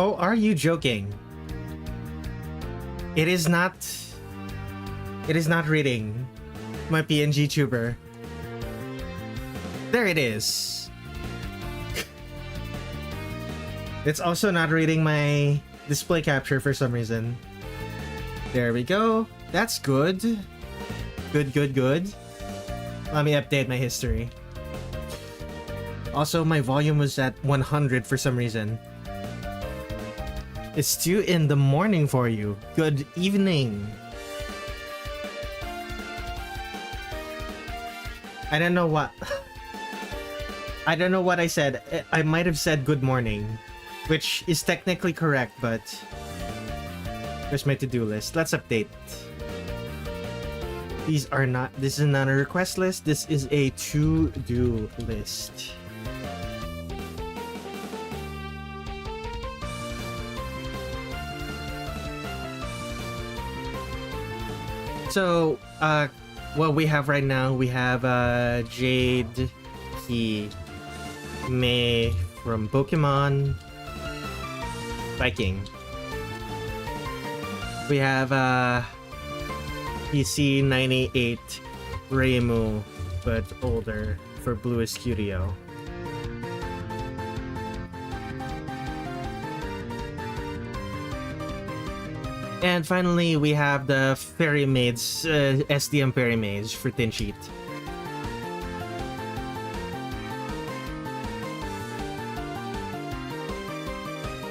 Oh, are you joking? It is not reading my PNG tuber. There it is. It's also not reading my display capture for some reason. There we go. That's good. Good. Let me update my history. Also, my volume was at 100 for some reason. It's 2 in the morning for you. Good evening. I don't know what I said. I might have said good morning, which is technically correct, but there's my to-do list. Let's update. This is not a request list. This is a to-do list. So, what we have right now, we have Jade, Key, May from Pokemon, Viking. We have PC 98, Reimu, but older, for Bluest Curio. And finally, we have the Fairy Maids, SDM Fairy Maids for Thin Sheet.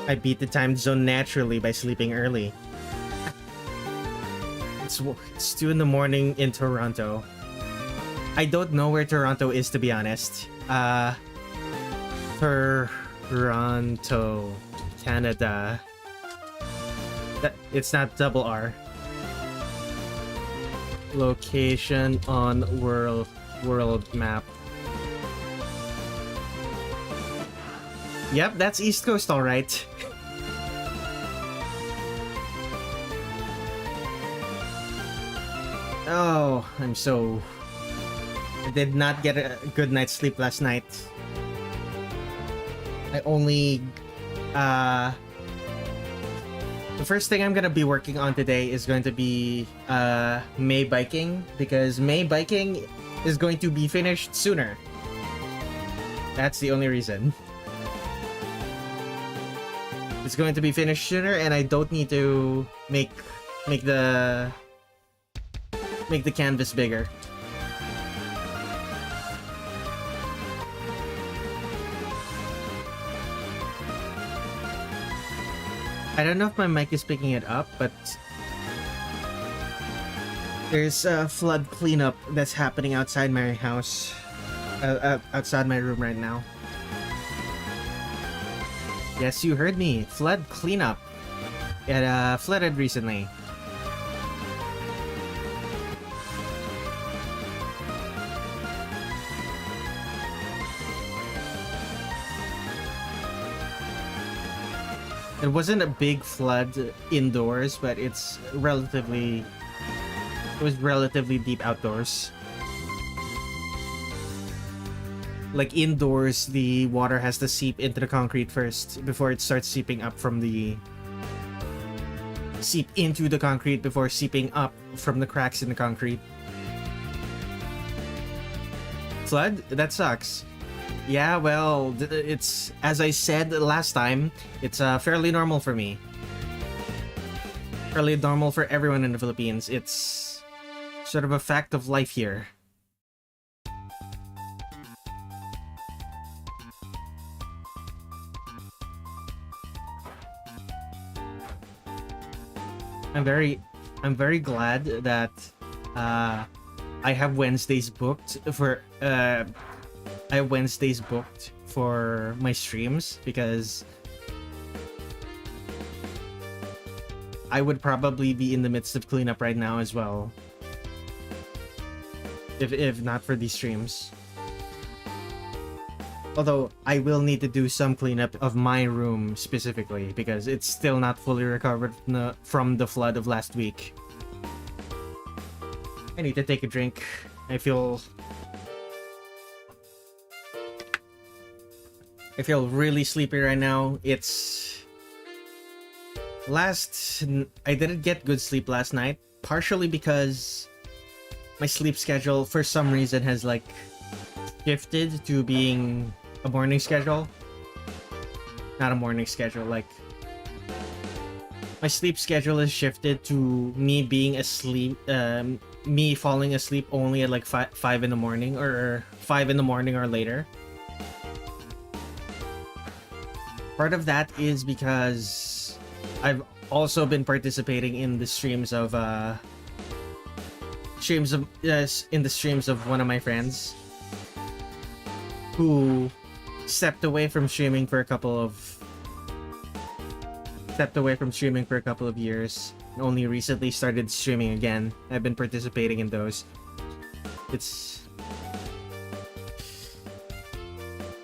I beat the time zone naturally by sleeping early. It's 2 in the morning in Toronto. I don't know where Toronto is, to be honest. Toronto, Canada. It's not double R. Location on world map. Yep, that's East Coast, all right. Oh, I did not get a good night's sleep last night. I only the first thing I'm gonna be working on today is going to be May biking, because May biking is going to be finished sooner. That's the only reason. It's going to be finished sooner, and I don't need to make the canvas bigger. I don't know if my mic is picking it up, but there's a flood cleanup that's happening outside my house, outside my room right now. Yes, you heard me. Flood cleanup. It flooded recently. It wasn't a big flood indoors, but it was relatively deep outdoors. Like indoors, the water has to seep into the concrete first before it starts seeping up from the seep into the concrete before seeping up from the cracks in the concrete. Flood? That sucks. Yeah, well, it's, as I said last time, it's fairly normal for me. Fairly normal for everyone in the Philippines. It's sort of a fact of life here. I'm very glad that I have Wednesdays booked for my streams, because I would probably be in the midst of cleanup right now as well, if not for these streams. Although I will need to do some cleanup of my room specifically, because it's still not fully recovered from the flood of last week. I need to take a drink. I feel really sleepy right now. It's I didn't get good sleep last night, partially because my sleep schedule for some reason has like shifted to being a morning schedule. Not a morning schedule, like my sleep schedule is shifted to me being asleep, me falling asleep only at like 5 in the morning or 5 in the morning or later. Part of that is because I've also been participating in the streams of one of my friends who stepped away from streaming for a couple of years and only recently started streaming again. I've been participating in those.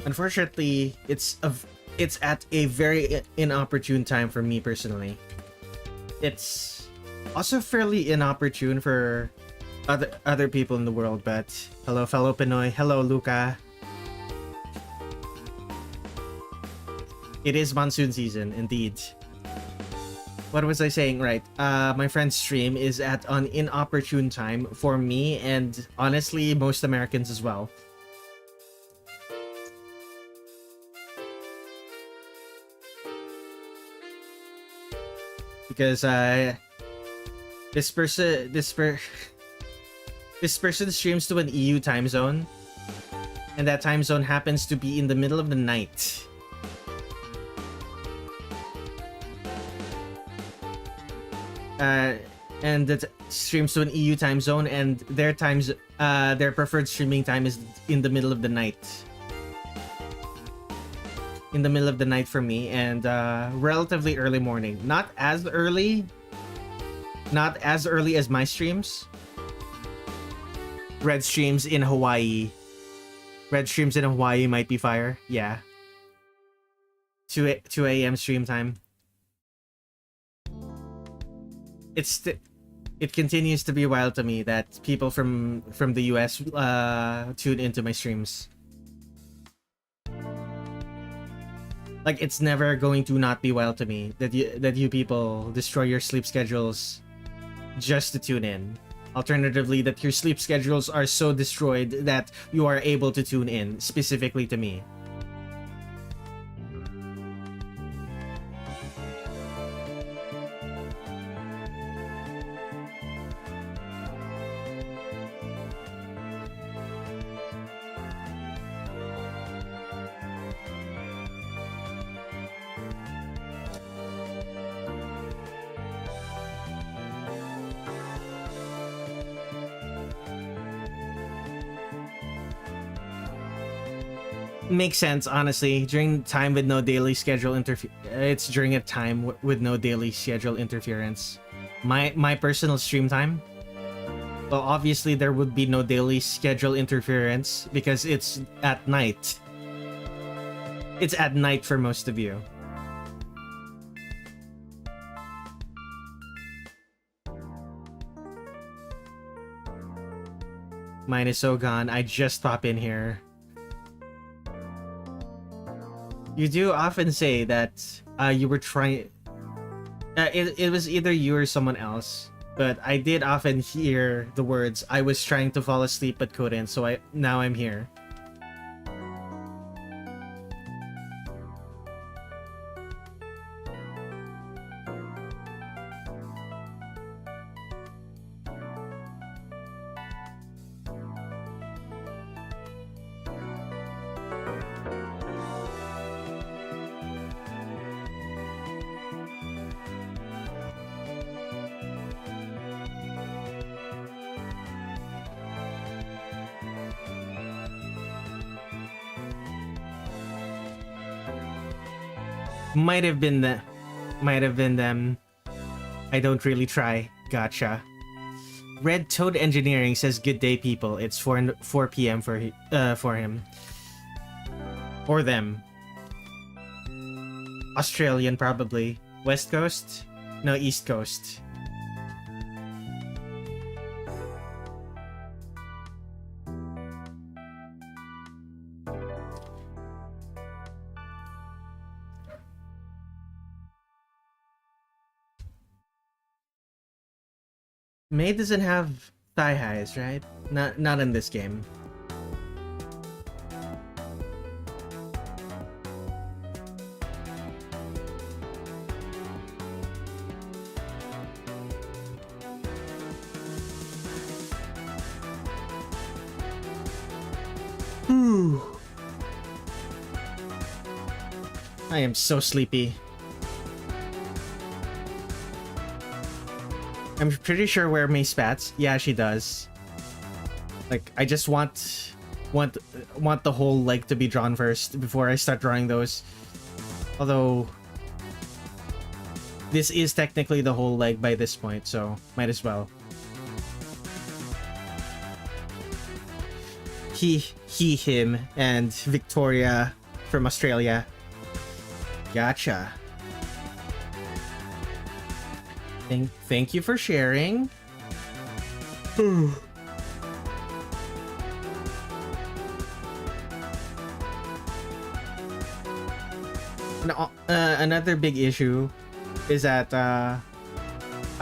Unfortunately, it's at a very inopportune time for me personally. It's also fairly inopportune for other people in the world, but hello fellow Pinoy, hello Luca. It is monsoon season, indeed. What was I saying? Right. My friend's stream is at an inopportune time for me and honestly most Americans as well. Because this person streams to an EU time zone, and that time zone happens to be in the middle of the night. And that streams to an EU time zone, and their preferred streaming time is in the middle of the night. In the middle of the night for me, and relatively early morning. Not as early as my streams. Red streams in Hawaii might be fire. Yeah. 2 a.m. stream time. It continues to be wild to me that people from the US tune into my streams. Like, it's never going to not be wild to me that you people destroy your sleep schedules just to tune in. Alternatively, that your sleep schedules are so destroyed that you are able to tune in specifically to me. Makes sense, honestly. During time with no daily schedule it's during a time with no daily schedule interference. My personal stream time, well, obviously there would be no daily schedule interference because it's at night. It's at night for most of you. Mine is so gone. I just pop in here. You do often say that you were trying... it was either you or someone else, but I did often hear the words, I was trying to fall asleep but couldn't, so now I'm here. Might have been them. I don't really try. Gotcha. Red Toad Engineering says, "Good day, people. It's 4 p.m. for him or them. Australian, probably. West Coast? No, East Coast." May doesn't have thigh highs, right? Not in this game. I am so sleepy. I'm pretty sure where May spats. Yeah, she does. Like, I just want the whole leg to be drawn first before I start drawing those. Although this is technically the whole leg by this point, so might as well. He, him, and Victoria from Australia. Gotcha. Thank you for sharing. Another big issue is that I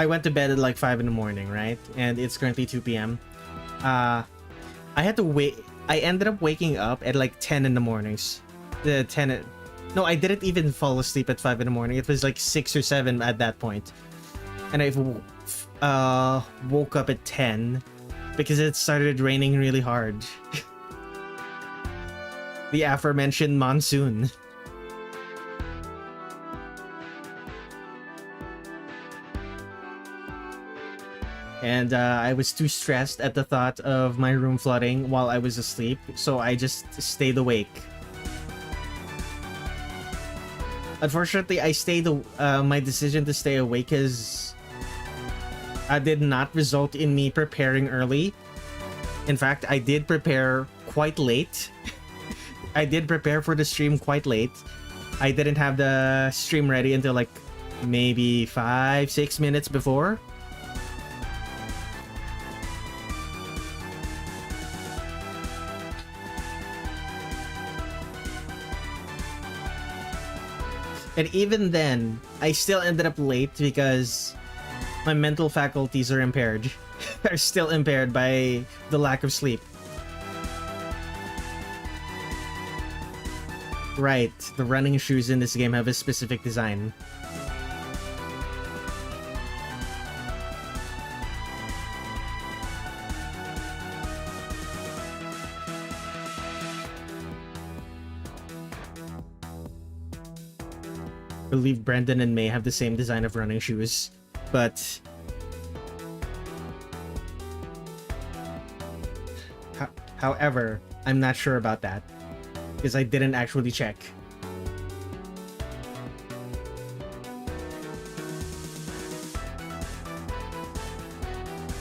went to bed at like 5 in the morning, right? And it's currently 2 p.m. I had to wait. I ended up waking up at like 10 in the mornings. No, I didn't even fall asleep at 5 in the morning. It was like 6 or 7 at that point. And I woke up at 10 because it started raining really hard. The aforementioned monsoon. And I was too stressed at the thought of my room flooding while I was asleep, so I just stayed awake. Unfortunately, my decision to stay awake did not result in me preparing early. In fact, I did prepare quite late. I did prepare for the stream quite late. I didn't have the stream ready until like maybe 5-6 minutes before. And even then, I still ended up late because my mental faculties are impaired. Are still impaired by the lack of sleep. Right, the running shoes in this game have a specific design. I believe Brendan and May have the same design of running shoes, but however, I'm not sure about that because I didn't actually check.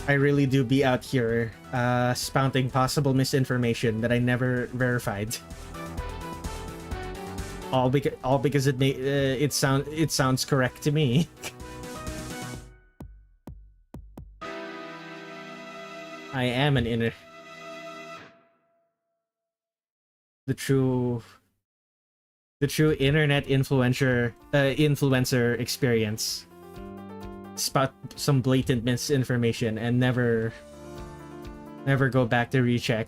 I really do be out here spouting possible misinformation that I never verified. All because it sounds correct to me. I am the true internet influencer experience. Spout some blatant misinformation and never go back to recheck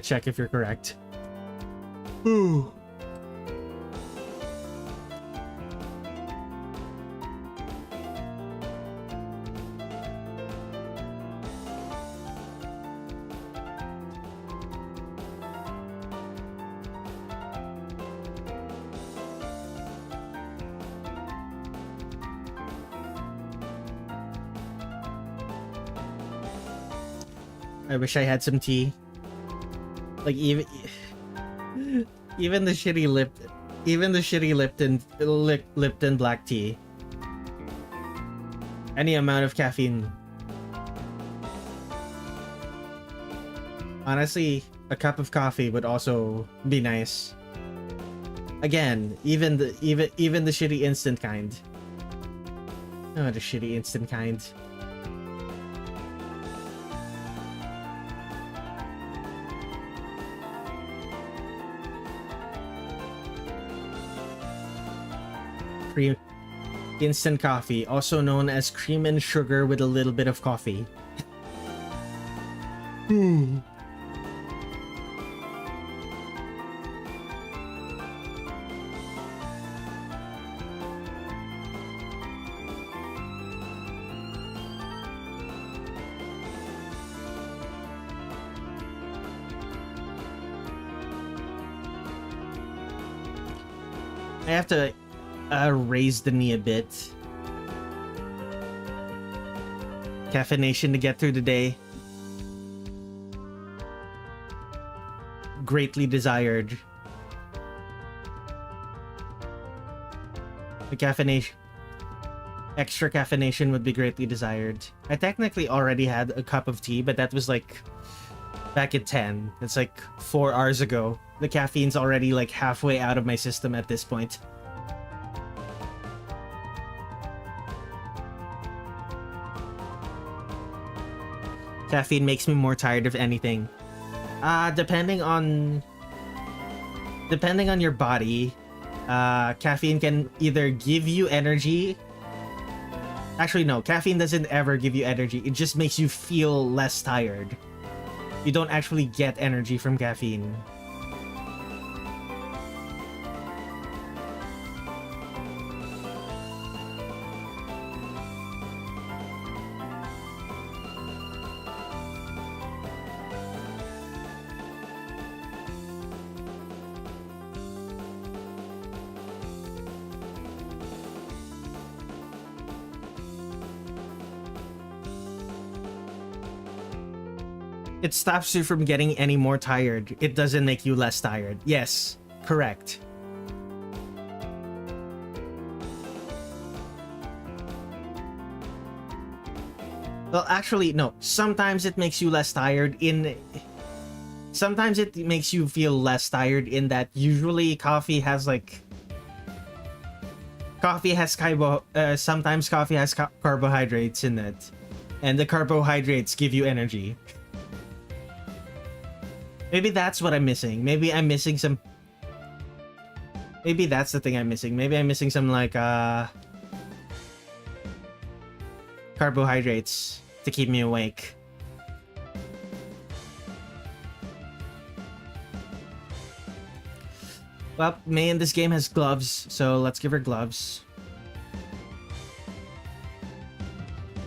check if you're correct. Ooh. I wish I had some tea. Like even the shitty Lipton black tea. Any amount of caffeine. Honestly, a cup of coffee would also be nice. Again, even the shitty instant kind. Oh, the shitty instant kind. Instant coffee, also known as cream and sugar with a little bit of coffee. I have to raise the knee a bit. Caffeination to get through the day. Greatly desired. The caffeination. Extra caffeination would be greatly desired. I technically already had a cup of tea, but that was like back at 10. It's like 4 hours ago. The caffeine's already like halfway out of my system at this point. Caffeine makes me more tired of anything. Depending on your body, caffeine can either give you energy. Actually, no, caffeine doesn't ever give you energy. It just makes you feel less tired. You don't actually get energy from caffeine. It stops you from getting any more tired. It doesn't make you less tired. Yes, correct. Well, actually, no. Sometimes it makes you less tired in... Sometimes it makes you feel less tired in that usually coffee has like... sometimes coffee has carbohydrates in it. And the carbohydrates give you energy. Maybe that's what I'm missing. Maybe I'm missing some... Maybe that's the thing I'm missing. Maybe I'm missing some, like, carbohydrates to keep me awake. Well, May in this game has gloves, so let's give her gloves.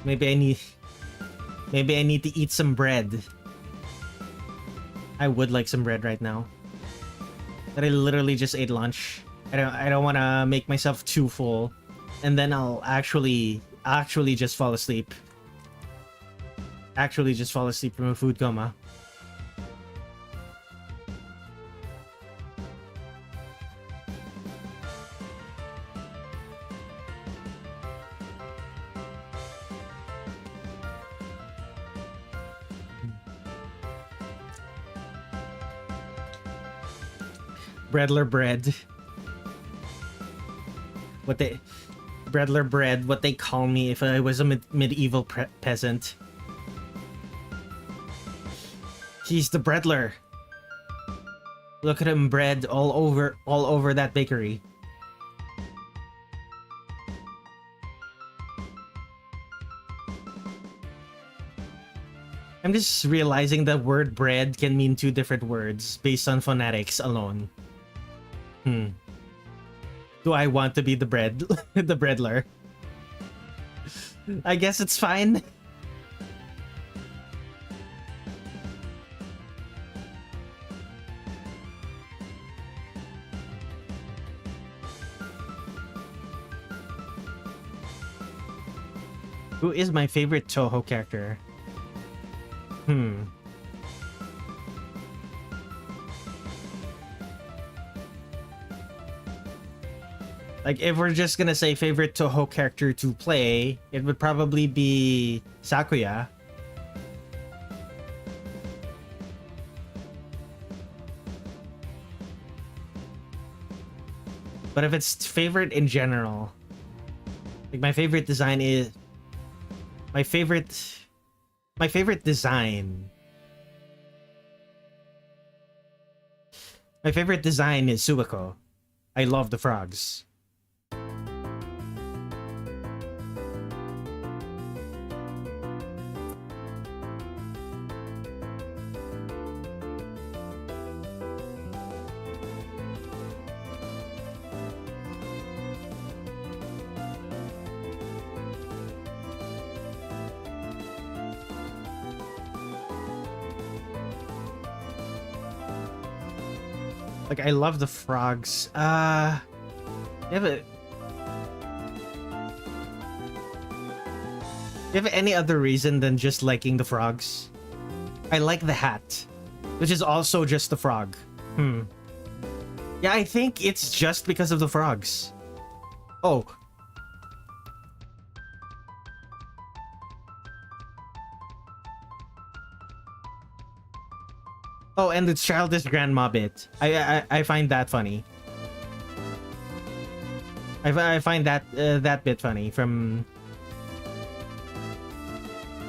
Maybe I need to eat some bread. I would like some bread right now. But I literally just ate lunch. I don't want to make myself too full, and then I'll actually just fall asleep. Actually just fall asleep from a food coma. Redler bread. Redler bread, what they call me if I was a medieval peasant. He's the breadler. Look at him, bread all over that bakery. I'm just realizing the word bread can mean 2 different words based on phonetics alone. Do I want to be the the breadler? I guess it's fine. Who is my favorite Touhou character? Like, if we're just gonna say favorite Touhou character to play, it would probably be Sakuya. But if it's favorite in general, like my favorite design is... My favorite design... My favorite design is Suiko. I love the frogs. Like, I love the frogs. You have a... You have any other reason than just liking the frogs? I like the hat, which is also just the frog. Yeah, I think it's just because of the frogs. Oh. Oh, and the childish grandma bit. I find that funny. I find that that bit funny from...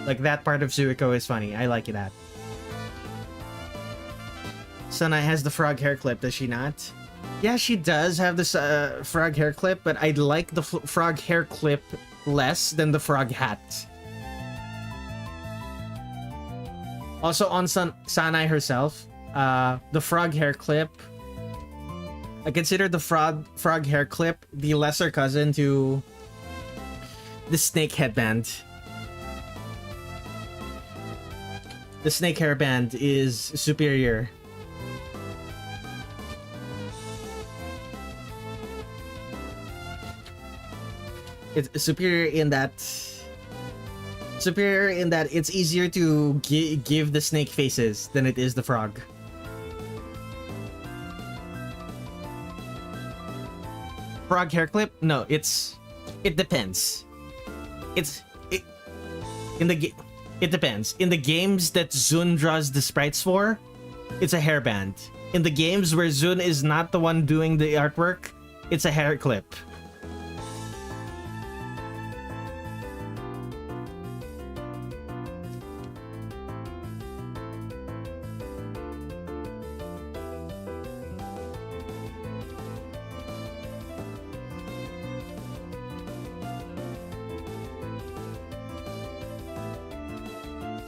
Like, that part of Zuiko is funny. I like that. Sunai has the frog hair clip, does she not? Yeah, she does have this frog hair clip, but I like the frog hair clip less than the frog hat. Also, on Sanai herself, the frog hair clip, I consider the frog hair clip the lesser cousin to the snake headband. The snake hairband is superior. It's superior in that... Superior in that it's easier to give the snake faces than it is the frog. Frog hair clip? No, it's... It depends. It depends. In the games that Zun draws the sprites for, it's a hairband. In the games where Zun is not the one doing the artwork, it's a hair clip.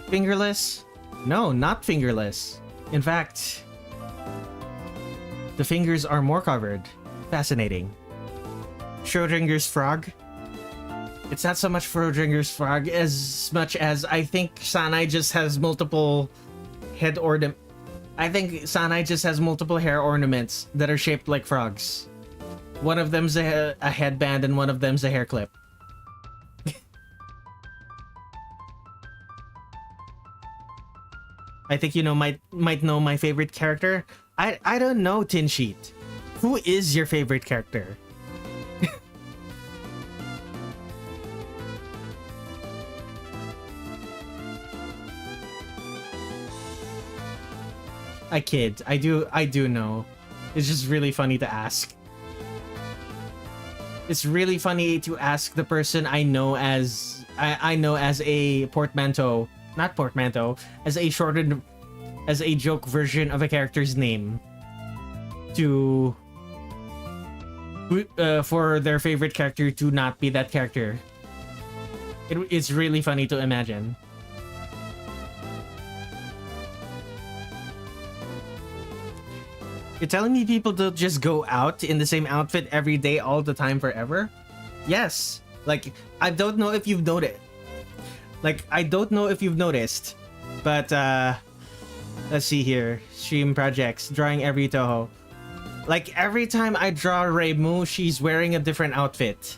Fingerless? No, not fingerless. In fact, the fingers are more covered. Fascinating. Schrodinger's frog? It's not so much Schrodinger's frog as much as I think Sanai just has multiple head ornament. I think Sanai just has multiple hair ornaments that are shaped like frogs. One of them's a headband and one of them's a hair clip. I think you know might know my favorite character. I don't know, Tin Sheet. Who is your favorite character? I kid. I do know. It's just really funny to ask. It's really funny to ask the person I know as a portmanteau. Not portmanteau, as a shortened, as a joke version of a character's name, to for their favorite character to not be that character. It's really funny to imagine. You're telling me people don't just go out in the same outfit every day, all the time, forever? Yes. Like, I don't know if you've noticed. I don't know if you've noticed, but let's see here. Stream projects, drawing every Touhou. Like, every time I draw Reimu, she's wearing a different outfit.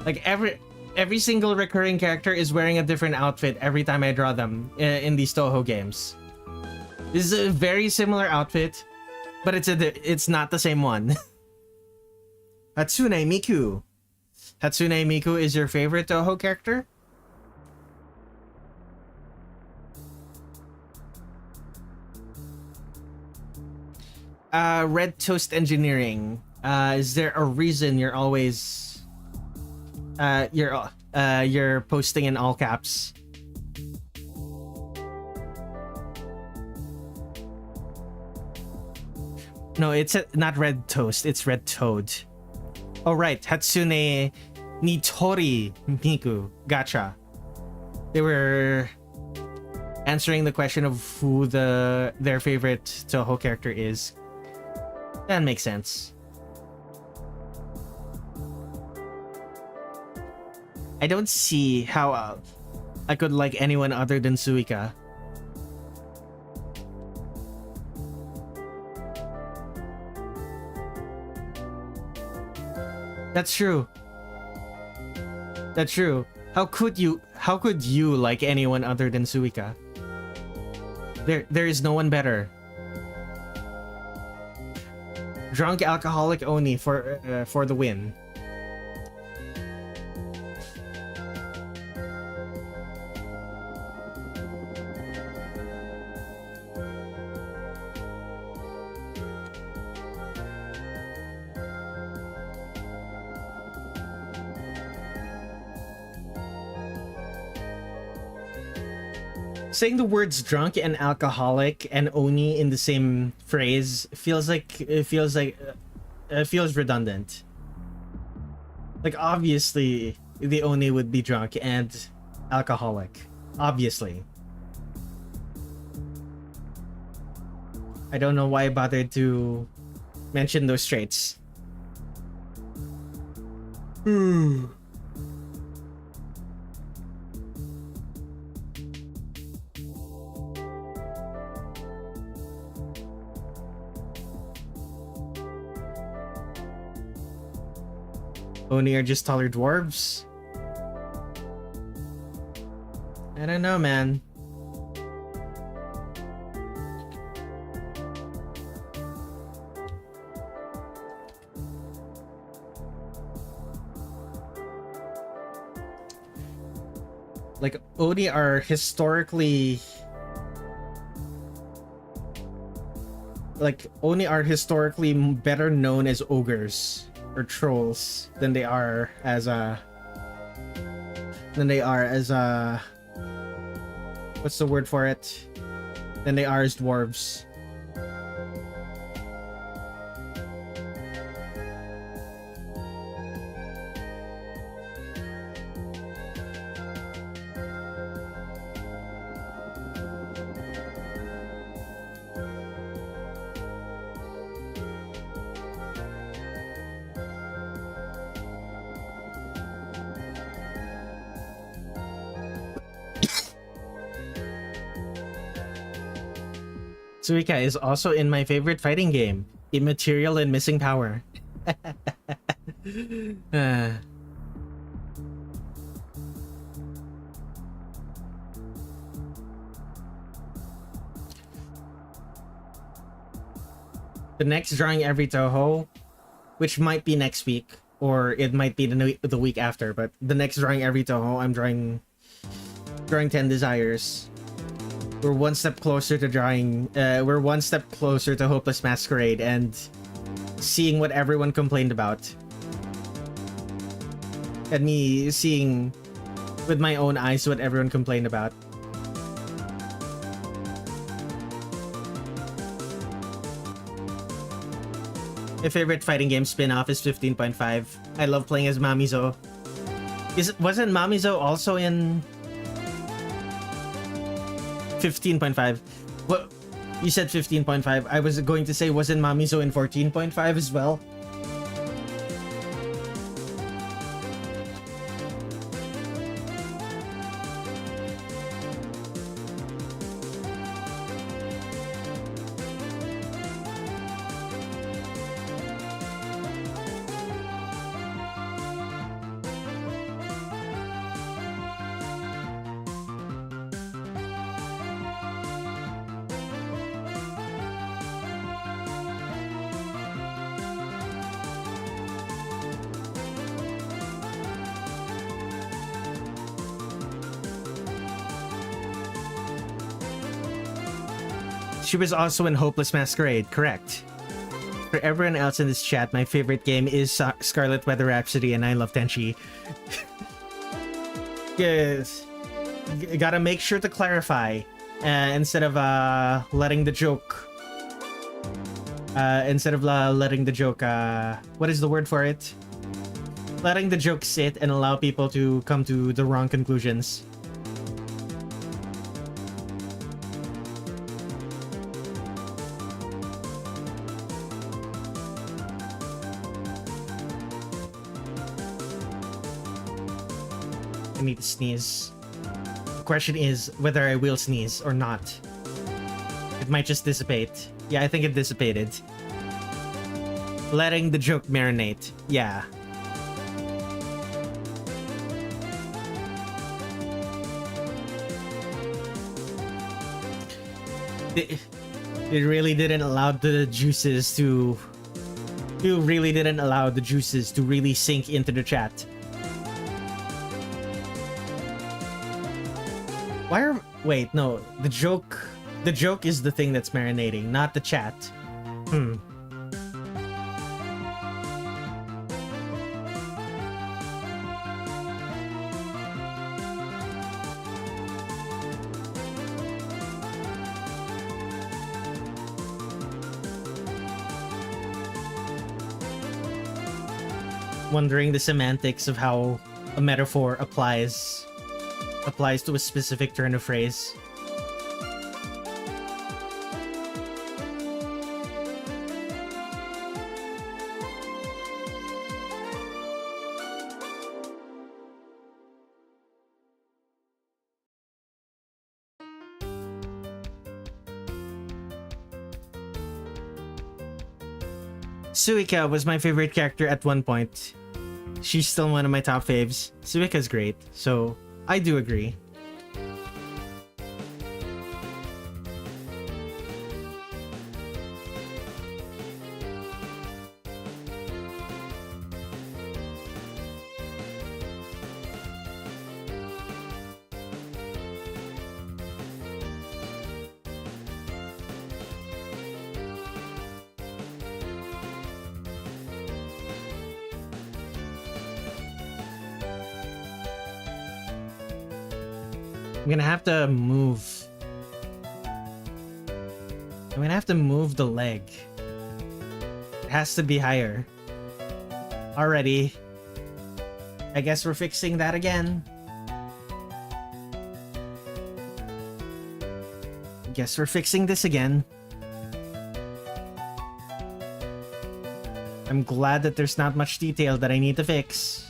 Like, every single recurring character is wearing a different outfit every time I draw them in these Touhou games. This is a very similar outfit, but it's not the same one. Hatsune Miku. Hatsune Miku is your favorite Touhou character? Red Toast Engineering. Is there a reason you're always you're posting in all caps? No, it's not Red Toast, it's Red Toad. Oh right, Hatsune Nitori Miku. Gotcha. They were answering the question of who their favorite Touhou character is. That makes sense. I don't see how I could like anyone other than Suika. That's true. That's true. How could you like anyone other than Suika? There is no one better. Drunk alcoholic Oni for the win. Saying the words drunk and alcoholic and Oni in the same phrase feels redundant. Like obviously the Oni would be drunk and alcoholic. Obviously. I don't know why I bothered to mention those traits. Oni are just taller dwarves? I don't know, man. Like, Oni are historically... better known as ogres or trolls than they are as what's the word for it? Than they are as dwarves. Suika is also in my favorite fighting game, Immaterial and Missing Power. The next drawing every Touhou, which might be next week, or it might be the week after, but the next drawing every Touhou, I'm drawing 10 Desires. We're one step closer to drawing. We're one step closer to Hopeless Masquerade and seeing what everyone complained about. And me seeing with my own eyes what everyone complained about. My favorite fighting game spin-off is 15.5. I love playing as Mamizo. Wasn't Mamizo also in 15.5? What? You said 15.5. I was going to say, wasn't Mamizo in 14.5 as well? She was also in Hopeless Masquerade, correct. For everyone else in this chat, my favorite game is Scarlet Weather Rhapsody, and I love Tenchi. Yes. Gotta make sure to clarify, instead of letting the joke... what is the word for it? Letting the joke sit and allow people to come to the wrong conclusions. I need to sneeze. question is whether I will sneeze or not. It might just dissipate. Yeah, I think it dissipated. Letting the joke marinate. Yeah. It really didn't allow the juices to... You really didn't allow the juices to really sink into the chat. Why are... Wait, no. The joke is the thing that's marinating, not the chat. Wondering the semantics of how a metaphor applies to a specific turn of phrase. Suika was my favorite character at one point. She's still one of my top faves. Suika's great, so I do agree. I'm gonna have to move. I'm gonna have to move the leg. It has to be higher. Already. I guess we're fixing that again. Guess we're fixing this again. I'm glad that there's not much detail that I need to fix.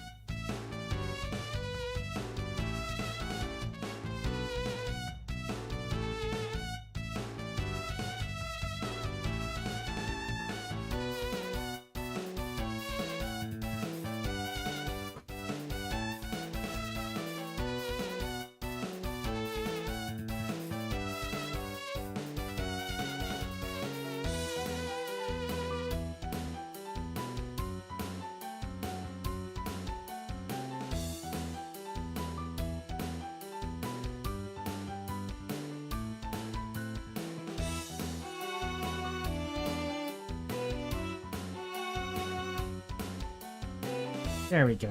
There we go.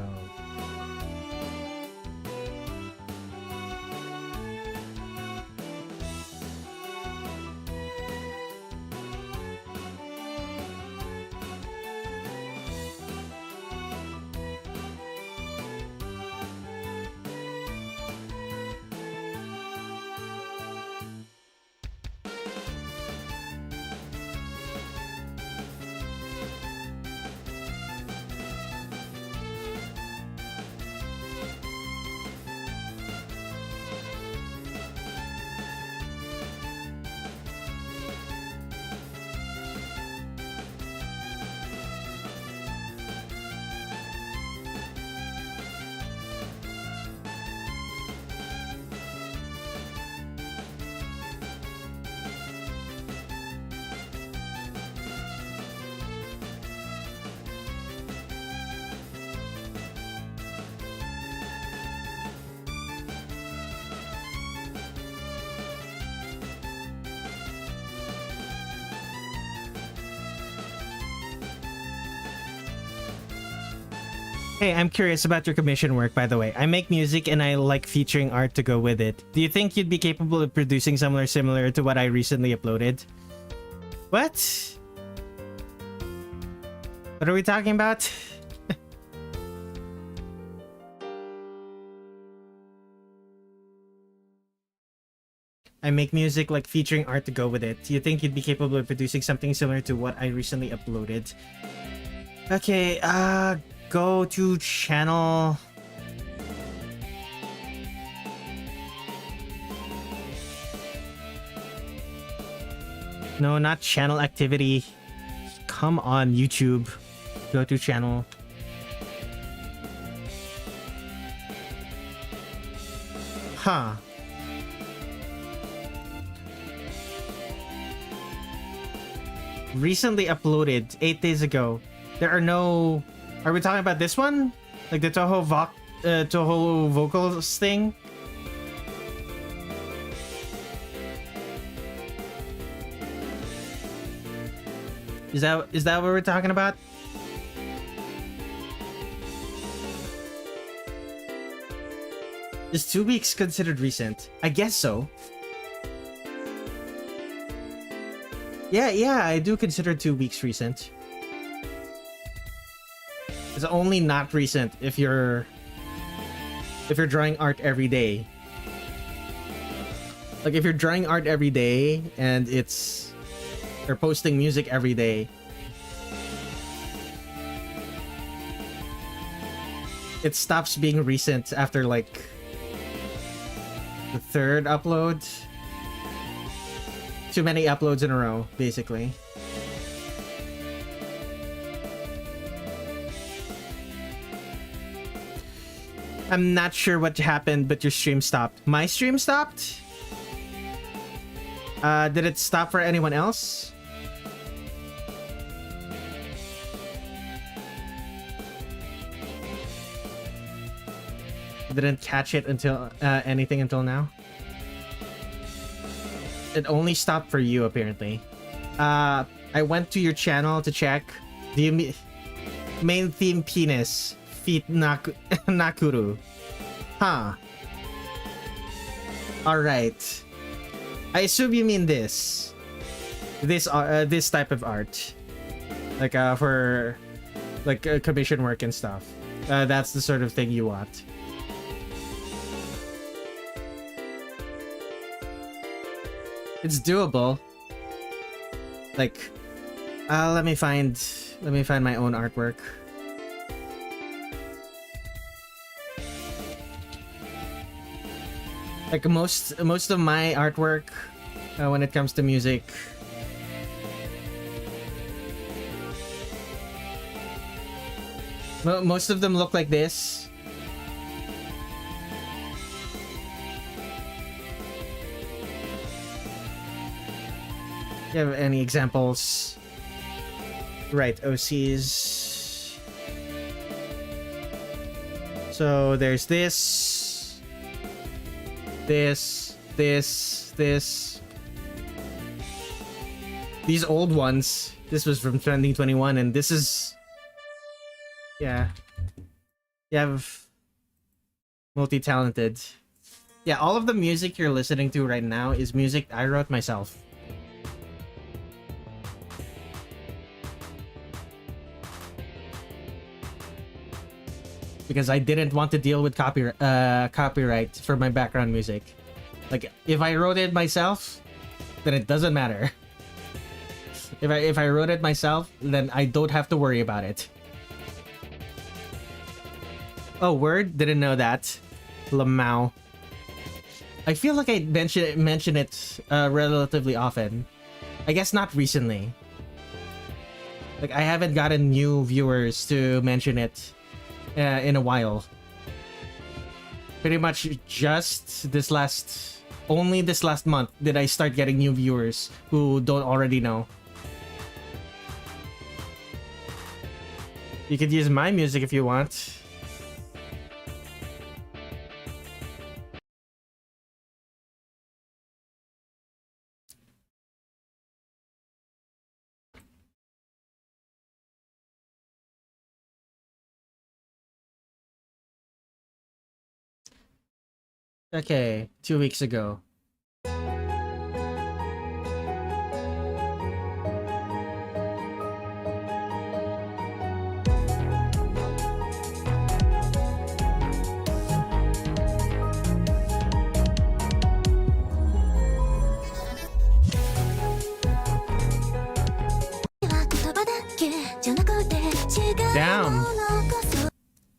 Hey, I'm curious about your commission work, by the way. I make music and I like featuring art to go with it. Do you think you'd be capable of producing somewhere similar to what I recently uploaded? What? What are we talking about? I make music like featuring art to go with it. Do you think you'd be capable of producing something similar to what I recently uploaded? Okay, go to channel. No, not channel activity. Come on, YouTube. Go to channel. Huh. Recently uploaded 8 days ago. There are no... Are we talking about this one? Like the Touhou vocals thing? Is that what we're talking about? Is 2 weeks considered recent? I guess so. Yeah, I do consider 2 weeks recent. It's only not recent if you're drawing art every day. Like if you're drawing art every day and you're posting music every day, it stops being recent after like the 3rd upload. Too many uploads in a row, basically. I'm not sure what happened, but your stream stopped. My stream stopped? Did it stop for anyone else? Didn't catch it until anything until now. It only stopped for you, apparently. I went to your channel to check. Do you main theme penis feet nakuru? Huh. All right. I assume you mean this type of art, like for like commission work and stuff. That's the sort of thing you want. It's doable. Like, let me find my own artwork. Like most of my artwork, when it comes to music, most of them look like this. Do you have any examples? Right, OCs. So there's this. These old ones. This was from 2021, and this is... Yeah. You have... multi-talented. Yeah, all of the music you're listening to right now is music I wrote myself. Because I didn't want to deal with copyright for my background music. Like, if I wrote it myself, then it doesn't matter. If I wrote it myself, then I don't have to worry about it. Oh, word? Didn't know that. Lamau. I feel like I mention it relatively often. I guess not recently. Like, I haven't gotten new viewers to mention it in a while. Pretty much just only this last month did I start getting new viewers who don't already know. You could use my music if you want. Okay, 2 weeks ago. Damn.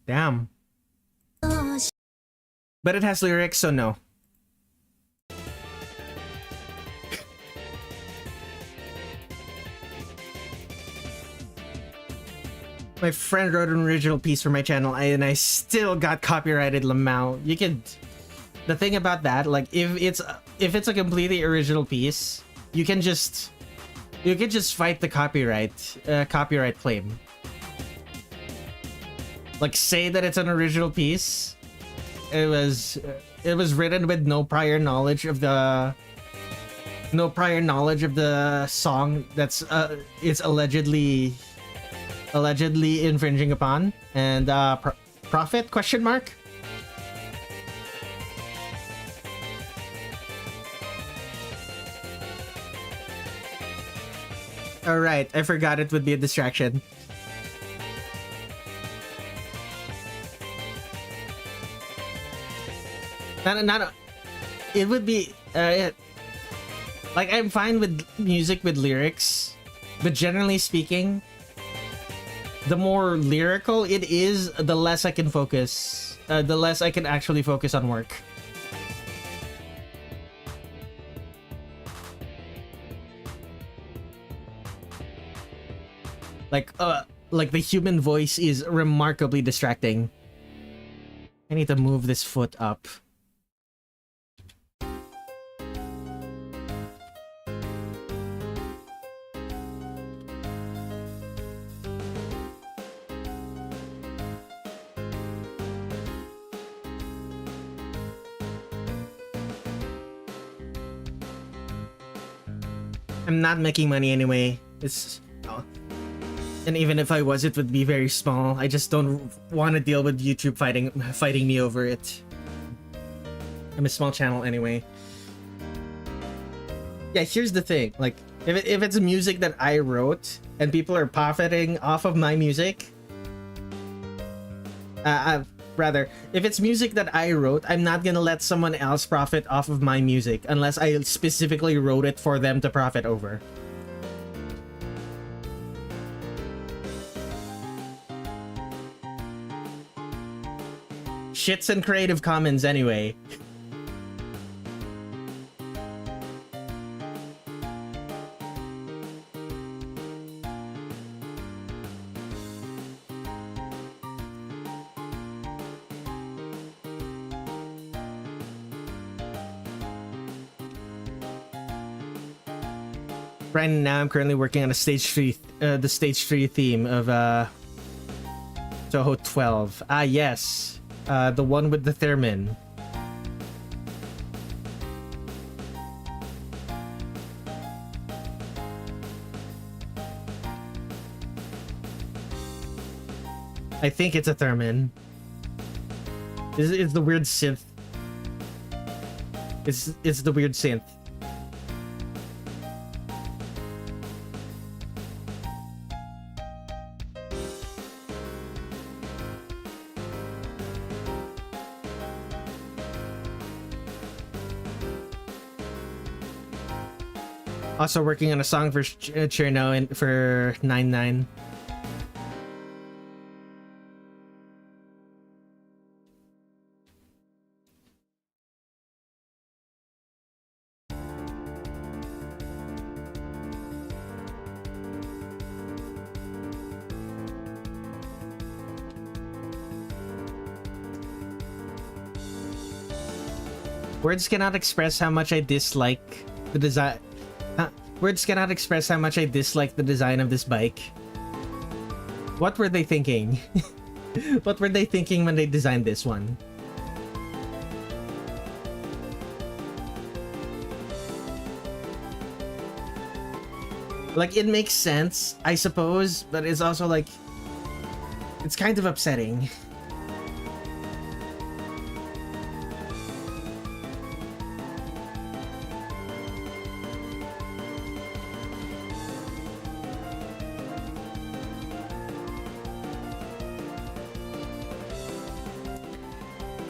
Damn. But it has lyrics, so no. My friend wrote an original piece for my channel, and I still got copyrighted Lamau. You could... The thing about that, like, if it's a completely original piece, you can just fight the copyright claim. Like, say that it's an original piece. It was written with no prior knowledge of the song that's it's allegedly infringing upon, and profit question mark. All right, I forgot it would be a distraction. Not it would be like, I'm fine with music with lyrics, but generally speaking, the more lyrical it is, the less I can focus. The less I can actually focus on work. Like the human voice is remarkably distracting. I need to move this foot up. I'm not making money anyway. And even if I was, it would be very small. I just don't want to deal with YouTube fighting me over it. I'm a small channel anyway. Yeah, here's the thing. Like, if it's music that I wrote and people are profiting off of my music, rather, if it's music that I wrote, I'm not gonna let someone else profit off of my music unless I specifically wrote it for them to profit over. Shits and Creative Commons anyway. Right now, I'm currently working on a stage 3, the stage 3 theme of Touhou 12. Ah, yes. The one with the theremin. I think it's a theremin. It's the weird synth. It's the weird synth. Also working on a song for Cherno and for 99. Words cannot express how much I dislike the design. Words cannot express how much I dislike the design of this bike. What were they thinking? What were they thinking when they designed this one? Like, it makes sense, I suppose, but it's also like, it's kind of upsetting.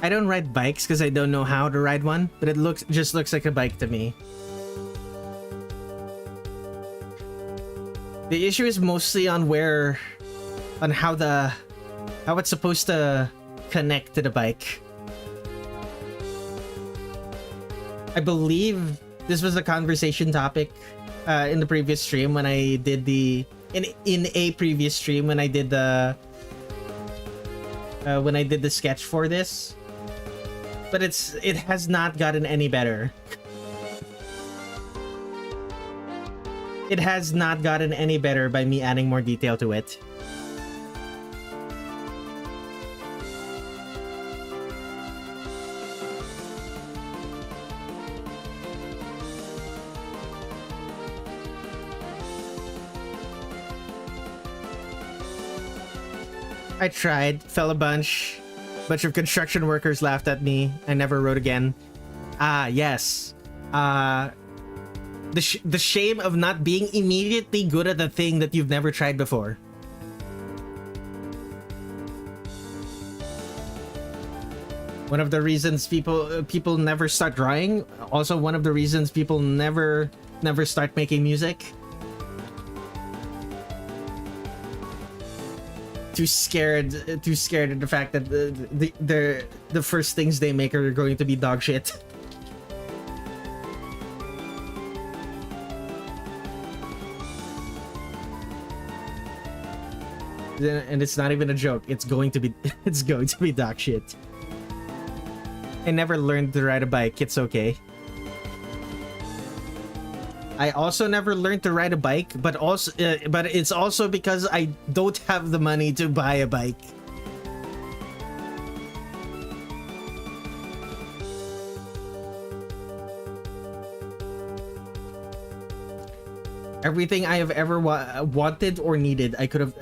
I don't ride bikes because I don't know how to ride one, but it just looks like a bike to me. The issue is mostly on how it's supposed to connect to the bike. I believe this was a conversation topic in the previous stream when I did the in a previous stream when I did the sketch for this, but it has not gotten any better. It has not gotten any better by me adding more detail to it. I tried, fell a bunch of construction workers laughed at me. I never wrote again. Ah, yes. The shame of not being immediately good at the thing that you've never tried before. One of the reasons people never start drawing. Also, one of the reasons people never start making music. Too scared of the fact that the first things they make are going to be dog shit. And it's not even a joke. It's going to be dog shit. I never learned to ride a bike. It's okay. I also never learned to ride a bike, but it's also because I don't have the money to buy a bike. Everything I have ever wanted or needed, I could have.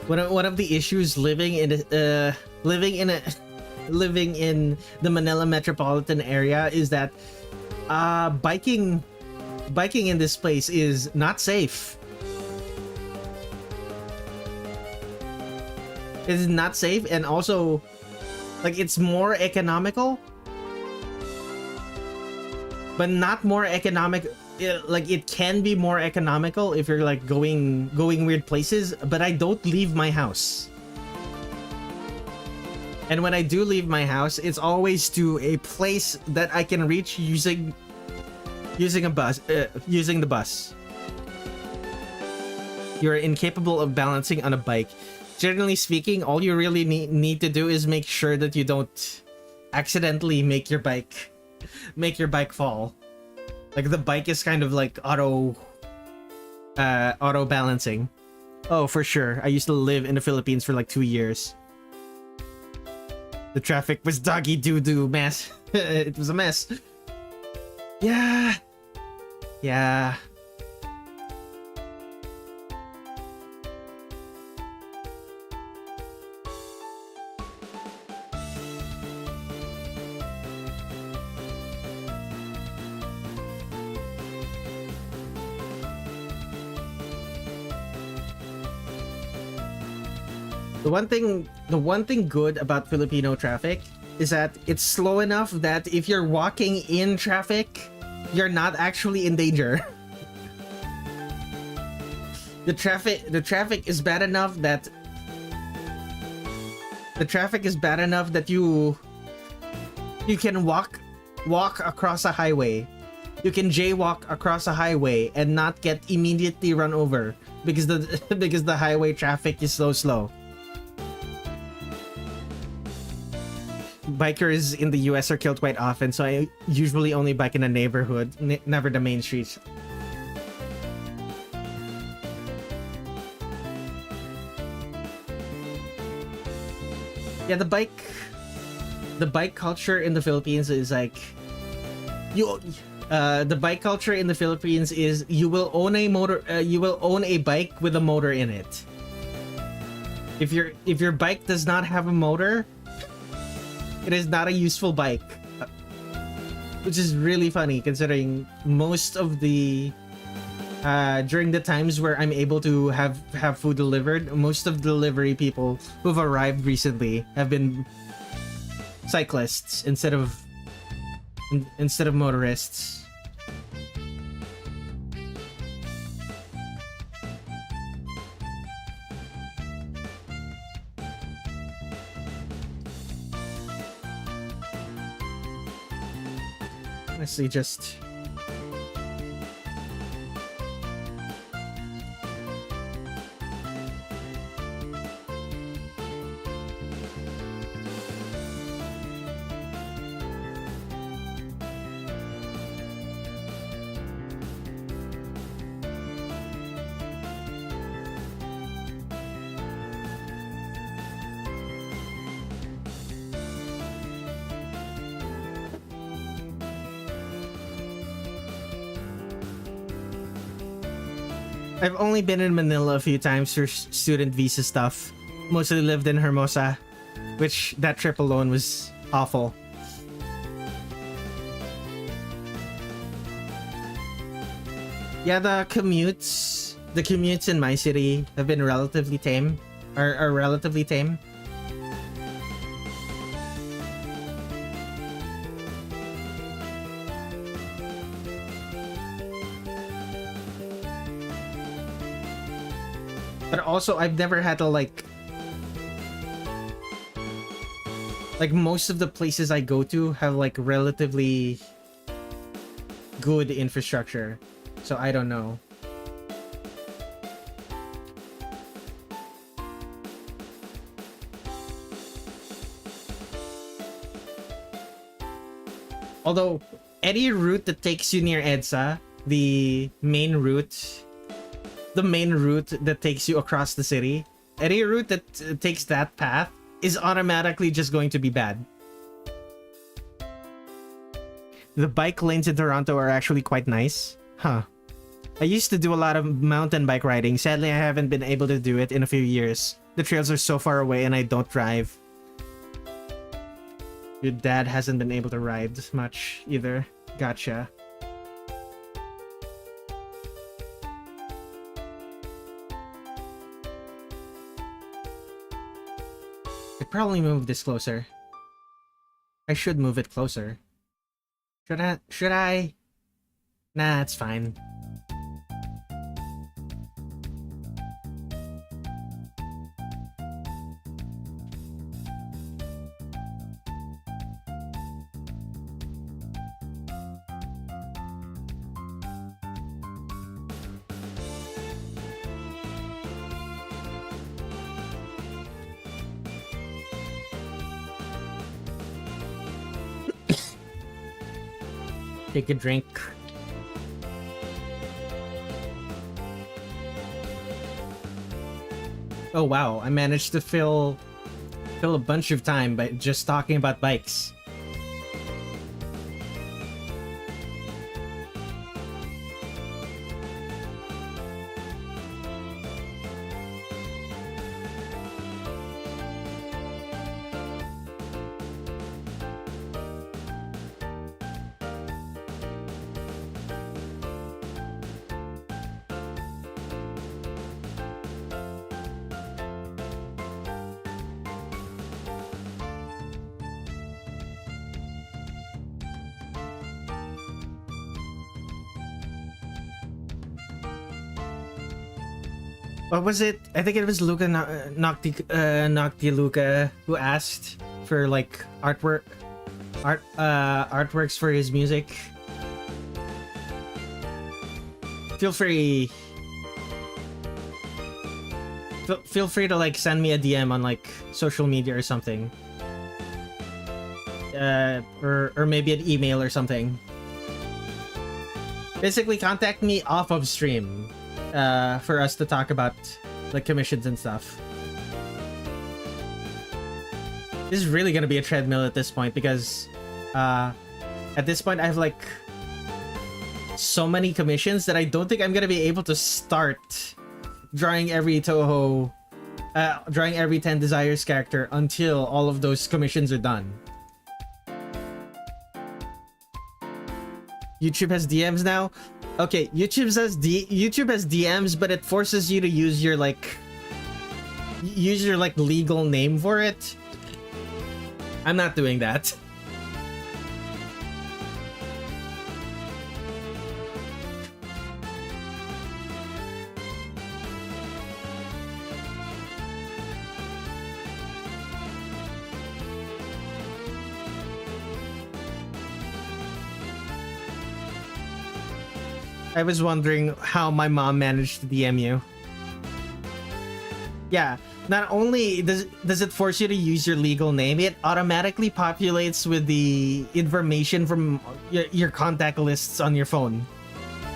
One of the issues living in the Manila metropolitan area is that biking in this place is not safe. It is not safe, and also like it's more economical, but not more economic. Like it can be more economical if you're like going weird places, but I don't leave my house. And when I do leave my house, it's always to a place that I can reach using the bus. You're incapable of balancing on a bike. Generally speaking, all you really need to do is make sure that you don't accidentally make your bike fall. Like the bike is kind of like auto balancing. Oh, for sure. I used to live in the Philippines for like 2 years. The traffic was doggy doo-doo mess. It was a mess. Yeah. Yeah. The one thing good about Filipino traffic is that it's slow enough that if you're walking in traffic, you're not actually in danger. The traffic is bad enough that you can walk across a highway. You can jaywalk across a highway and not get immediately run over because the highway traffic is so slow. Bikers in the US are killed quite often, so I usually only bike in the neighborhood, never the main streets. Yeah, the bike culture in the Philippines is like the bike culture in the Philippines is you will own a bike with a motor in it. If your bike does not have a motor, it is not a useful bike, which is really funny considering most of the during the times where I'm able to have food delivered, most of the delivery people who've arrived recently have been cyclists instead of motorists. Honestly, just I've only been in Manila a few times for student visa stuff. Mostly lived in Hermosa, which that trip alone was awful. Yeah, the commutes in my city have been relatively tame, are relatively tame. But also, I've never had to like most of the places I go to have like relatively good infrastructure. So I don't know. Although any route that takes you near EDSA, the main route that takes you across the city, any route that takes that path is automatically just going to be bad. The bike lanes in Toronto are actually quite nice. Huh. I used to do a lot of mountain bike riding. Sadly, I haven't been able to do it in a few years. The trails are so far away and I don't drive. Your dad hasn't been able to ride much either. Gotcha. I'd probably move this closer. I should move it closer. Should I? Nah, it's fine. Take a drink. Oh wow, I managed to fill a bunch of time by just talking about bikes. What was it? I think it was Luca Nocti Luca who asked for like artworks for his music. Feel free to like send me a DM on like social media or something. Or maybe an email or something. Basically contact me off of stream. For us to talk about like commissions and stuff. This is really gonna be a treadmill at this point because at this point I have like so many commissions that I don't think I'm gonna be able to start drawing every Touhou, drawing every 10 Desires character until all of those commissions are done. YouTube has DMs now. Okay, YouTube has DMs, but it forces you to use your legal name for it. I'm not doing that. I was wondering how my mom managed to DM you. Yeah, not only does it force you to use your legal name, it automatically populates with the information from your contact lists on your phone.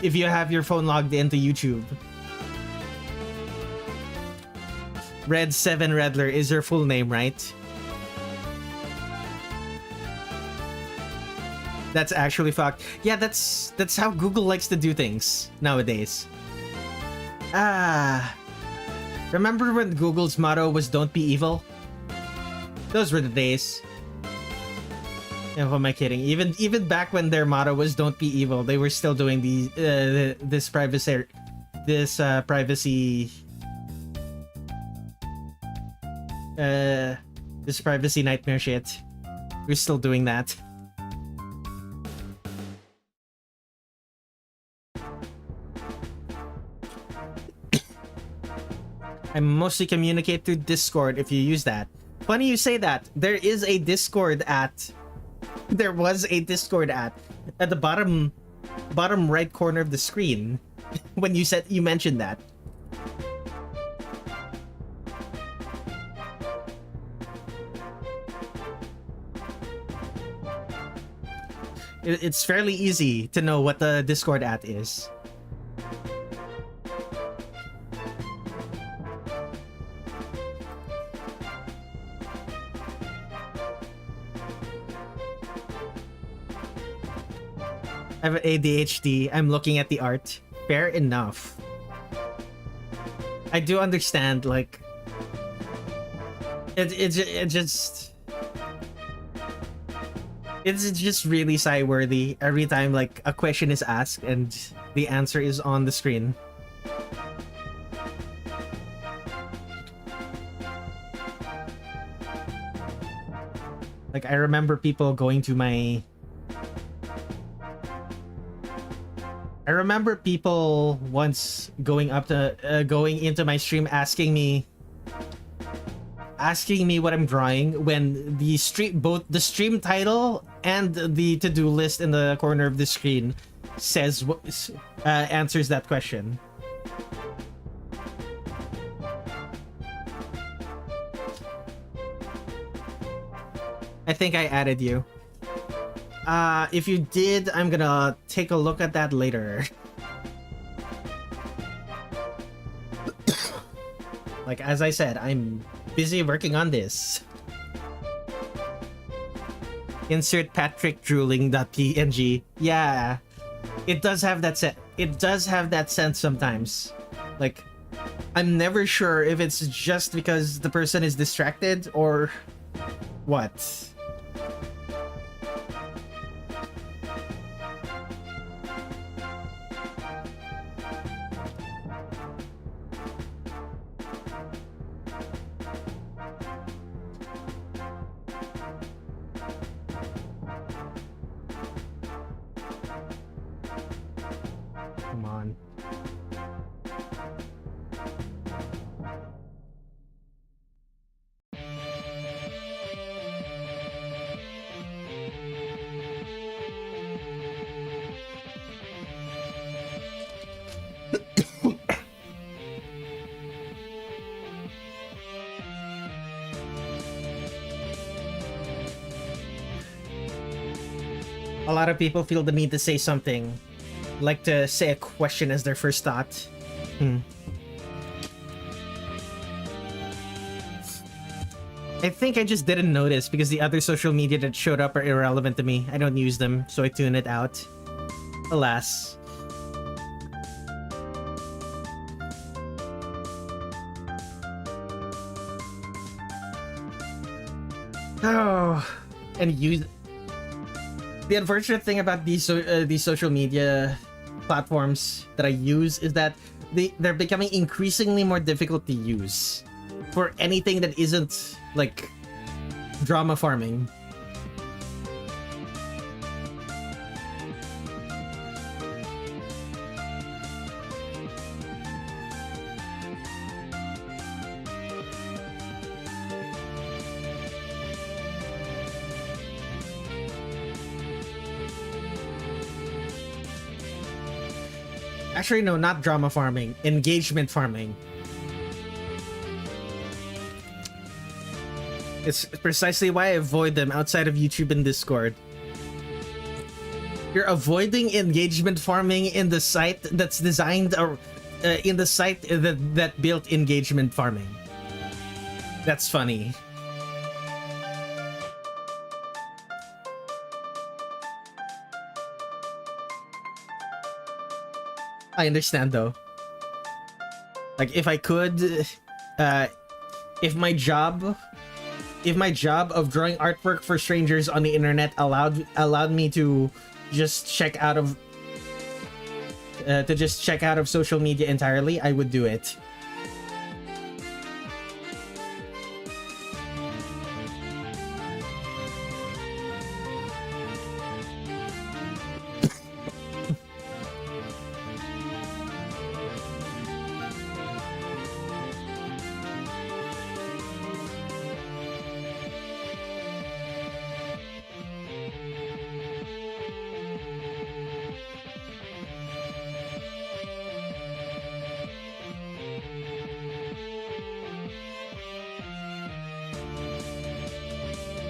If you have your phone logged into YouTube. Red7 Redler is your full name, right? That's actually fucked. Yeah, that's how Google likes to do things nowadays. Ah, remember when Google's motto was "Don't be evil"? Those were the days. Yeah, who am I kidding? Even back when their motto was "Don't be evil," they were still doing this privacy, this privacy nightmare shit. We're still doing that. I mostly communicate through Discord if you use that. Funny you say that. There is a Discord at. There was a Discord at the bottom right corner of the screen when you mentioned that. It's fairly easy to know what the Discord at is. I have ADHD. I'm looking at the art. Fair enough. I do understand, like... It's just really sigh-worthy every time, like, a question is asked and the answer is on the screen. Like, I remember people going to my... I remember people once going into my stream asking me what I'm drawing when both the stream title and the to-do list in the corner of the screen says answers that question. I think I added you. If you did, I'm gonna take a look at that later. Like, as I said, I'm busy working on this. Insert Patrick drooling.png. Yeah, it does have that it does have that sense sometimes. Like, I'm never sure if it's just because the person is distracted or what. Come on. A lot of people feel the need to say something. Like to say a question as their first thought. I think I just didn't notice because the other social media that showed up are irrelevant to me. I don't use them, so I tune it out. Alas. Oh, and use... The unfortunate thing about these social media platforms that I use is that they're becoming increasingly more difficult to use for anything that isn't like drama farming. Actually, no, not drama farming. Engagement farming. It's precisely why I avoid them outside of YouTube and Discord. You're avoiding engagement farming in the site that's designed, or in the site that built engagement farming. That's funny. I understand though. Like if I could, if my job of drawing artwork for strangers on the internet allowed me to just check out of social media entirely, I would do it.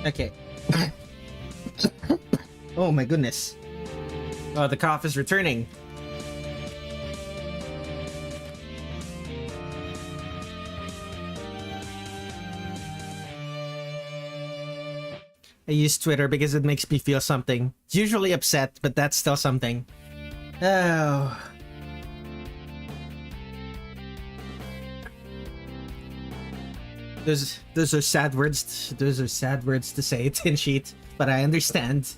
Okay. Oh my goodness. Oh, the cough is returning. I use Twitter because it makes me feel something. It's usually upset, but that's still something. Oh. Those are sad words. Those are sad words to say, Tin Sheet, but I understand.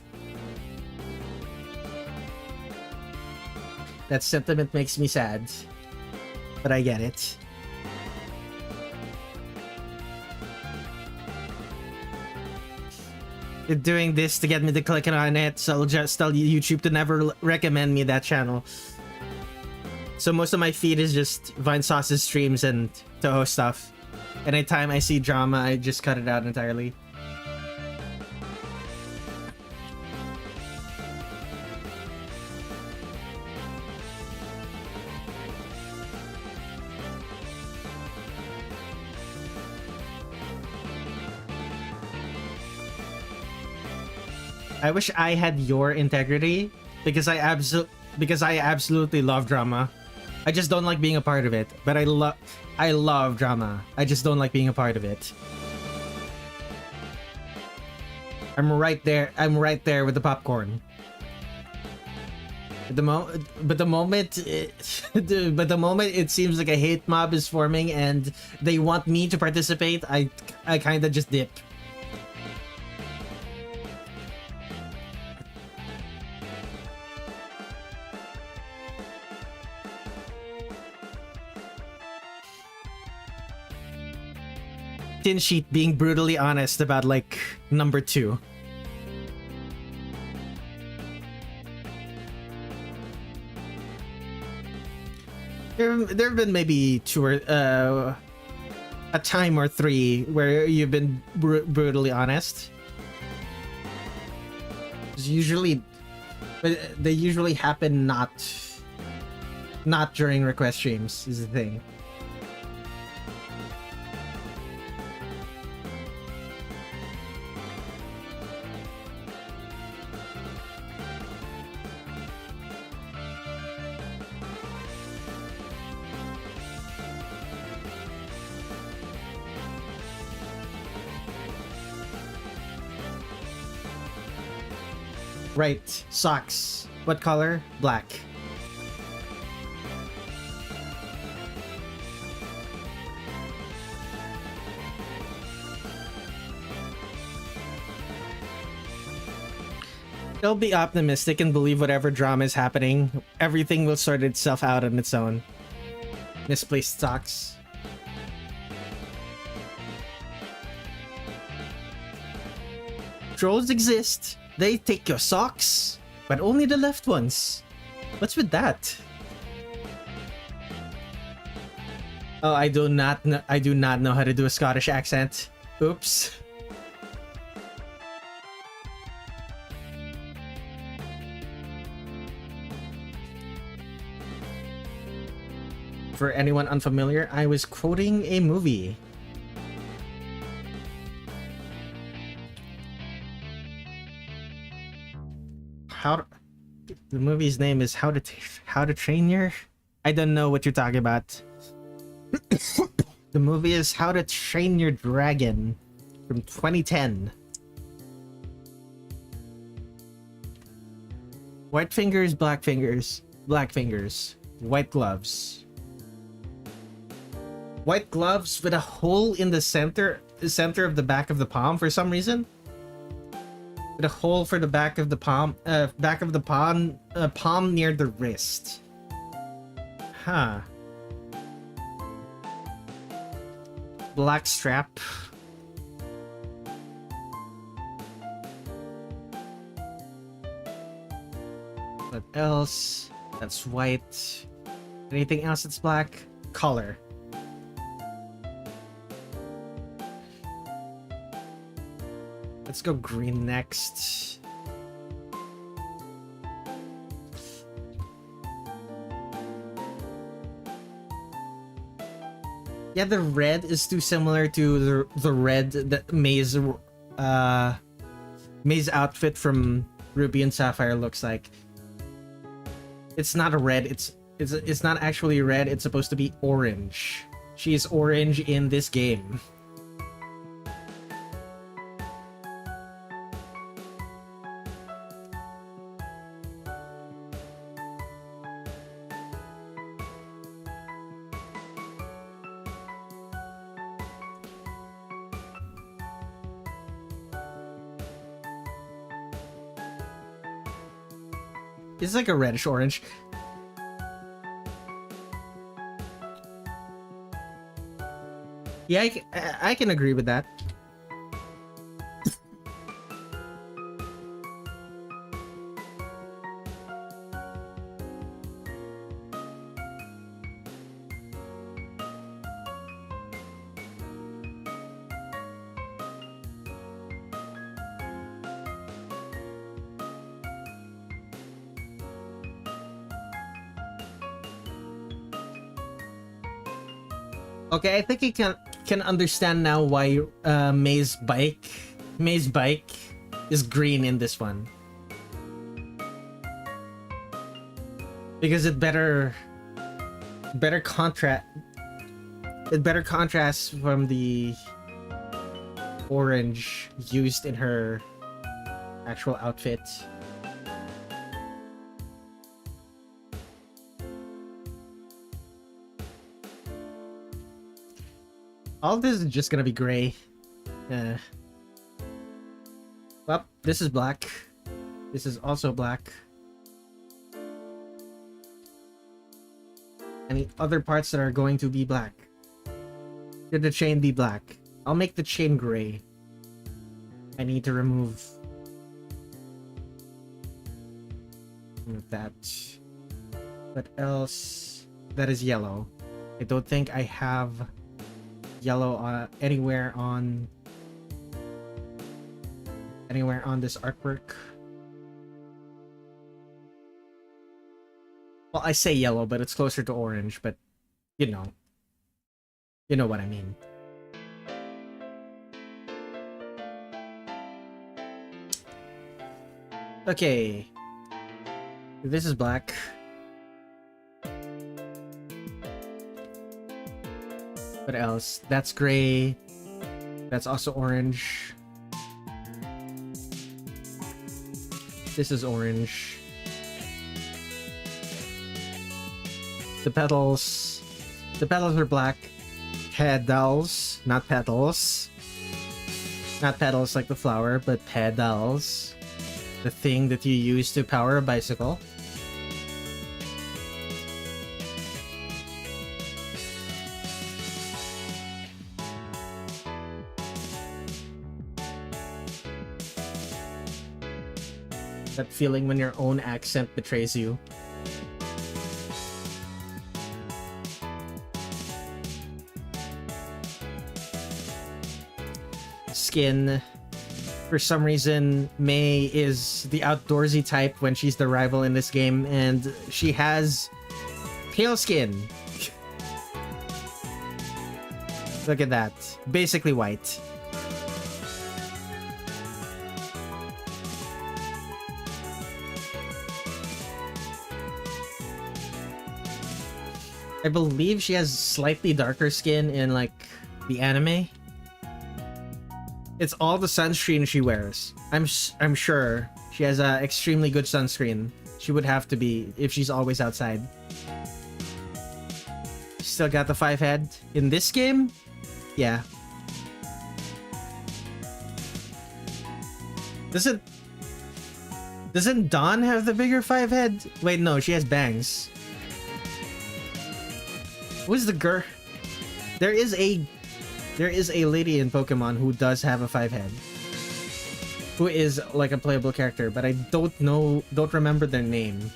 That sentiment makes me sad, but I get it. You're doing this to get me to click on it, so I'll just tell YouTube to never recommend me that channel. So most of my feed is just Vine Sauce's streams and Touhou stuff. Anytime I see drama, I just cut it out entirely. I wish I had your integrity because I absolutely love drama. I just don't like being a part of it, but I love drama. I just don't like being a part of it. I'm right there with the popcorn. But the moment it seems like a hate mob is forming and they want me to participate, I kind of just dip. Tin Sheet being brutally honest about like number 2. There have been maybe 2 or a time or 3 where you've been brutally honest. But they usually happen not during request streams is the thing. Right, socks. What color? Black. Still be optimistic and believe whatever drama is happening, everything will sort itself out on its own. Misplaced socks. Trolls exist. They take your socks, but only the left ones. What's with that? Oh, I do not know how to do a Scottish accent. Oops. For anyone unfamiliar, I was quoting a movie. The movie's name is How to Train Your... I don't know what you're talking about. The movie is How to Train Your Dragon from 2010. White fingers, black fingers, black fingers, white gloves. White gloves with a hole in the center of the back of the palm for some reason. With a hole for the back of the palm, palm near the wrist. Huh. Black strap. What else? That's white. Anything else that's black? Collar. Let's go green next. Yeah, the red is too similar to the red that May's outfit from Ruby and Sapphire looks like. It's not a red, it's not actually red, it's supposed to be orange. She is orange in this game. It's like a reddish orange. Yeah, I can agree with that. Okay, I think I can understand now why May's bike is green in this one. Because it better contrasts from the orange used in her actual outfit. All this is just gonna be gray. Well, this is black. This is also black. And the other parts that are going to be black. Should the chain be black? I'll make the chain gray. I need to remove that. What else? That is yellow. I don't think I have yellow anywhere on this artwork. Well, I say yellow, but it's closer to orange, but you know what I mean. Okay, this is black. What else? That's gray. That's also orange. This is orange. The petals are black. Pedals, not petals. Not petals like the flower, but pedals. The thing that you use to power a bicycle. That feeling when your own accent betrays you. Skin. For some reason, May is the outdoorsy type when she's the rival in this game, and she has pale skin. Look at that. Basically white. I believe she has slightly darker skin in, like, the anime. It's all the sunscreen she wears. I'm sure she has a extremely good sunscreen. She would have to be if she's always outside. Still got the 5 head. In this game? Yeah. Doesn't Dawn have the bigger 5 head? Wait, no, she has bangs. Who's the girl? There is a lady in Pokemon who does have a 5 head. Who is like a playable character, but I don't remember their name.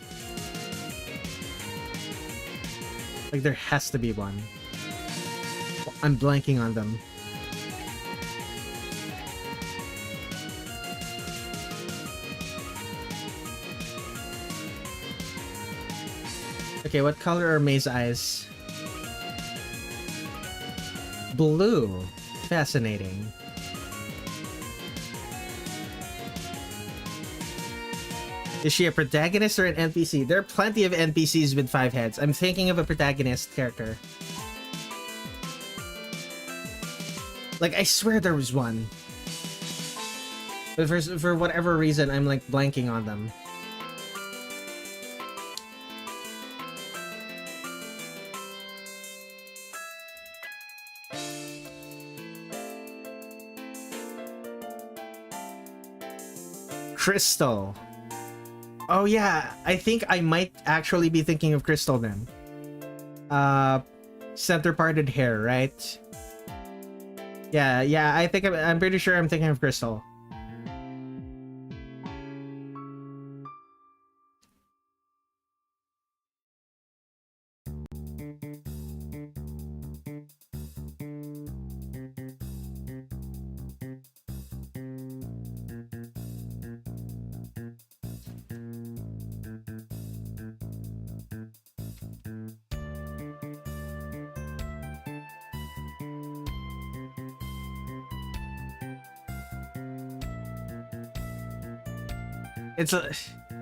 Like there has to be one. I'm blanking on them. Okay, what color are May's eyes? Blue. Fascinating. Is she a protagonist or an NPC? There are plenty of NPCs with 5 heads. I'm thinking of a protagonist character. Like, I swear there was one. But for whatever reason, I'm like blanking on them. Crystal. Oh yeah, I think I might actually be thinking of Crystal then. Center parted hair, right? Yeah, I think I'm pretty sure I'm thinking of Crystal.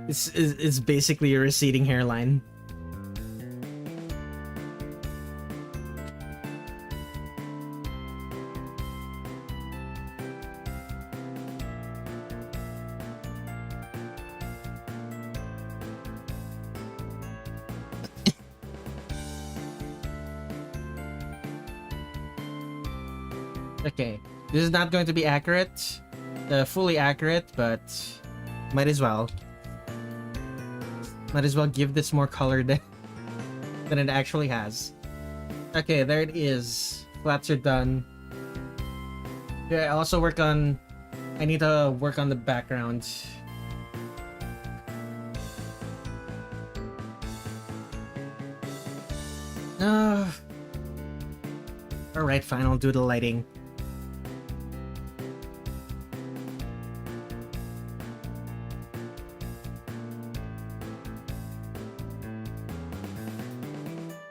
It's basically a receding hairline. Okay, this is not going to be accurate, fully accurate, but might as well. Might as well give this more color than it actually has. Okay, there it is. Flats are done. Yeah, I need to work on the background. Alright, fine, I'll do the lighting.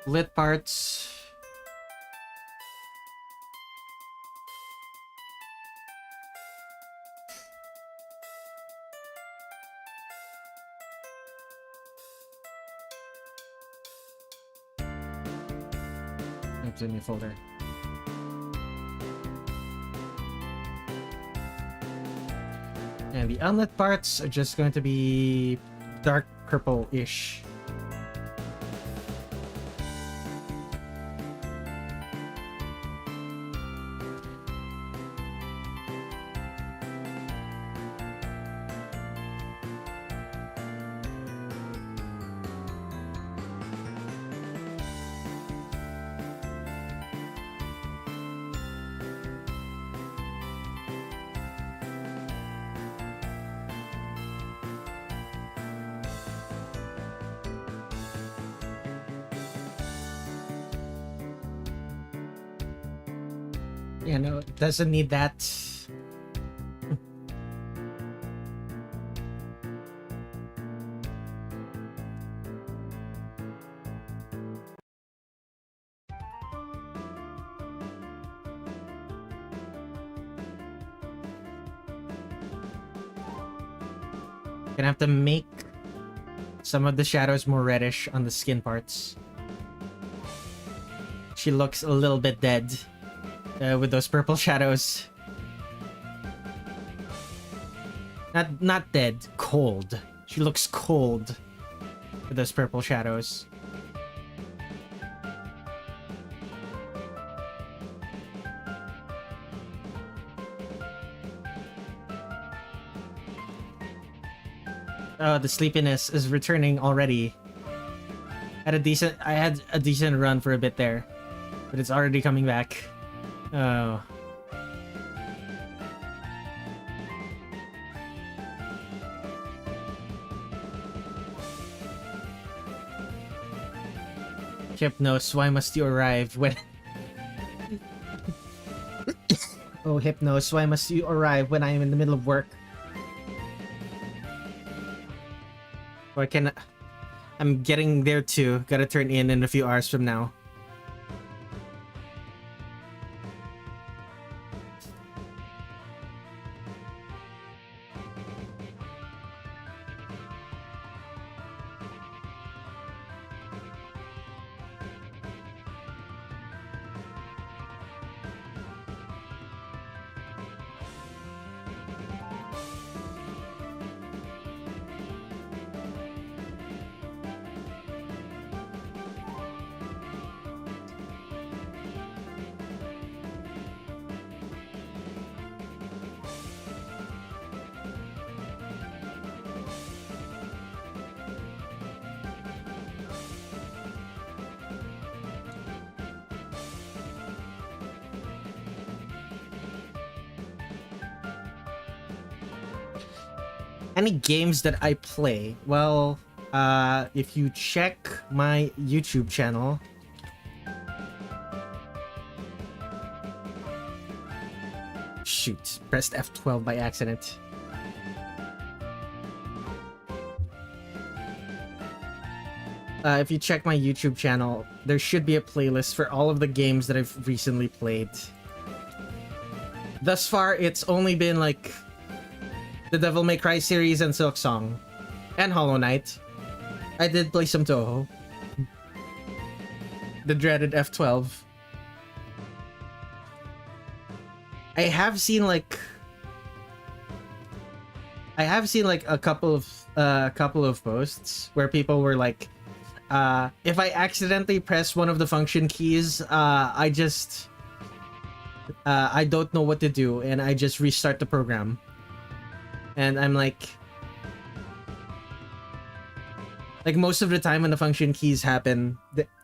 Lit parts. It's in your folder. And the unlit parts are just going to be dark purple-ish. You know, it doesn't need that. Gonna have to make some of the shadows more reddish on the skin parts. She looks a little bit dead. With those purple shadows. Not dead, cold. She looks cold with those purple shadows. Oh, the sleepiness is returning already. I had a decent run for a bit there, but it's already coming back. Oh. Hypnos, why must you arrive when... Oh, Hypnos, why must you arrive when I am in the middle of work? Or can... I'm getting there too. Gotta turn in a few hours from now. Any games that I play? Well, if you check my YouTube channel, shoot, pressed F12 by accident. If you check my YouTube channel, there should be a playlist for all of the games that I've recently played. Thus far, it's only been like the Devil May Cry series and Silk Song. And Hollow Knight. I did play some Touhou. The dreaded F12. I have seen like a couple of posts where people were like, if I accidentally press one of the function keys, I don't know what to do and I just restart the program. And I'm like most of the time when the function keys happen,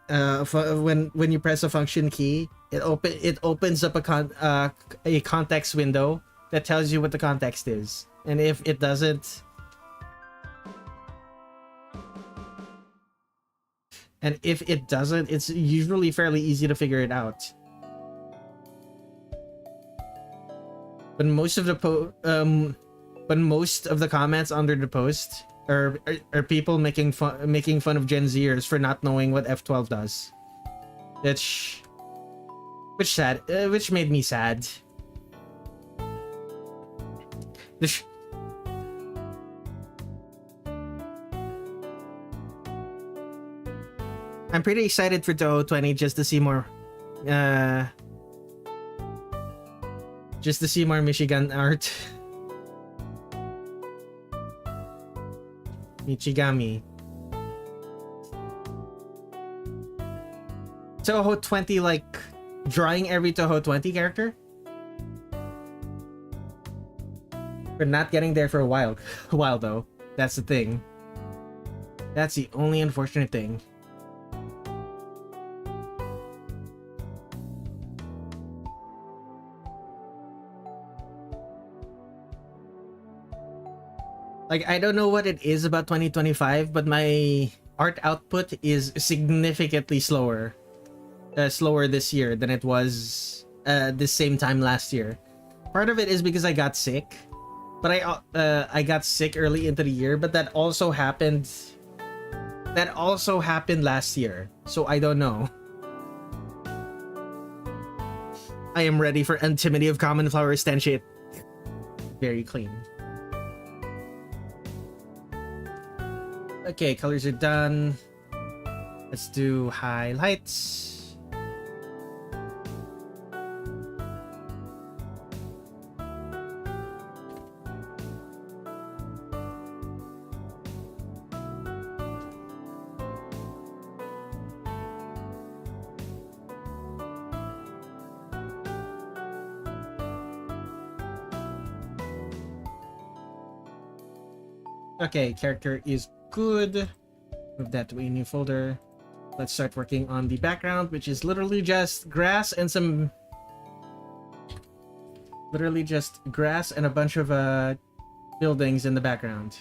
when you press a function key, it opens up a context window that tells you what the context is. And if it doesn't, it's usually fairly easy to figure it out. But most of the comments under the post are people making fun of Gen Zers for not knowing what F12 does. Which made me sad. I'm pretty excited for Touhou 20 just to see more Michigan art. Michigami. Touhou 20, like drawing every Touhou 20 character? We're not getting there for a while though. That's the thing. That's the only unfortunate thing. Like, I don't know what it is about 2025, but my art output is significantly slower this year than it was this same time last year. Part of it is because I got sick, but I got sick early into the year, but that also happened last year, so I don't know. I am ready for Antimony of Common Flower stand shit. Very clean. Okay, colors are done. Let's do highlights. Okay, character is good. Move that to a new folder. Let's start working on the background, which is literally just grass and some... Literally just grass and a bunch of buildings in the background.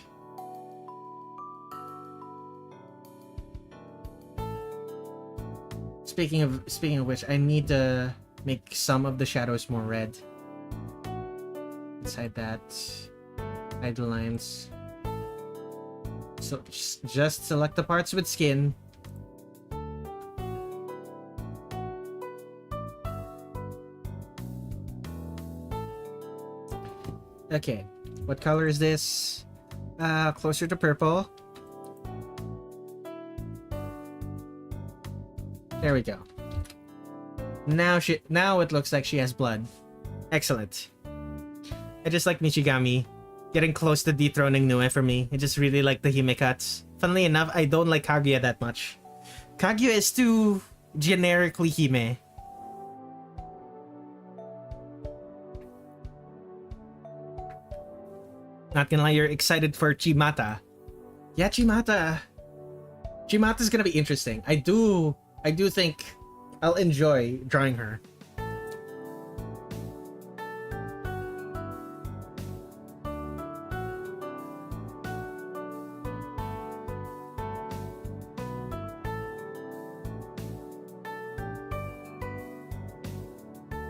Speaking of which, I need to make some of the shadows more red. Inside that, hide the lines. So just select the parts with skin. Okay, what color is this? Closer to purple. There we go. Now it looks like she has blood. Excellent. I just like Michigami. Getting close to dethroning Nue for me. I just really like the Hime cuts. Funnily enough, I don't like Kaguya that much. Kaguya is too generically Hime. Not gonna lie, you're excited for Chimata. Yeah, Chimata. Chimata's gonna be interesting. I do think I'll enjoy drawing her.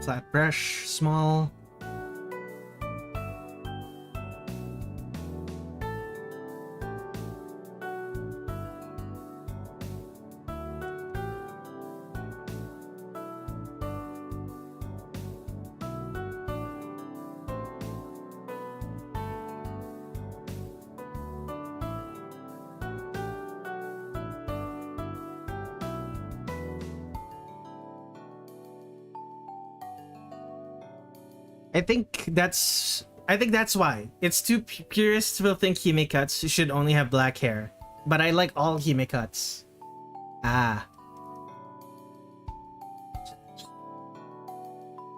Flat brush, small. I think that's why. It's too purists will think Hime cuts should only have black hair. But I like all Hime cuts. Ah.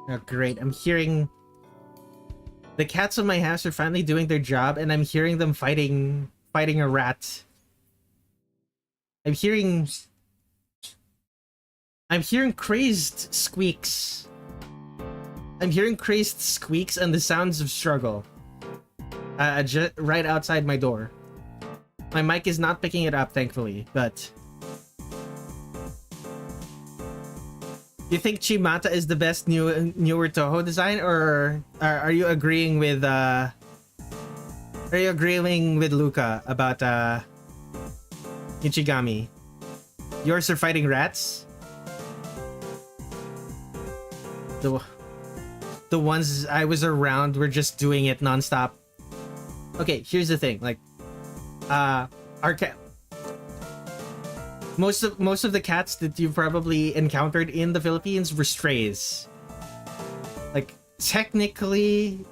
Oh, great. I'm hearing... The cats in my house are finally doing their job, and I'm hearing them fighting a rat. I'm hearing crazed squeaks. I'm hearing crazed squeaks and the sounds of struggle. Just right outside my door. My mic is not picking it up, thankfully, but... You think Chimata is the best newer Touhou design, or are you agreeing with Luca about Ichigami? Yours are fighting rats? The ones I was around were just doing it nonstop. Okay, here's the thing. Like, our cat. Most of the cats that you've probably encountered in the Philippines were strays. Like, technically,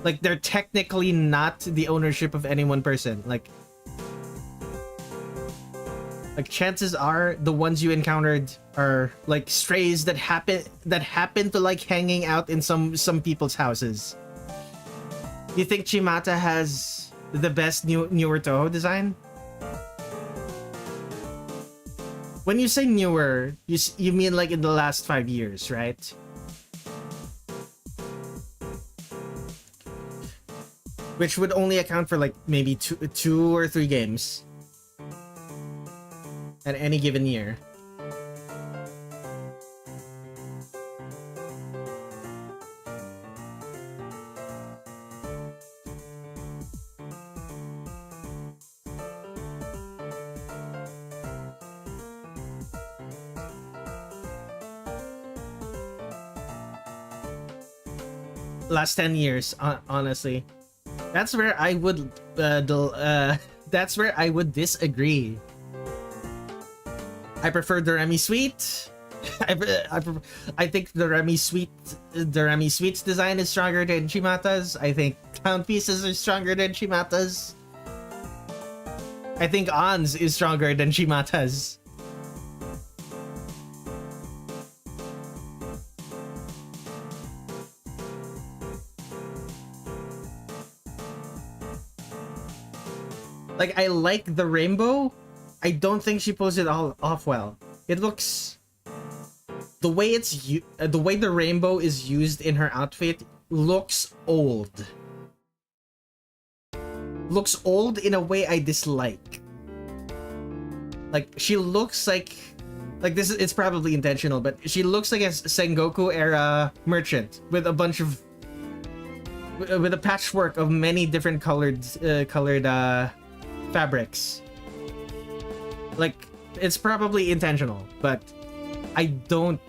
like they're technically not the ownership of any one person. Like chances are the ones you encountered are like strays that happen to like hanging out in some people's houses. You think Chimata has the best newer Touhou design? When you say newer, you mean like in the last 5 years, right? Which would only account for like maybe two or three games at any given year. Last 10 years, honestly. That's where I would that's where I would disagree. I prefer the Remy Sweet. I think the Remy Sweet's design is stronger than Chimata's. I think Clown Pieces are stronger than Chimata's. I think On's is stronger than Chimata's. Like, I like the rainbow. I don't think she pulls it all off well. It looks... The way the way the rainbow is used in her outfit looks old. Looks old in a way I dislike. Like, she looks like this it's probably intentional, but she looks like a Sengoku era merchant with a bunch of with a patchwork of many different colored fabrics. Like, it's probably intentional, but I don't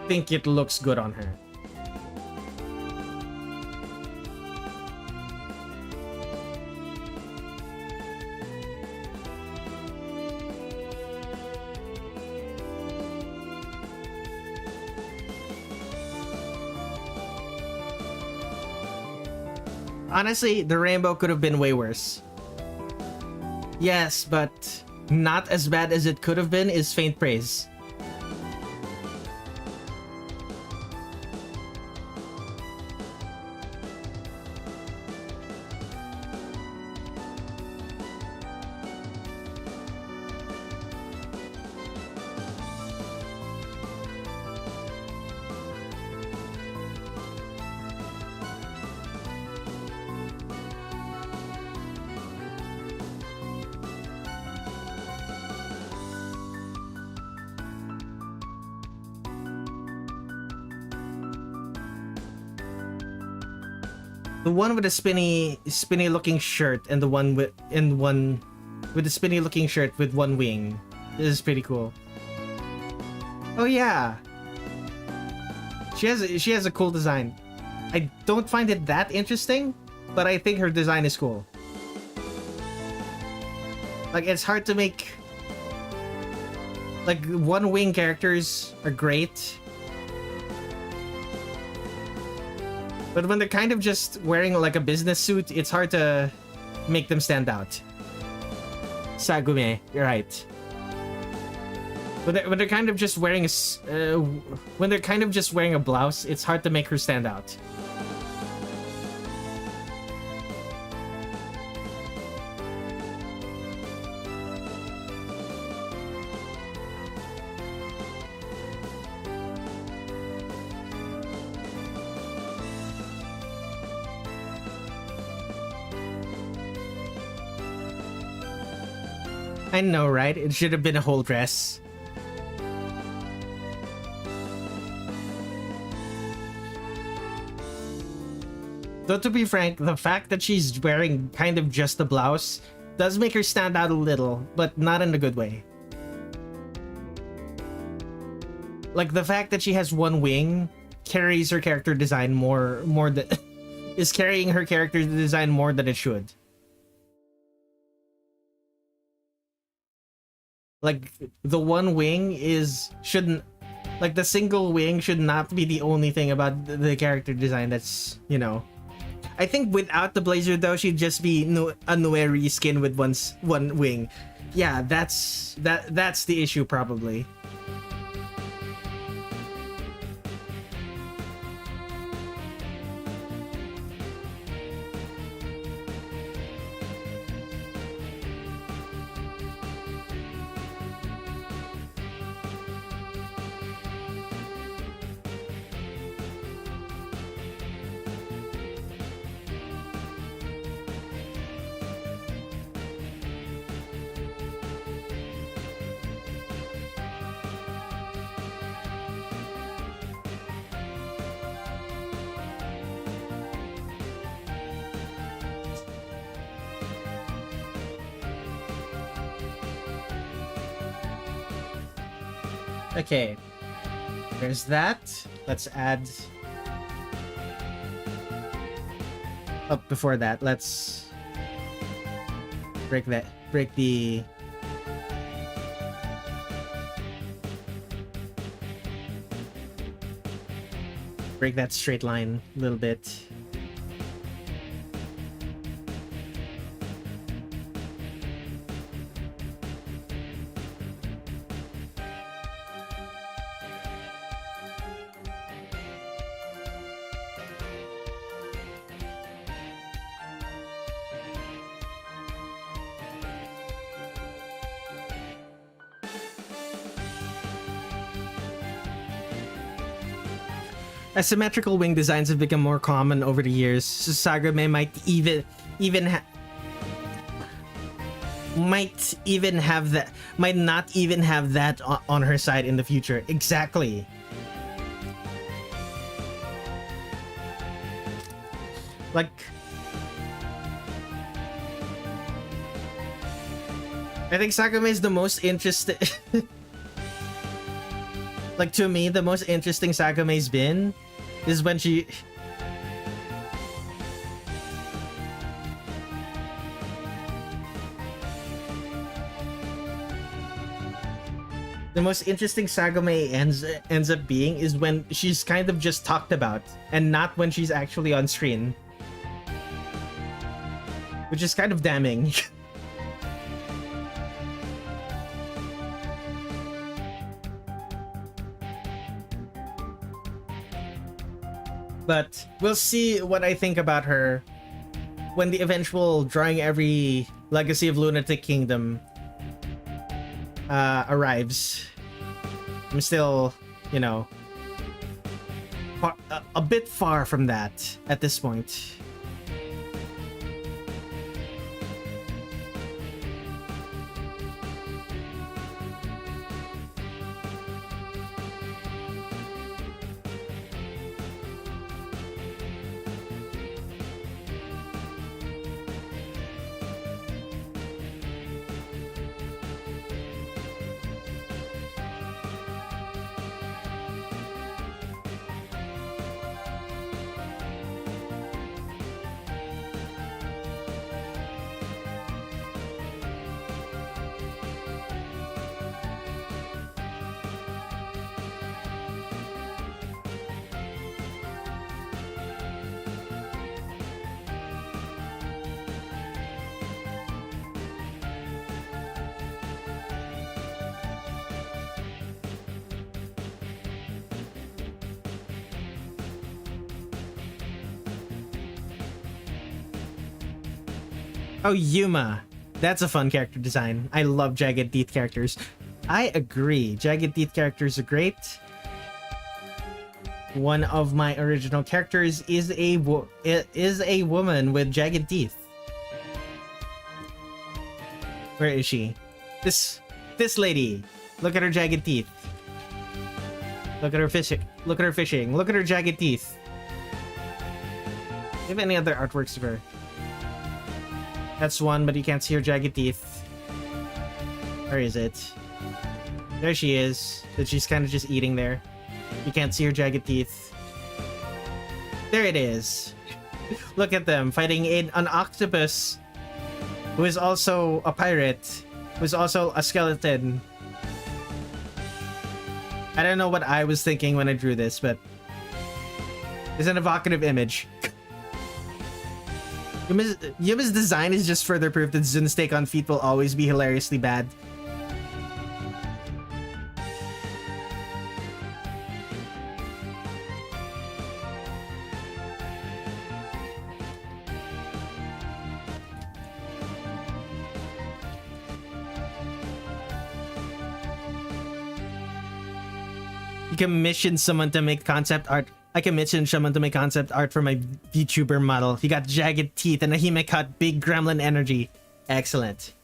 think it looks good on her. Honestly, the rainbow could have been way worse. Yes, but not as bad as it could have been is faint praise. The one with the spinny looking shirt and the one with the spinny looking shirt with one wing. This is pretty cool. Oh yeah. She has a cool design. I don't find it that interesting, but I think her design is cool. Like, it's hard to make, like, one wing characters are great. But when they're kind of just wearing like a business suit, it's hard to make them stand out. Sagume, you're right. When they're kind of just wearing a blouse, it's hard to make her stand out. I know, right? It should have been a whole dress. Though, to be frank, the fact that she's wearing kind of just a blouse does make her stand out a little, but not in a good way. Like, the fact that she has one wing carries her character design more than is carrying her character design more than it should. Like, the one wing shouldn't, like, the single wing should not be the only thing about the character design that's, you know. I think without the blazer, though, she'd just be a Noeri skin with one wing. Yeah, that's the issue, probably. Okay, there's that. Let's add... Oh, before that, let's break the... Break that straight line a little bit. Asymmetrical wing designs have become more common over the years, so Sagame might not even have that on her side in the future. Exactly. Like, I think Sagame is the most interesting. Like, to me, the most interesting Sagame's been is when she... The most interesting Sagame ends up being is when she's kind of just talked about and not when she's actually on screen. Which is kind of damning. But we'll see what I think about her when the eventual Drawing Every Legacy of Lunatic Kingdom arrives. I'm still, you know, a bit far from that at this point. Oh, Yuma. That's a fun character design. I love Jagged Teeth characters. I agree. Jagged Teeth characters are great. One of my original characters is a woman with jagged teeth. Where is she? This lady. Look at her jagged teeth. Look at her fishing. Look at her fishing. Look at her jagged teeth. Do you have any other artworks of her? That's one, but you can't see her jagged teeth. Where is it? There she is. That she's kind of just eating there. You can't see her jagged teeth. There it is. Look at them fighting an octopus who is also a pirate, who is also a skeleton. I don't know what I was thinking when I drew this, but it's an evocative image. Yuma's design is just further proof that Zun's take on feet will always be hilariously bad. You commission someone to make concept art. I commissioned someone to make concept art for my VTuber model. He got jagged teeth and a Hime cut big gremlin energy. Excellent.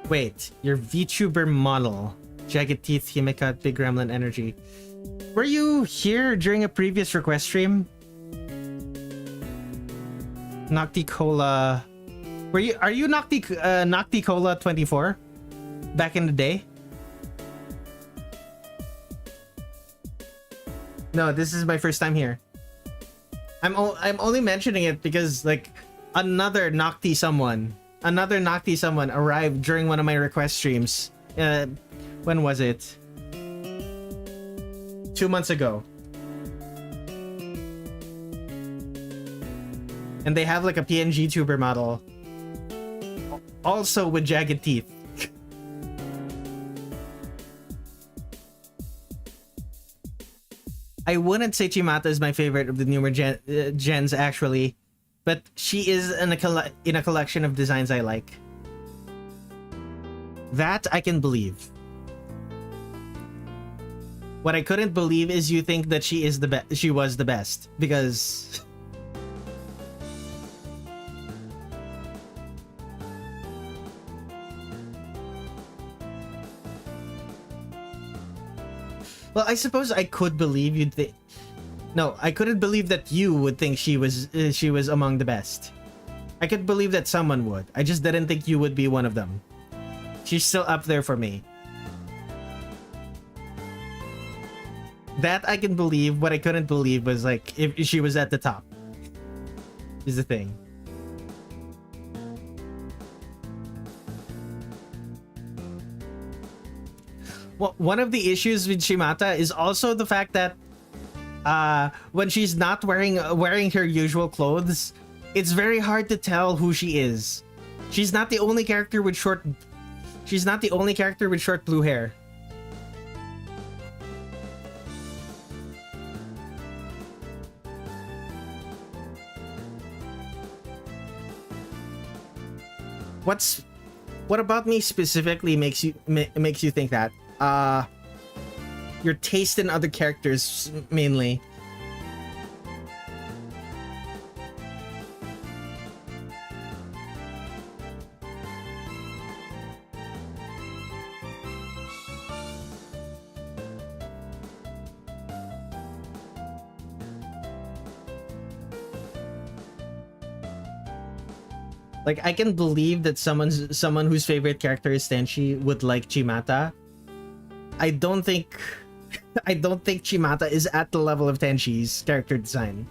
Wait, your VTuber model. Jagged teeth, Hime cut, big gremlin energy. Were you here during a previous request stream? Nocticola. Are you Nocticola 24? Back in the day? No, this is my first time here. I'm only mentioning it because like another Nocti someone arrived during one of my request streams. When was it? 2 months ago. And they have like a PNG tuber model. Also with jagged teeth. I wouldn't say Chimata is my favorite of the newer gens actually, but she is in a collection of designs I like. That I can believe. What I couldn't believe is you think that she is the best. She was the best because. Well, I suppose I could believe you'd think. No, I couldn't believe that you would think she was among the best. I could believe that someone would. I just didn't think you would be one of them. She's still up there for me. That I can believe. What I couldn't believe was like if she was at the top. Is the thing. Well, one of the issues with Shimata is also the fact that when she's not wearing her usual clothes, it's very hard to tell who she is. She's not the only character with short blue hair. What about me specifically makes you think that? Your taste in other characters mainly. Like, I can believe that someone whose favorite character is Tenchi would like Chimata. I don't think Chimata is at the level of Tenchi's character design.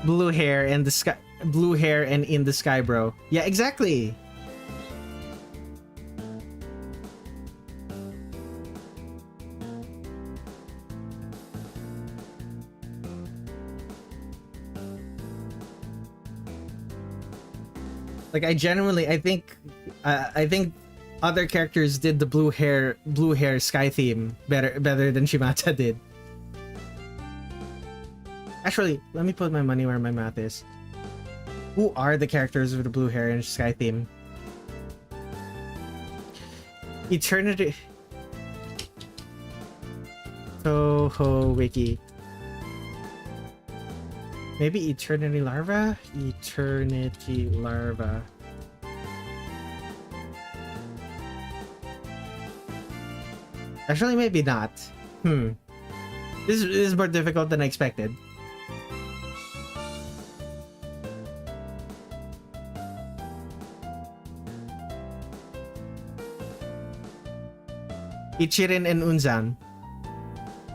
Blue hair and in the sky, bro. Yeah, exactly. Like, I think other characters did the blue hair sky theme better than Shimata did. Actually, let me put my money where my mouth is. Who are the characters with the blue hair and sky theme? Eternity. Touhou wiki. Maybe Eternity Larva? Eternity Larva. Actually, maybe not. This is more difficult than I expected. Ichirin and Unzan.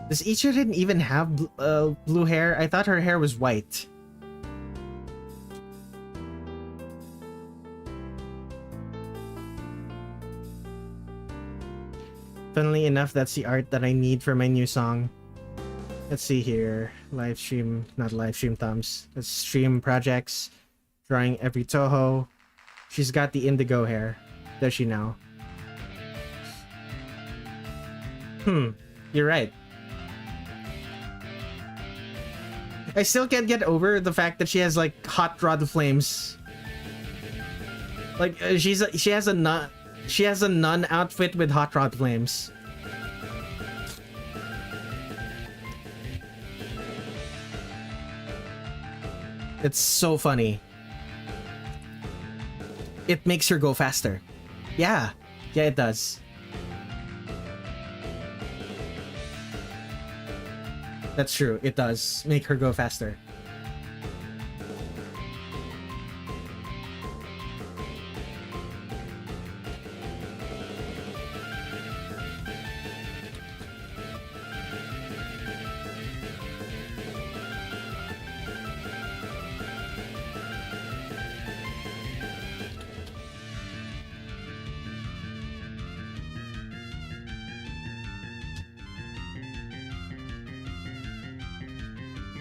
Does Ichirin even have blue hair? I thought her hair was white. Funnily enough, that's the art that I need for my new song. Let's see here. Live stream, not live stream thumbs. Let's stream projects. Drawing every Touhou. She's got the indigo hair. Does she now? You're right. I still can't get over the fact that she has like hot rod flames. Like she has a nun outfit with hot rod flames. It's so funny. It makes her go faster. Yeah, it does. That's true. It does make her go faster.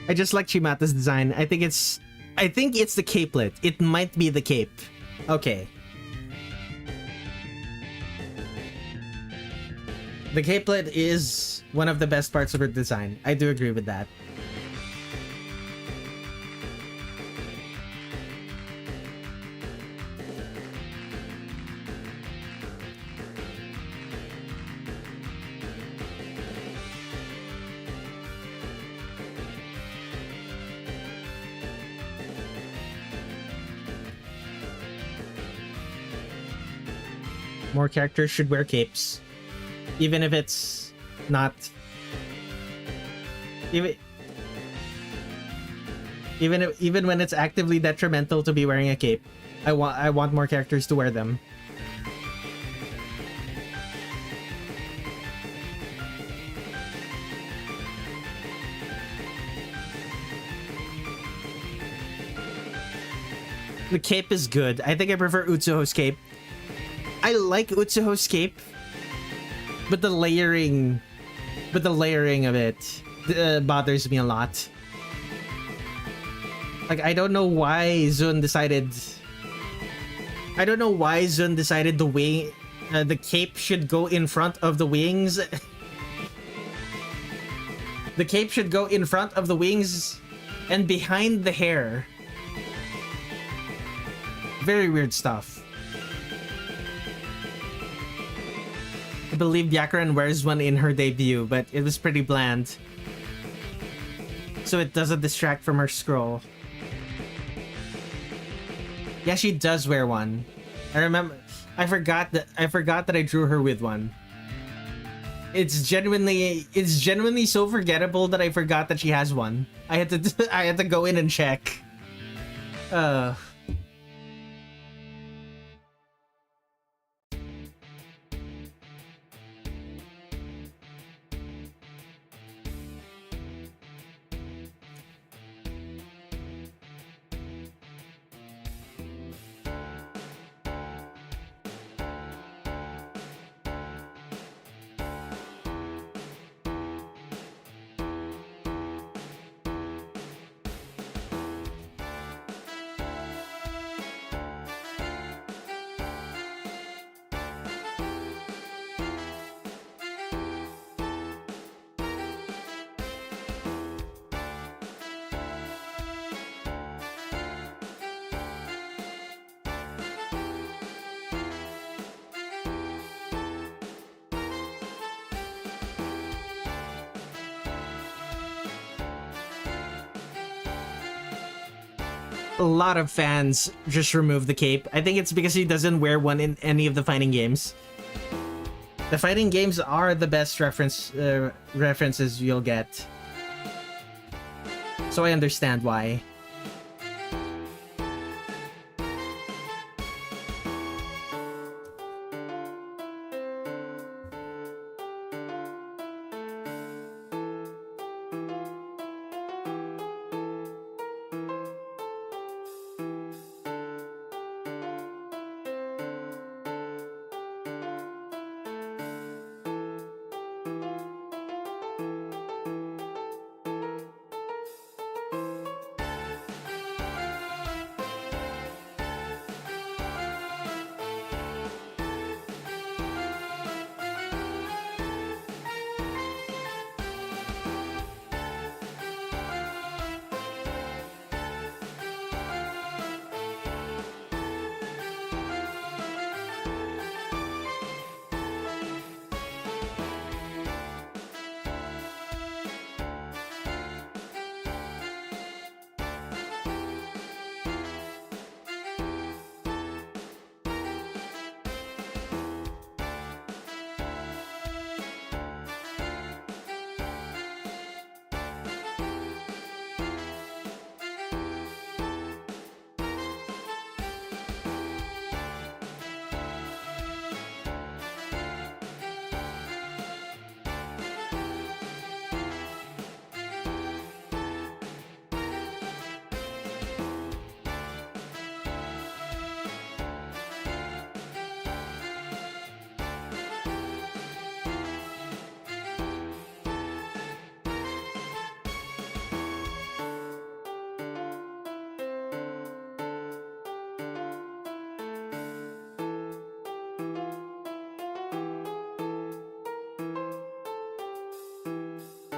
I just like Chimata's design. I think it's the capelet. It might be the cape. Okay. The capelet is one of the best parts of her design. I do agree with that. More characters should wear capes. Even if it's not... Even when it's actively detrimental to be wearing a cape. I want more characters to wear them. The cape is good. I think I prefer Utsuho's cape. I like Utsuho's cape, but the layering of it bothers me a lot. Like, I don't know why Zun decided the cape should go in front of the wings. The cape should go in front of the wings and behind the hair. Very weird stuff. I believe Byakuran wears one in her debut, but it was pretty bland. So it doesn't distract from her scroll. Yeah, she does wear one. I remember. I forgot that I drew her with one. It's genuinely so forgettable that I forgot that she has one. I had to go in and check. A lot of fans just remove the cape. I think it's because he doesn't wear one in any of the fighting games. The fighting games are the best references you'll get. So I understand why.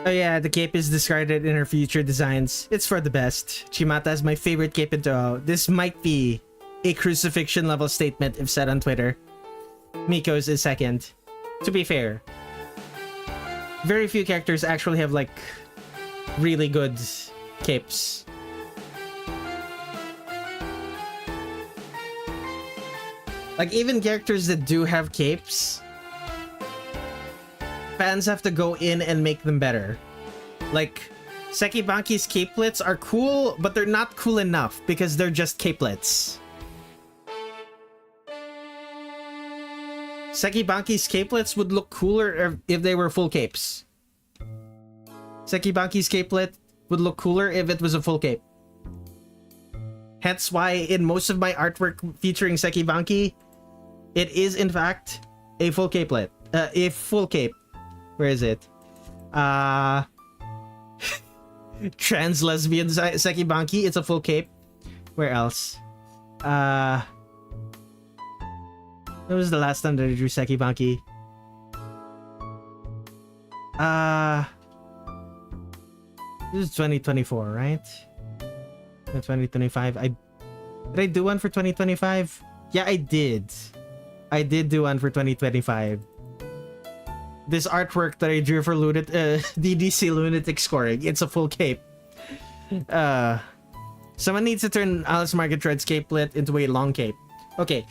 Oh yeah, the cape is discarded in her future designs. It's for the best. Chimata is my favorite cape in Touhou. This might be a crucifixion level statement if said on Twitter. Miko's is second. To be fair, very few characters actually have like really good capes. Like even characters that do have capes, fans have to go in and make them better. Like Sekibanki's capelets are cool, but they're not cool enough because they're just capelets. Sekibanki's capelets would look cooler if they were full capes. Sekibanki's capelet would look cooler if it was a full cape. Hence why in most of my artwork featuring Sekibanki, it is in fact a full capelet. A full cape. Where is it? Trans lesbian Sekibanki, it's a full cape. Where else? When was the last time that I drew Sekibanki? This is 2024, right? 2025. Did I do one for 2025? Yeah, I did. I did do one for 2025. This artwork that I drew for DDC Lunatic Scoring, it's a full cape. Someone needs to turn Alice Margaret Red's capelet into a long cape. Okay.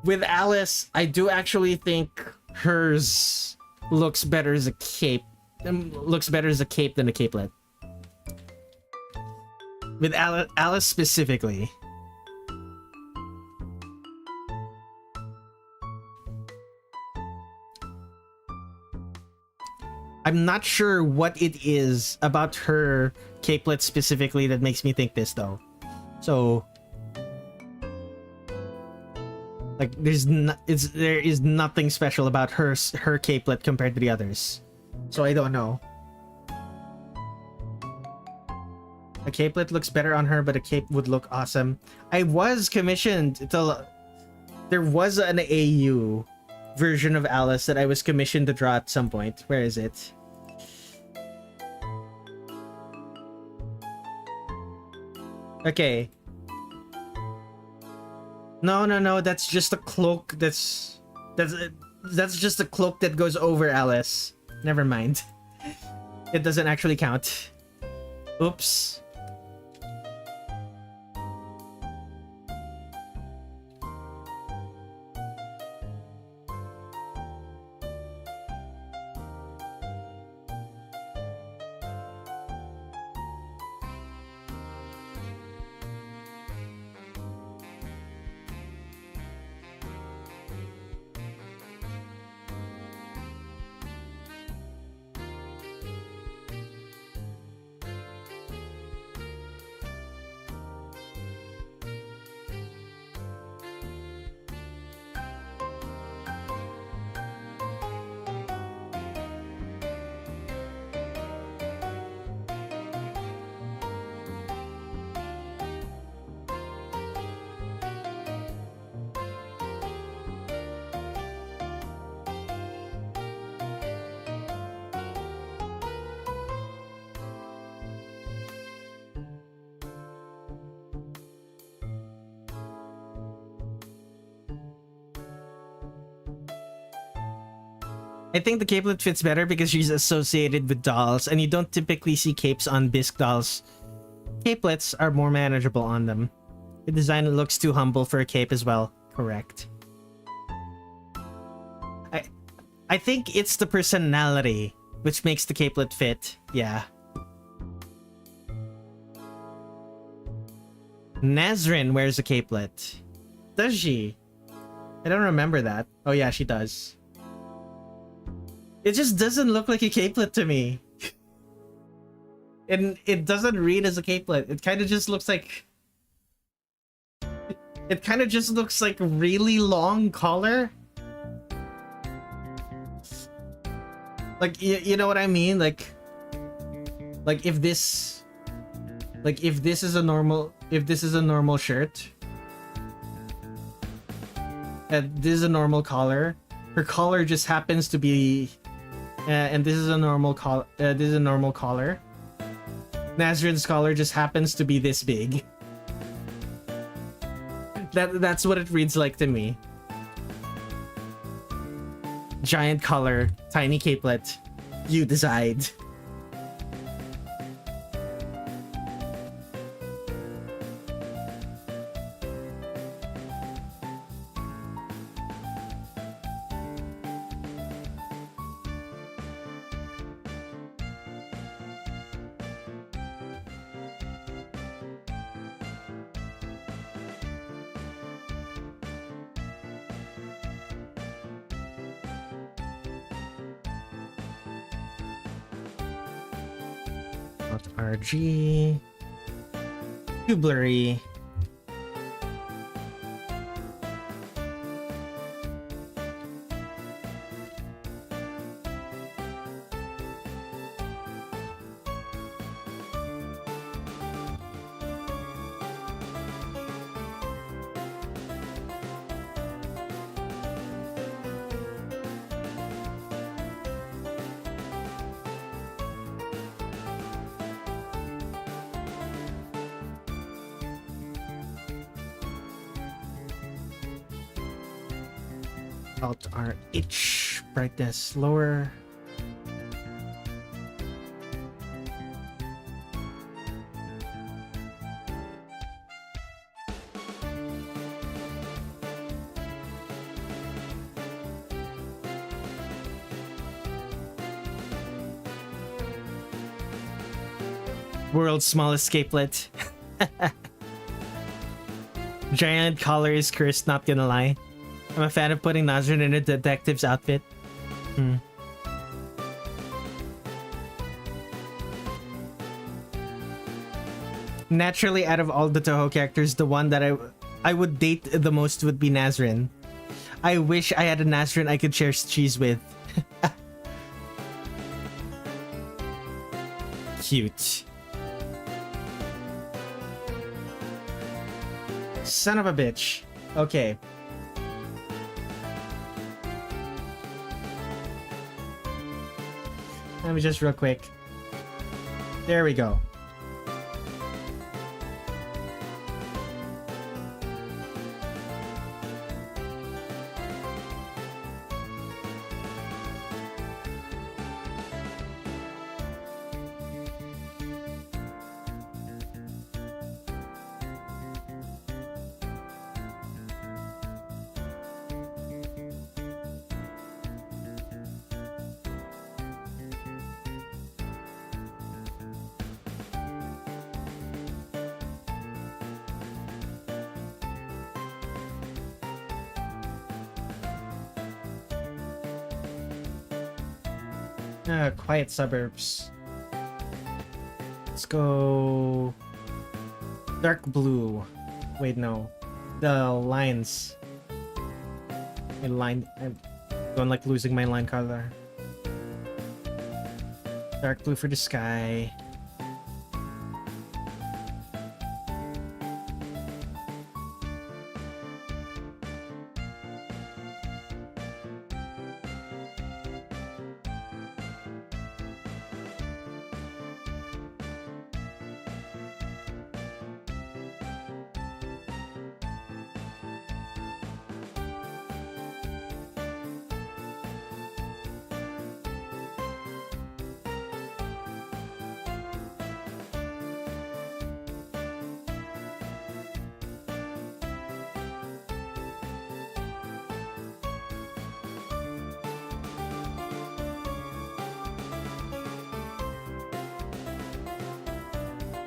With Alice, I do actually think hers looks better as a cape. Looks better as a cape than a capelet. With Alice specifically. I'm not sure what it is about her capelet specifically that makes me think this though. So like there is nothing special about her capelet compared to the others. So I don't know. A capelet looks better on her, but a cape would look awesome. I was commissioned to... There was an AU version of Alice that I was commissioned to draw at some point. Where is it? Okay. No, that's just a cloak that's just a cloak that goes over Alice. Never mind. It doesn't actually count. Oops. I think the capelet fits better because she's associated with dolls, and you don't typically see capes on bisque dolls. Capelets are more manageable on them. The design looks too humble for a cape as well. Correct. I think it's the personality which makes the capelet fit. Yeah. Nazrin wears a capelet. Does she? I don't remember that. Oh yeah, she does. It just doesn't look like a capelet to me. And it doesn't read as a capelet. It kind of just looks like... It kind of just looks like a really long collar. Like, you know what I mean? Like if this... Like if this is a normal... If this is a normal shirt... And this is a normal collar. Her collar just happens to be And this is a normal collar. Nazrin's collar just happens to be this big. That's what it reads like to me. Giant collar, tiny capelet. You decide. RG. Too blurry. Alt R H, brightness lower. World's smallest capelet. Giant collar is cursed, not gonna lie. I'm a fan of putting Nazrin in a detective's outfit. Naturally, out of all the Touhou characters, the one that I would date the most would be Nazrin. I wish I had a Nazrin I could share cheese with. Cute. Son of a bitch. Okay. Let me just real quick. There we go. Quiet suburbs. Let's go dark blue. Wait, no. The lines. I don't like losing my line color. Dark blue for the sky.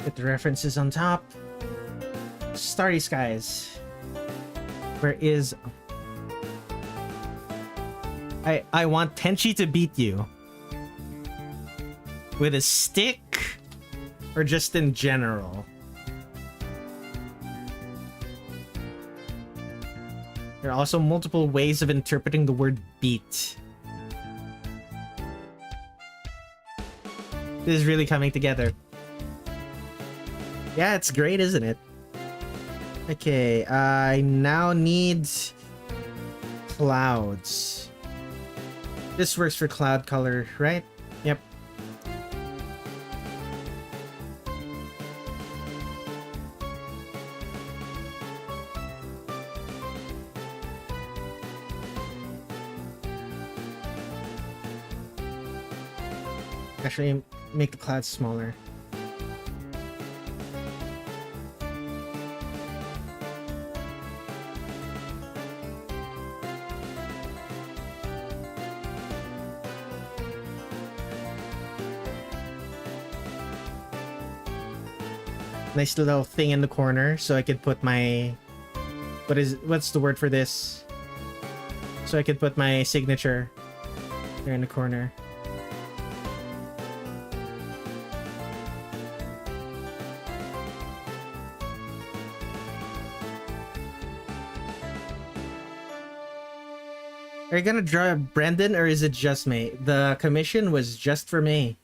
Get the references on top. Starry skies. Where is... I want Tenchi to beat you. With a stick? Or just in general? There are also multiple ways of interpreting the word beat. This is really coming together. Yeah, it's great, isn't it? Okay, I now need clouds. This works for cloud color, right? Yep. Actually, make the clouds smaller. Nice little thing in the corner so I could put my... what's the word for this? So I could put my signature there in the corner. Are you gonna draw Brendan or is it just me? The commission was just for me.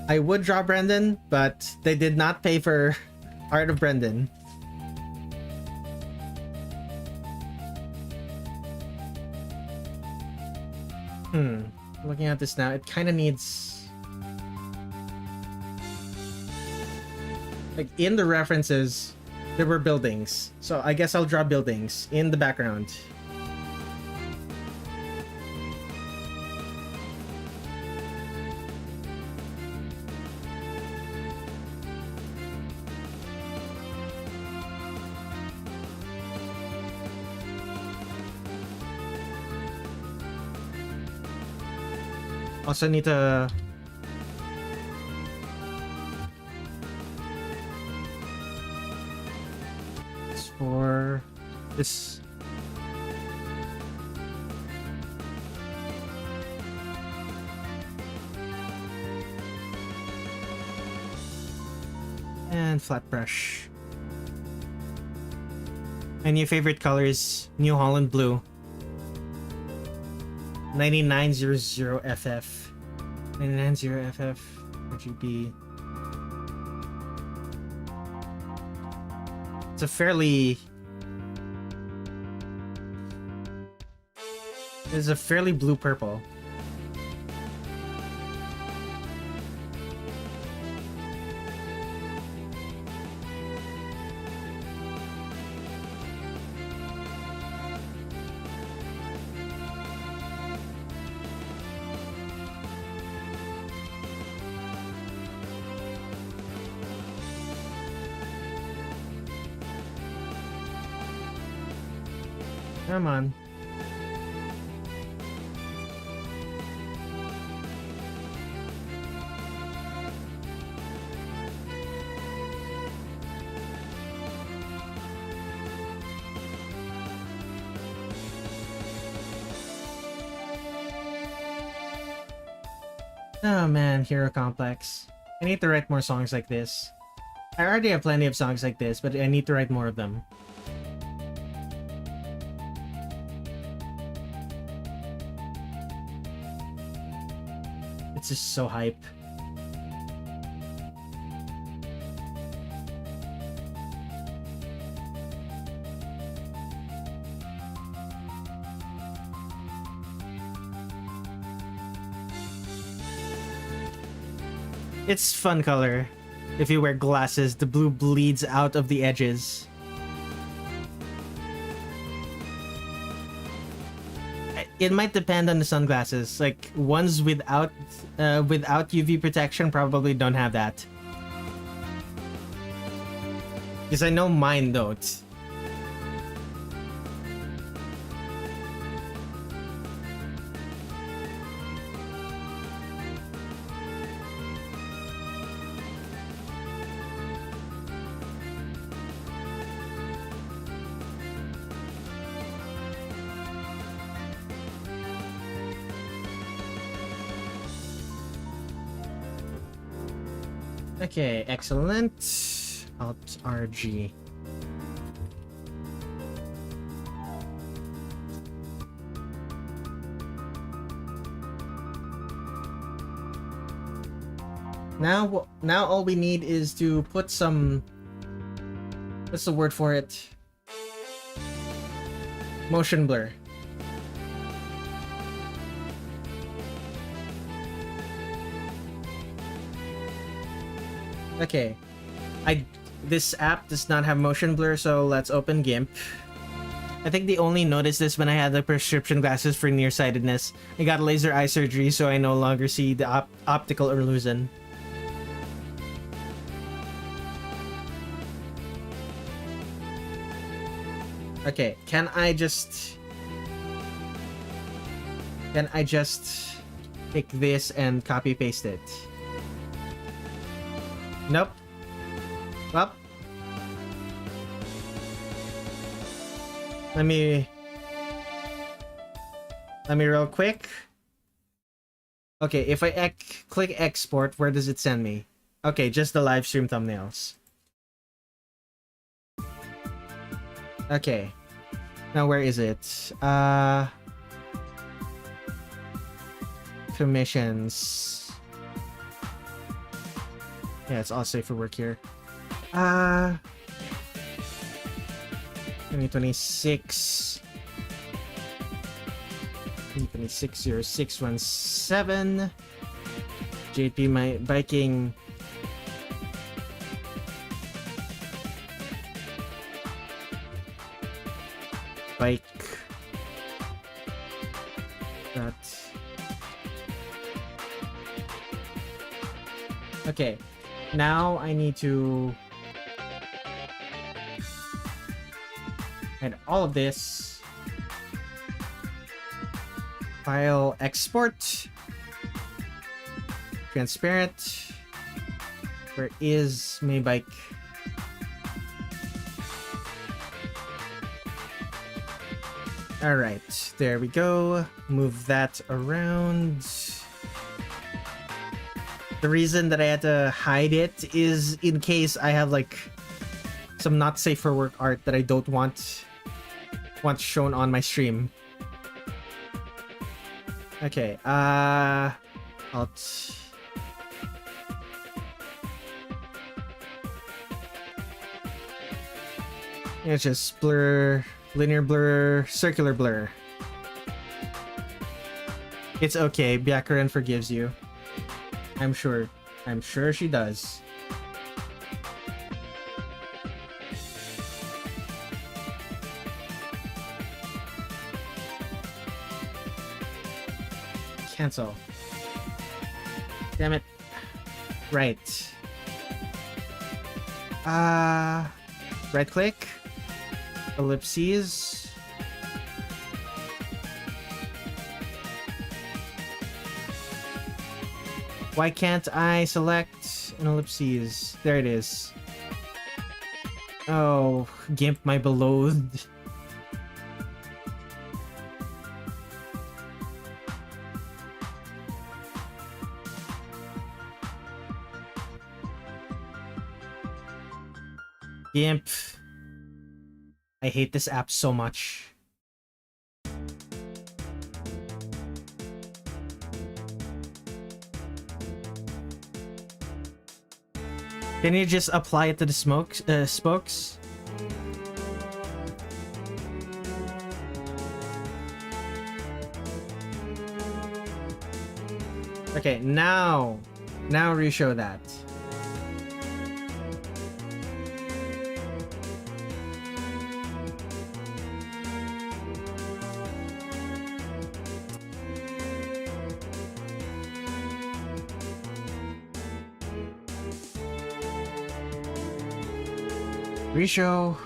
I would draw Brendan, but they did not pay for art of Brendan. Looking at this now, it kind of needs... like, in the references, there were buildings. So I guess I'll draw buildings in the background. Also need to... for this. And flat brush. And your favorite color is New Holland Blue. 9900FF. 990FF RGB. It's a fairly... it's a fairly blue-purple. Come on. Oh man, Hero Complex. I need to write more songs like this. I already have plenty of songs like this, but I need to write more of them. It's just so hype. It's fun color. If you wear glasses, the blue bleeds out of the edges. It might depend on the sunglasses. Like ones without UV protection probably don't have that. Because I know mine don't. Okay, excellent. Alt RG. Now all we need is to put some... What's the word for it? Motion blur. Okay. This app does not have motion blur, so let's open GIMP. I think they only noticed this when I had the prescription glasses for nearsightedness. I got laser eye surgery, so I no longer see the optical illusion. Okay, can I just take this and copy paste it? Nope. Well, let me real quick. Okay, if I click export, where does it send me? Okay, just the live stream thumbnails. Okay. Now where is it? Commissions. Yeah, it's all safe for work here. 2026. 2026-0617. JP my biking. Bike. That. Okay. Now I need to add all of this. File export. Transparent. Where is my bike? Alright, there we go. Move that around. The reason that I had to hide it is in case I have like some not safe for work art that I don't want shown on my stream. Okay, Alt. It's just blur, linear blur, circular blur. It's okay, Byakuren forgives you. I'm sure she does. Cancel. Damn it. Right. Right click. Ellipses. Why can't I select an ellipses? There it is. Oh, GIMP, my beloved. GIMP. I hate this app so much. Can you just apply it to the spokes? Okay, now reshow that. Reshow.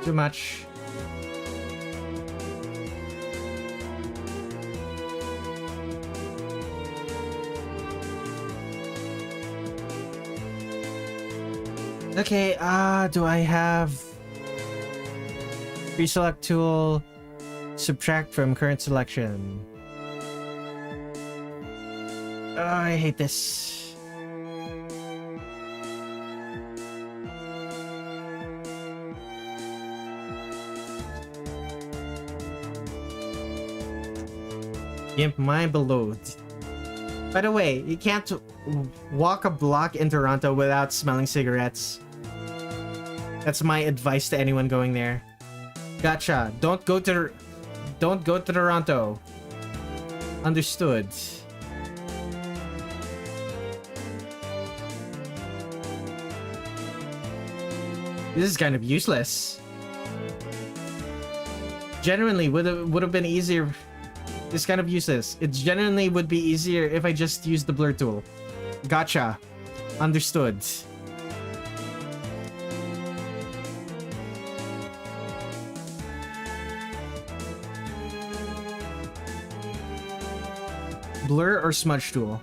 Too much. Okay, do I have pre-select tool? Subtract from current selection. Oh, I hate this. Gimp, my beloved. By the way, you can't walk a block in Toronto without smelling cigarettes. That's my advice to anyone going there. Gotcha. Don't go to Toronto. Understood. This is kind of useless. Genuinely would have been easier. It's kind of useless. It genuinely would be easier if I just used the blur tool. Gotcha. Understood. Blur or smudge tool?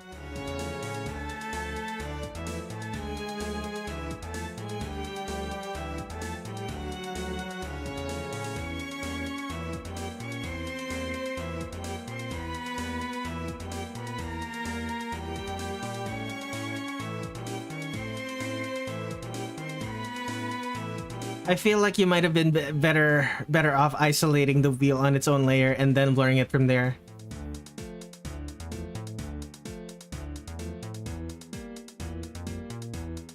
I feel like you might have been better off isolating the wheel on its own layer and then blurring it from there.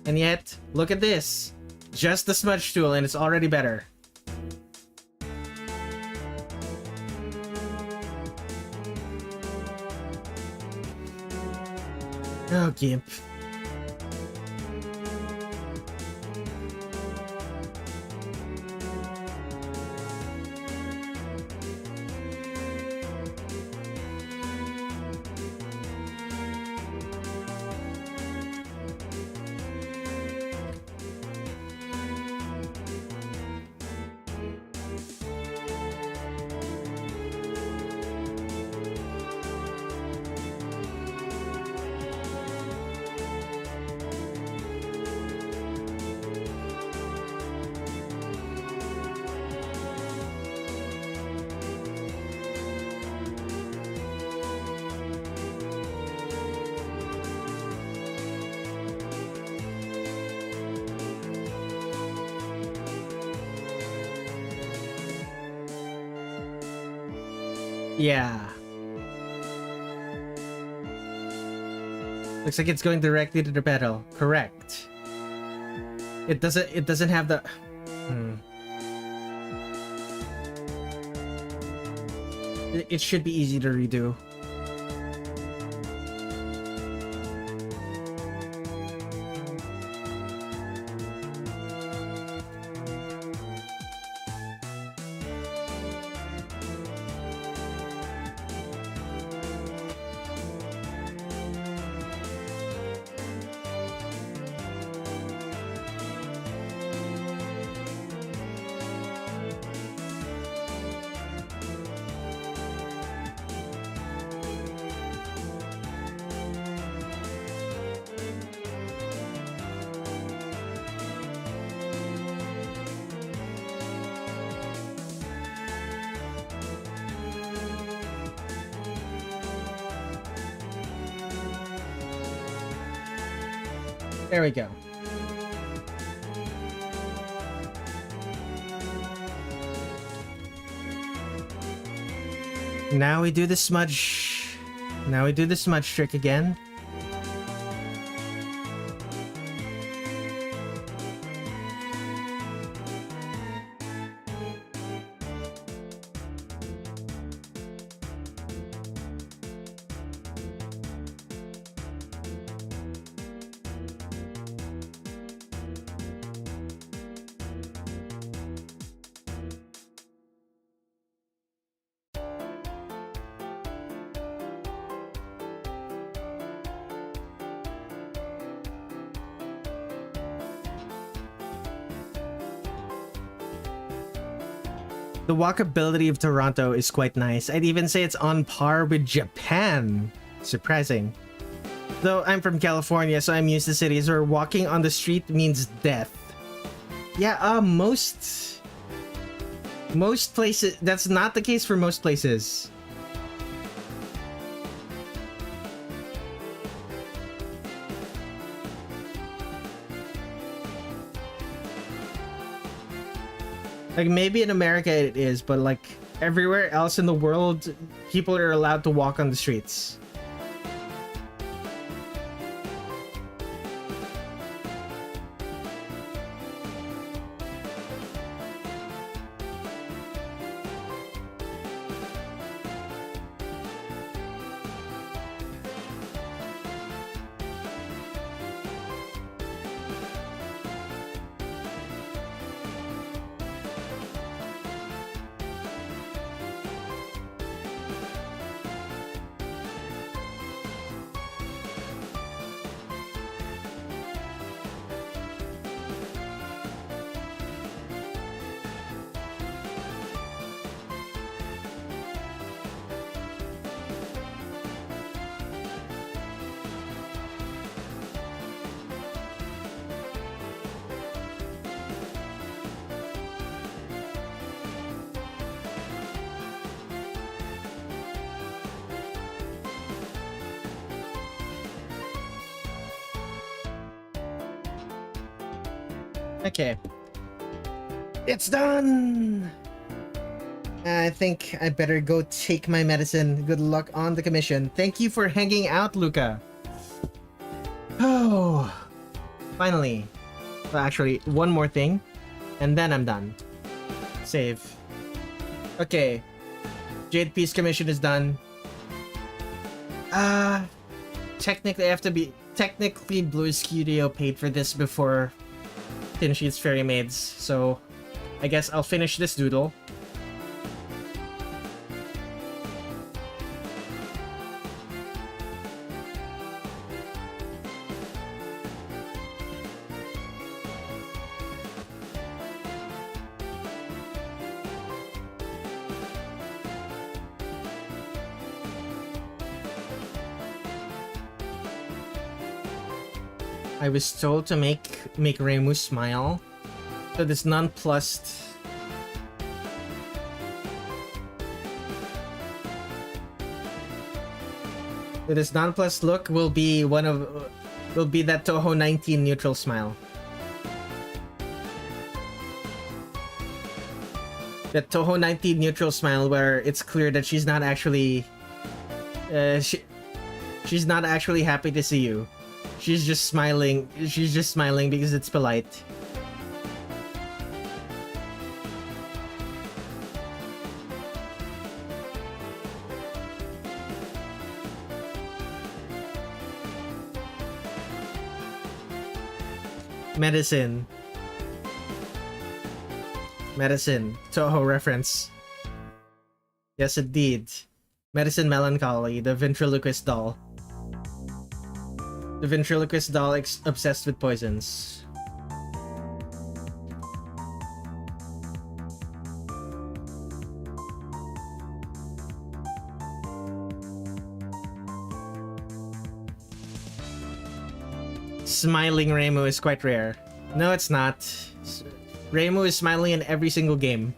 And yet, look at this. Just the smudge tool and it's already better. Oh, Gimp. Yeah. Looks like it's going directly to the pedal. Correct. It doesn't have the It should be easy to redo. There we go. Now we do the smudge. Now we do the smudge trick again. The walkability of Toronto is quite nice. I'd even say it's on par with Japan. Surprising. Though I'm from California, so I'm used to cities where walking on the street means death. Yeah, most places, that's not the case for most places. Like, maybe in America it is, but like Everywhere else in the world, people are allowed to walk on the streets. Okay. It's done! I think I better go take my medicine. Good luck on the commission. Thank you for hanging out, Luca. Oh, finally. Well, actually, one more thing, and then I'm done. Save. Okay. Jade Peace commission is done. Technically, I have to be... Technically, Blue Studio paid for this before Tin Sheets Fairy Maids, so I guess I'll finish this doodle. I was told to make Reimu smile. So this nonplussed... This nonplussed look will be that Touhou 19 neutral smile. That Touhou 19 neutral smile where it's clear that she's not actually... she's not actually happy to see you. She's just smiling because it's polite. Medicine. Touhou reference. Yes, indeed. Medicine Melancholy, the ventriloquist doll. The ventriloquist doll obsessed with poisons. Smiling Reimu is quite rare. No, it's not. Reimu is smiling in every single game.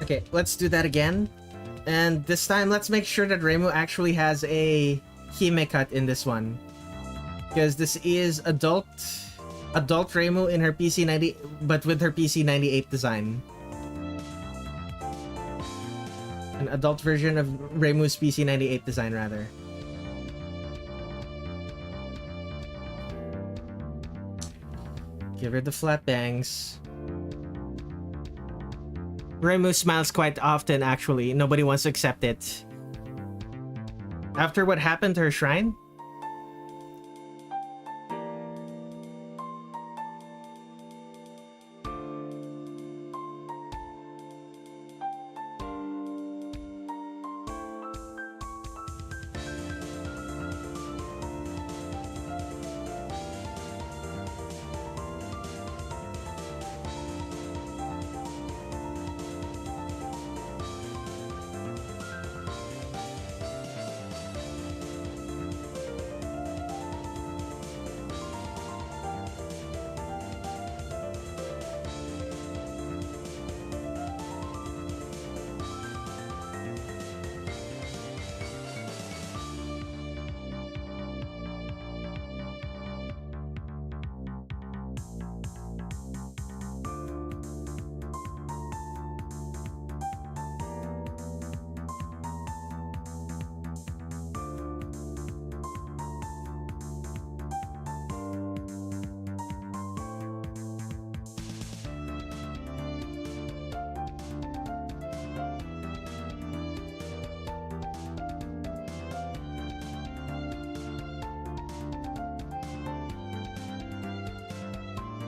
Okay, let's do that again. And this time, let's make sure that Reimu actually has a Hime cut in this one. Because this is adult Reimu in her PC90, but with her PC98 design. An adult version of Reimu's PC98 design, rather. Give her the flat bangs. Reimu smiles quite often, actually. Nobody wants to accept it. After what happened to her shrine?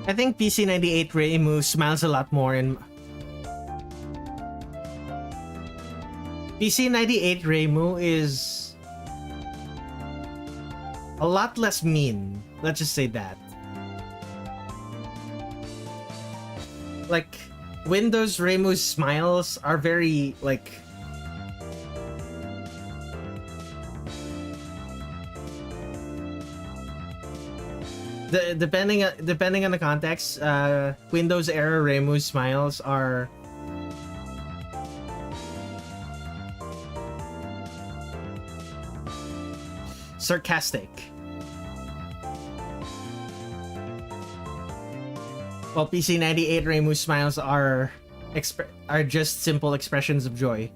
I think PC98 Reimu smiles a lot more in... PC98 Reimu is a lot less mean. Let's just say that. Like, Windows Reimu's smiles are very, like... depending on the context, Windows era Reimu's smiles are sarcastic. While PC98 Reimu's smiles are just simple expressions of joy.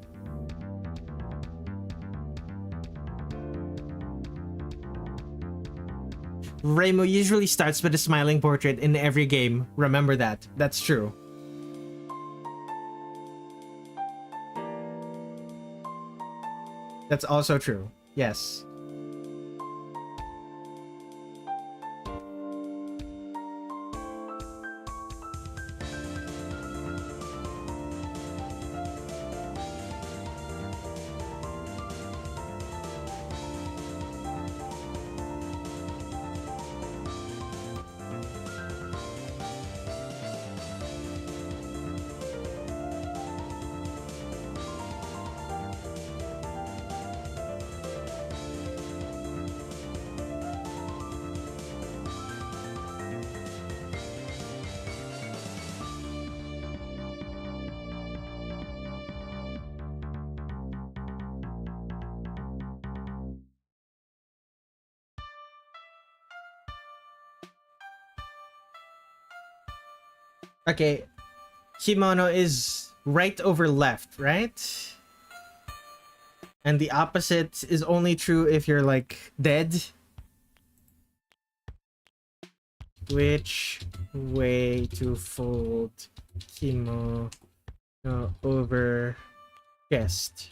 Reimu usually starts with a smiling portrait in every game. Remember that. That's true. That's also true. Yes. Okay, kimono is right over left, right? And the opposite is only true if you're like dead. Which way to fold kimono over chest?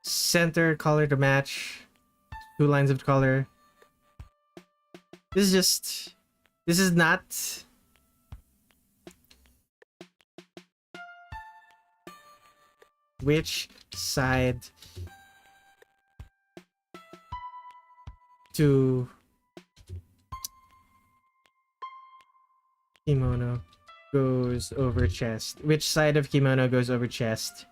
Center color to match. 2 lines of color. This is not... Which side to kimono goes over chest? Which side of kimono goes over chest?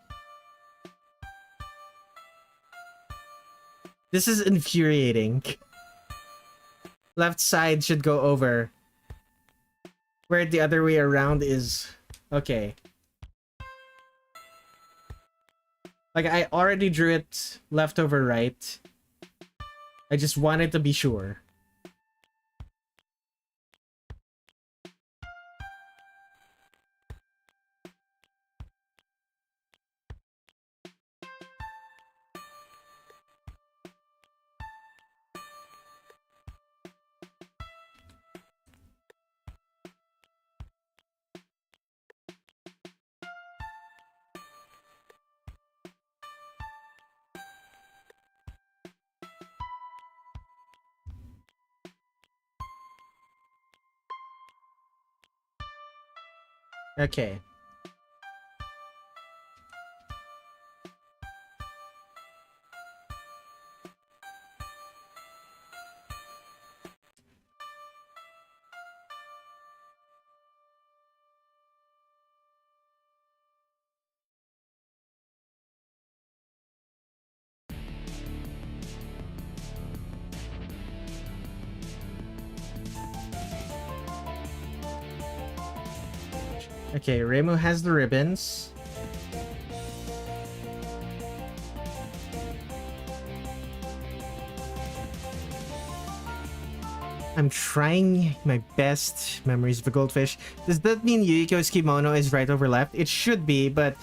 This is infuriating. Left side should go over. Where the other way around is... Okay. Like, I already drew it left over right. I just wanted to be sure. Okay. Okay, Reimu has the ribbons. I'm trying my best. Memories of a goldfish. Does that mean Yuriko's kimono is right over left? It should be, but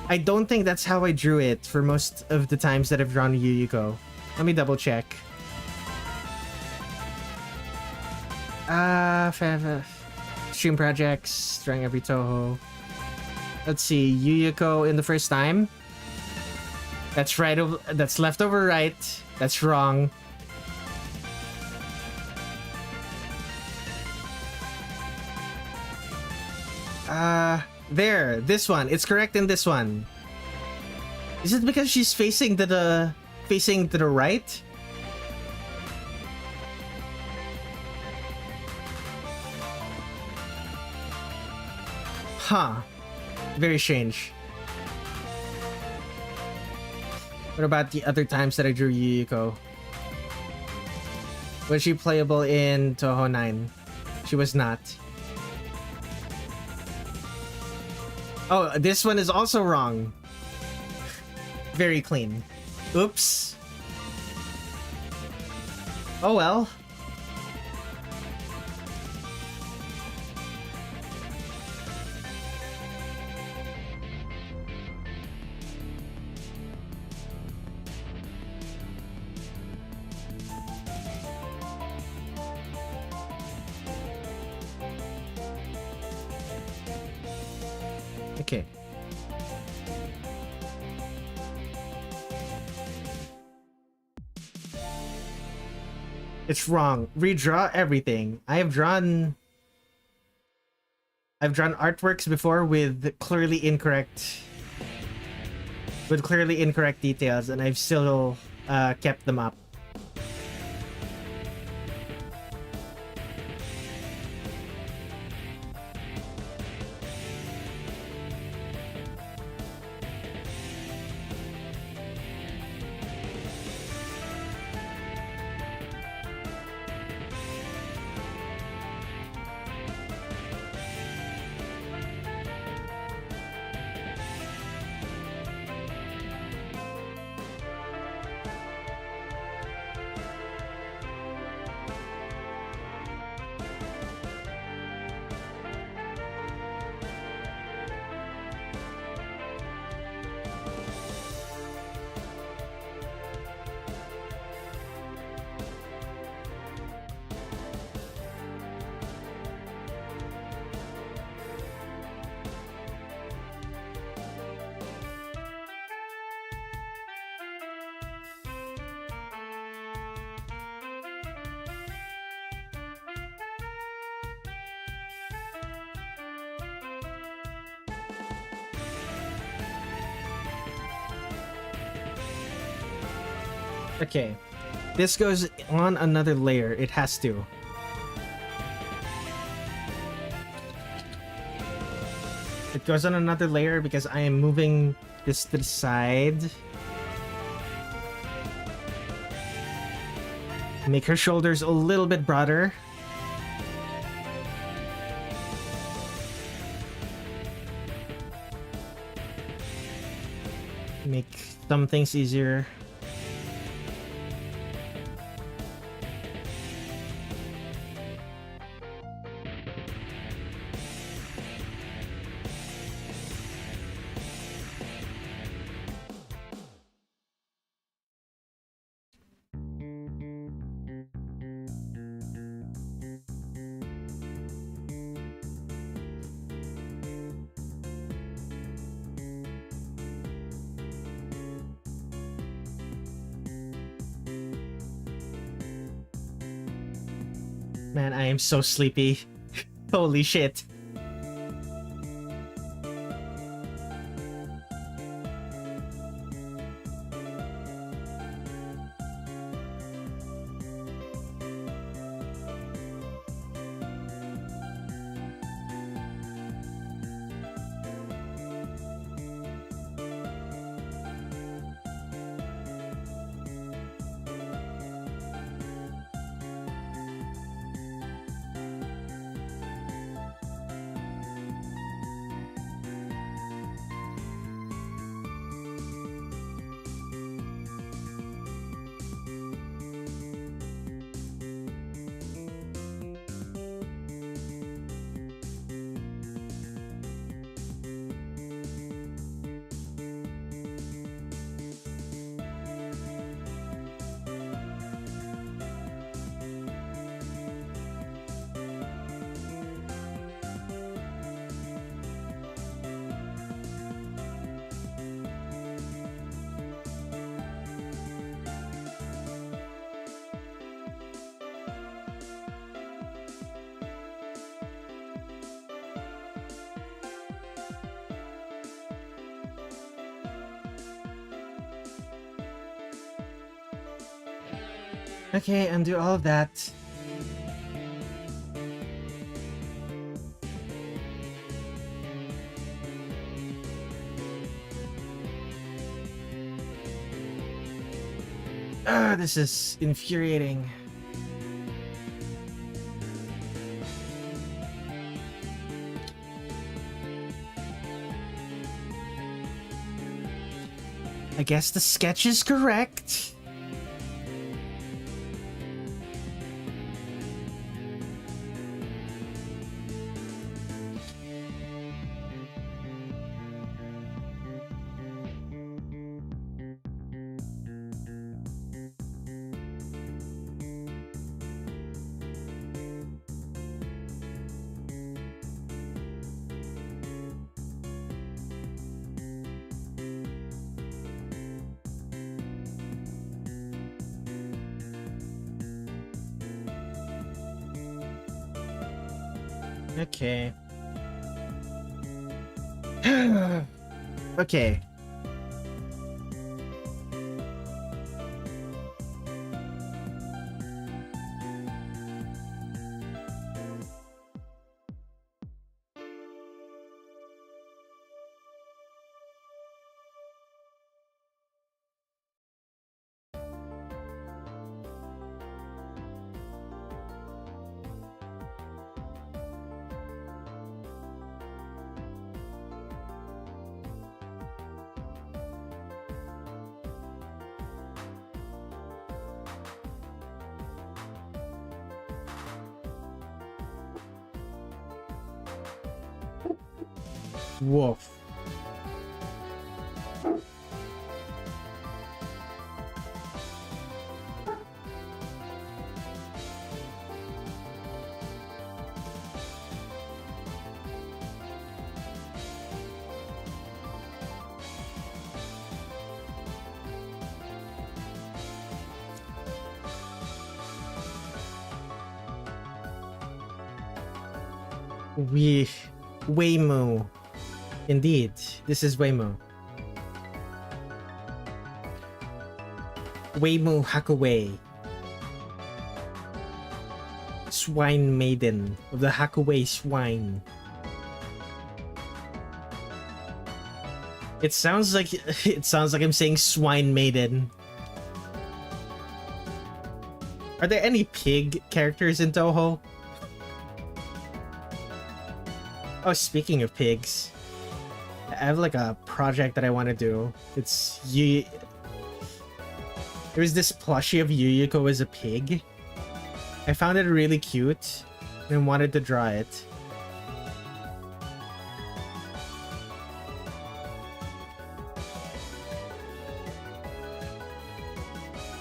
I don't think that's how I drew it for most of the times that I've drawn Yuriko. Let me double check. Stream projects, drawing every Touhou. Let's see, Yuyuko in the first time. That's right. That's left over right. That's wrong. There. This one. It's correct in this one. Is it because she's facing to the right? Huh. Very strange. What about the other times that I drew Yuyuko? Was she playable in Touhou 9? She was not. Oh, this one is also wrong. Very clean. Oops. Oh well. Okay. It's wrong. Redraw everything. I've drawn artworks before with clearly incorrect details, and I've still kept them up. Okay. This goes on another layer. It has to. It goes on another layer because I am moving this to the side. Make her shoulders a little bit broader. Make some things easier. Man, I am so sleepy. Holy shit. Okay, undo all of that. This is infuriating. I guess the sketch is correct. Okay. Okay. Woof. Reimu. Indeed, this is Reimu. Reimu Hakuwei. Swine Maiden of the Hakuwei Swine. It sounds like I'm saying Swine Maiden. Are there any pig characters in Touhou? Oh, speaking of pigs, I have like a project that I want to do. It's there's this plushie of Yuyuko as a pig. I found it really cute and wanted to draw it.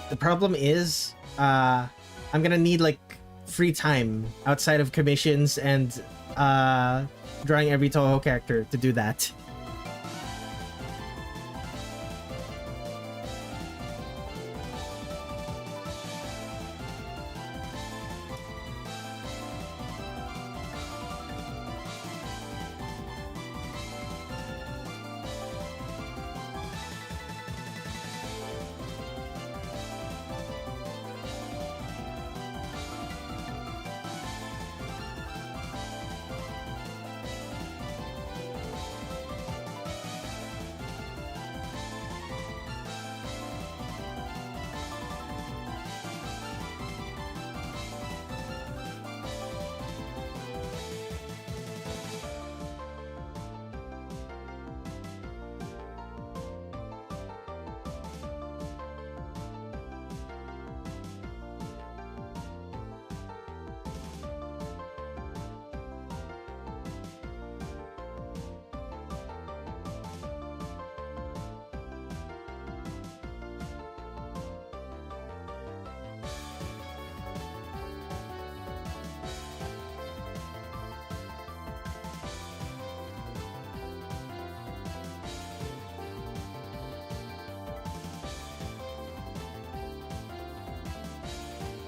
The problem is, I'm gonna need like free time outside of commissions and drawing every Touhou character to do that.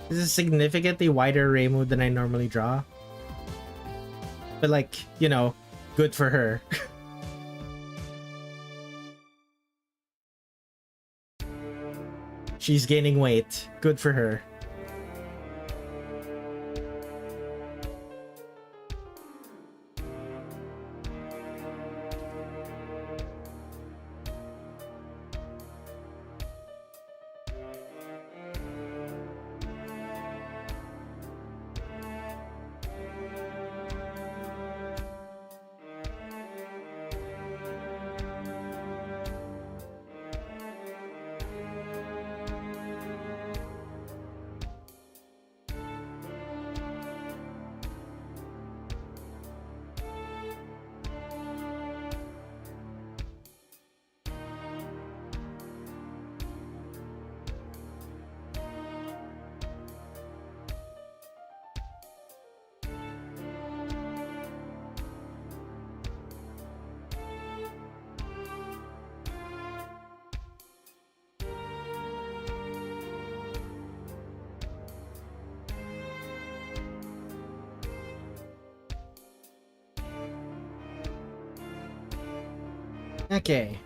This is significantly wider Reimu than I normally draw. But like, you know, good for her. She's gaining weight. Good for her. Okay.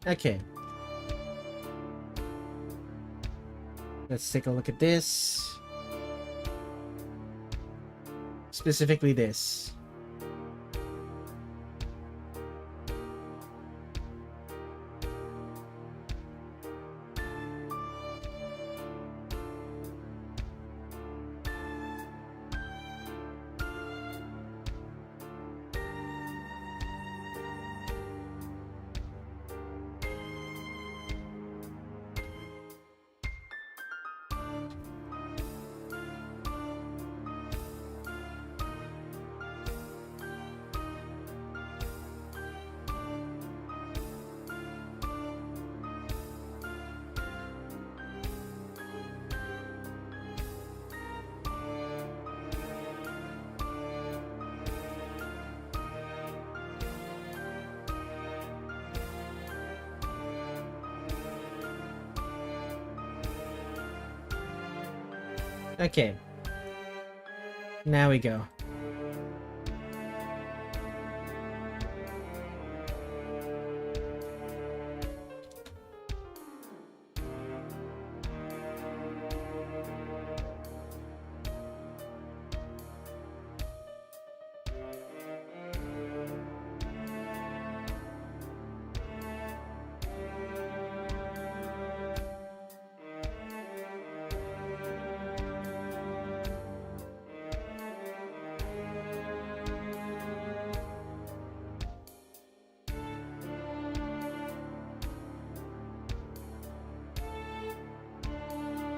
Okay. Let's take a look at this. Specifically this. Okay. Now we go.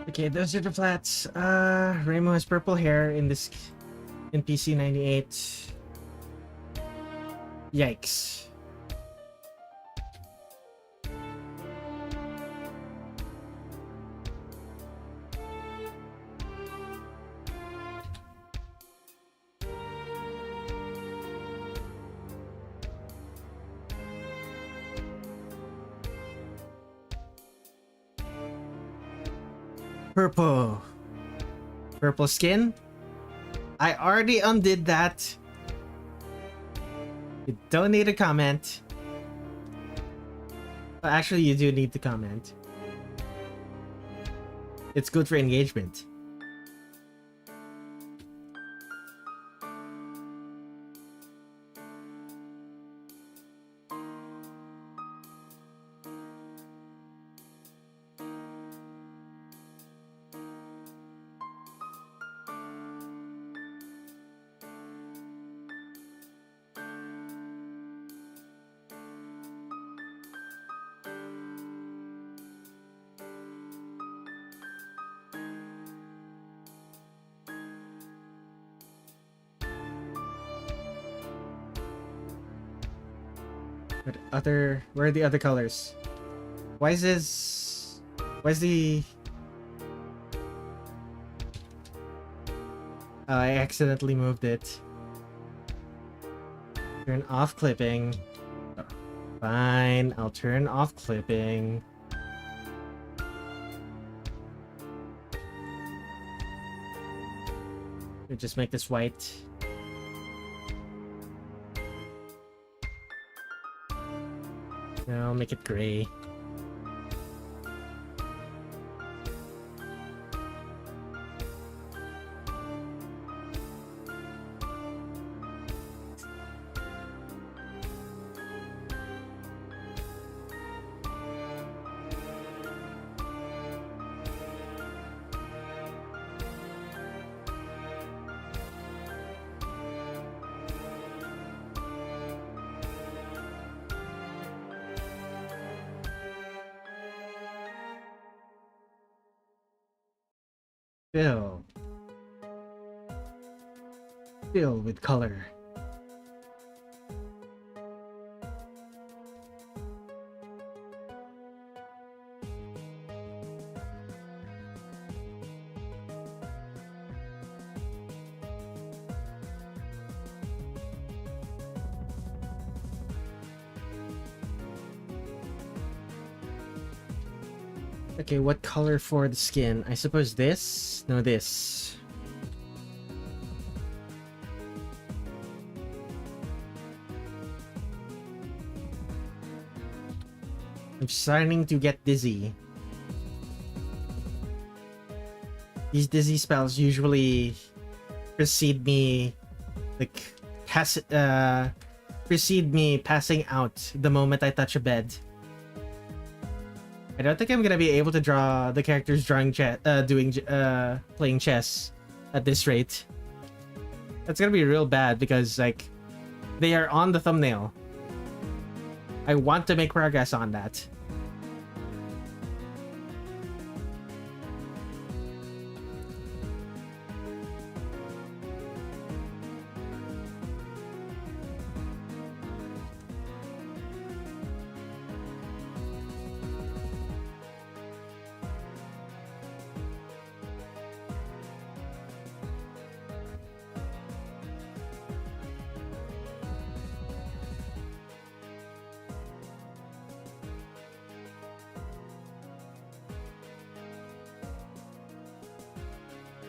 Okay, those are the flats. Reimu has purple hair in this in PC 98. Yikes. Purple. Purple skin? I already undid that. You don't need a comment. Well, actually, you do need to comment. It's good for engagement. Where are the other colors? Why is this? Why is the? Oh, I accidentally moved it. Turn off clipping. Fine, I'll turn off clipping. We just make this white. No, I'll make it gray. Fill. Fill with color. Okay, what color for the skin? I suppose this? No, this. I'm starting to get dizzy. These dizzy spells usually precede me, like, precede me passing out the moment I touch a bed. I don't think I'm gonna be able to draw the characters playing chess at this rate. That's gonna be real bad because, like, they are on the thumbnail. I want to make progress on that.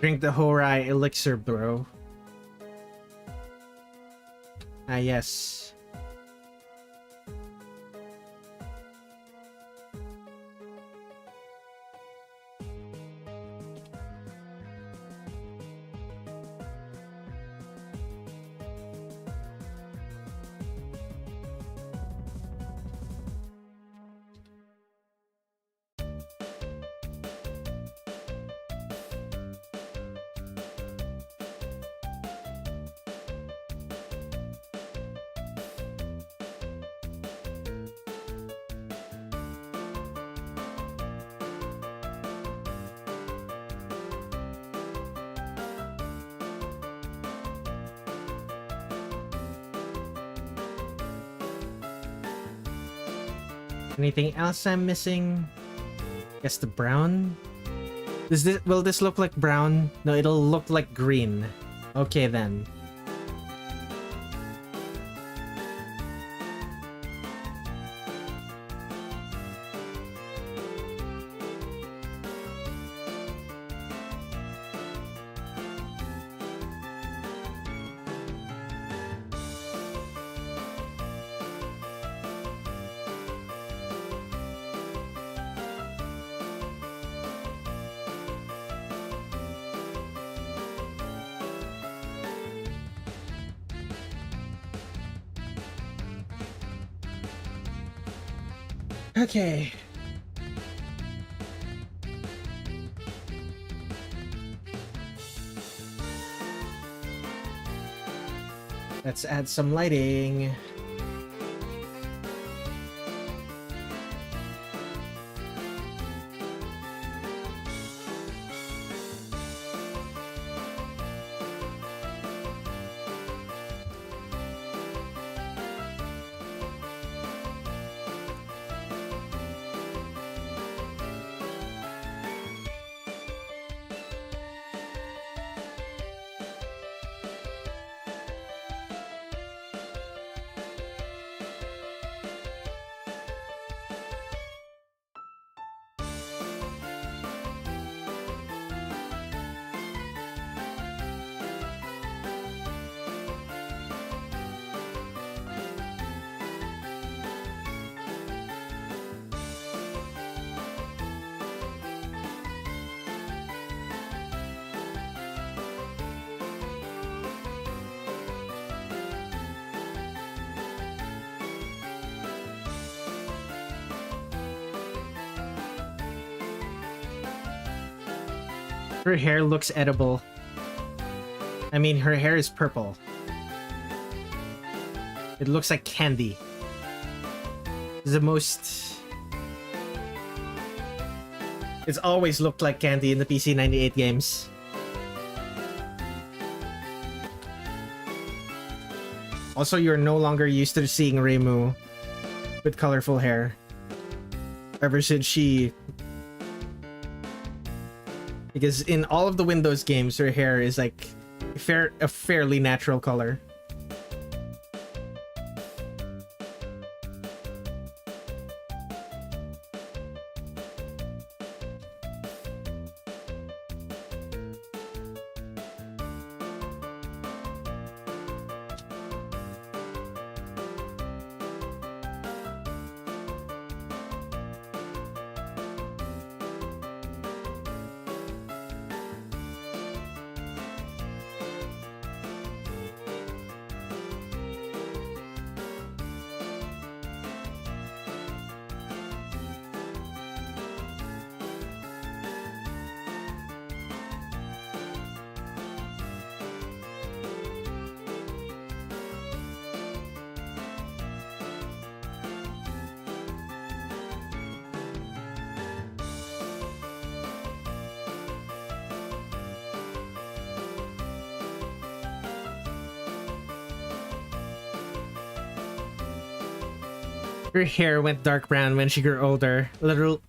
Drink the Horai elixir, bro. Ah, yes. Anything else I'm missing? Guess the brown? Will this look like brown? No, it'll look like green. Okay then. Okay. Let's add some lighting. Her hair looks edible. I mean, her hair is purple. It looks like candy. It's the most... It's always looked like candy in the PC 98 games. Also, you're no longer used to seeing Reimu with colorful hair. Ever since she... Because in all of the Windows games, her hair is like a fairly natural color. Her hair went dark brown when she grew older.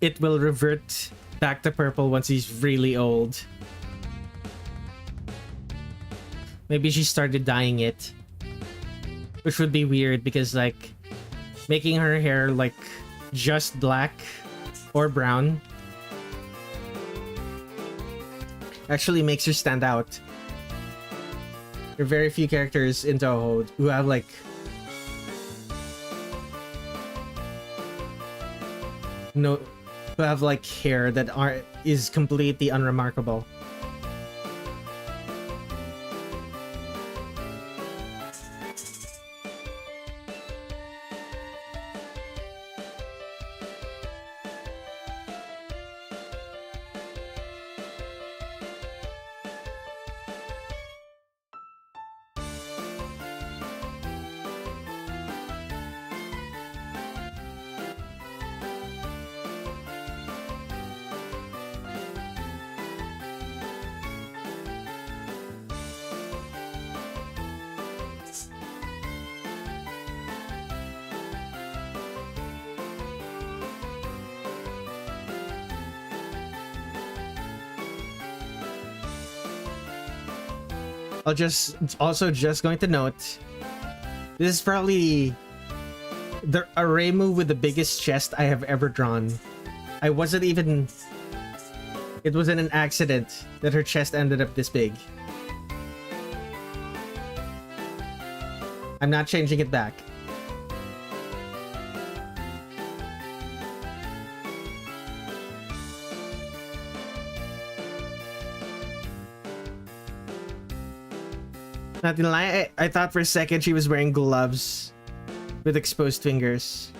It will revert back to purple once he's really old. Maybe she started dyeing it. Which would be weird because, like, making her hair, like, just black or brown actually makes her stand out. There are very few characters in Touhou who have, like, who have like hair that is completely unremarkable. Just going to note, this is probably a Reimu with the biggest chest I have ever drawn. It wasn't an accident that her chest ended up this big. I'm not changing it back. Not gonna lie, I thought for a second she was wearing gloves with exposed fingers.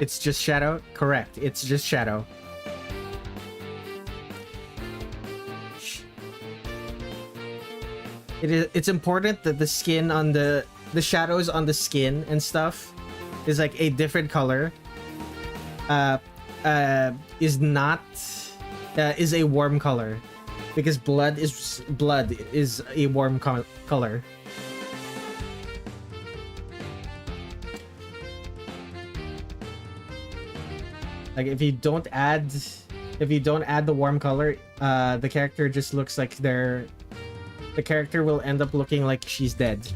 It's just shadow? Correct. It's just shadow. It's important that the skin on the shadows on the skin and stuff is like a different color. Is a warm color, because blood is a warm color. Like if you don't add the warm color, the character just looks like the character will end up looking like she's dead.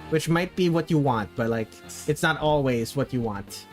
Which might be what you want, but like it's not always what you want.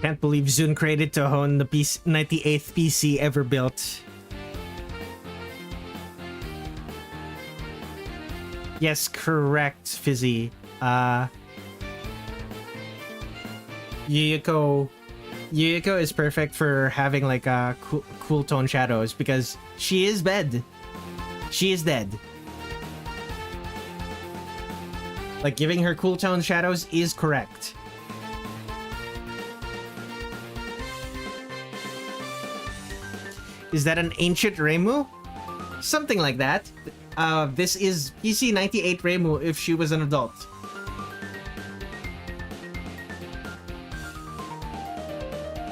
Can't believe Zune created Touhou, the 98th PC ever built. Yes, correct, Fizzy. Yuyuko is perfect for having like cool tone shadows because she is dead. She is dead. Like, giving her cool tone shadows is correct. Is that an ancient Reimu? Something like that. This is PC 98 Reimu if she was an adult.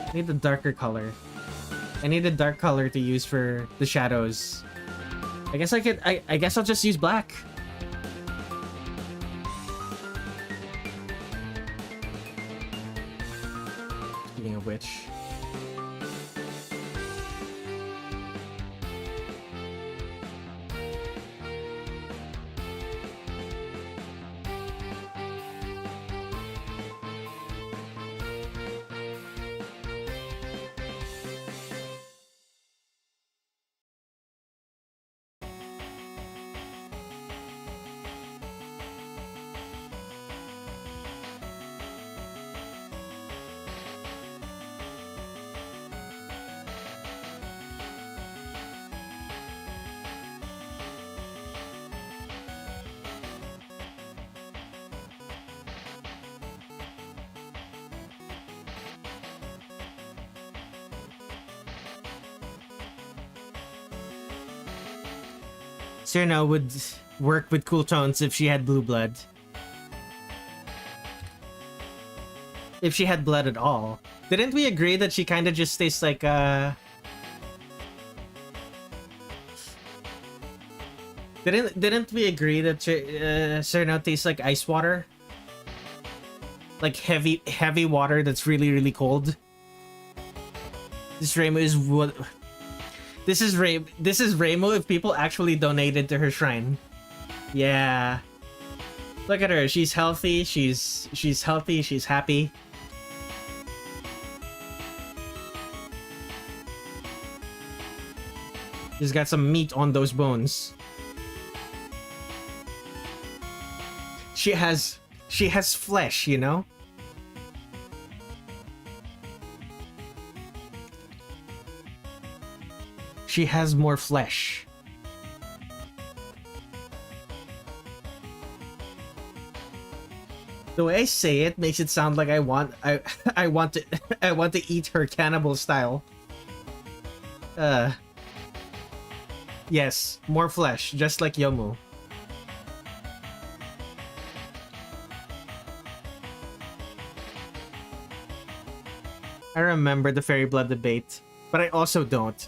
I need a darker color. I need a dark color to use for the shadows. I guess I guess I'll just use black. Speaking of which. Serena would work with cool tones if she had blue blood. If she had blood at all. Didn't we agree that she kind of just tastes like Didn't we agree that Serena tastes like ice water? Like heavy water that's really cold. This Reimu is what. This is Reimu if people actually donated to her shrine. Yeah. Look at her. She's healthy. She's healthy. She's happy. She's got some meat on those bones. She has flesh, you know? She has more flesh. The way I say it makes it sound like I want to eat her cannibal style. Yes, more flesh, just like Yomu. I remember the fairy blood debate, but I also don't.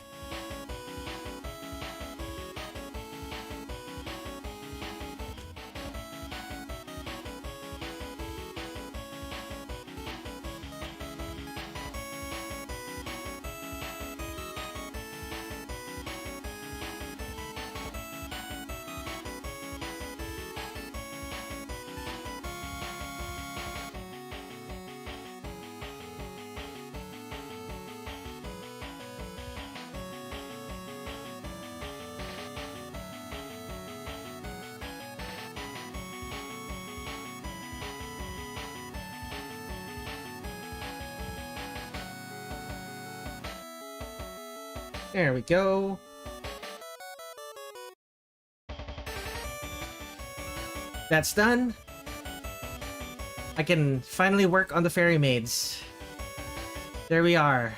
There we go. That's done. I can finally work on the fairy maids. There we are.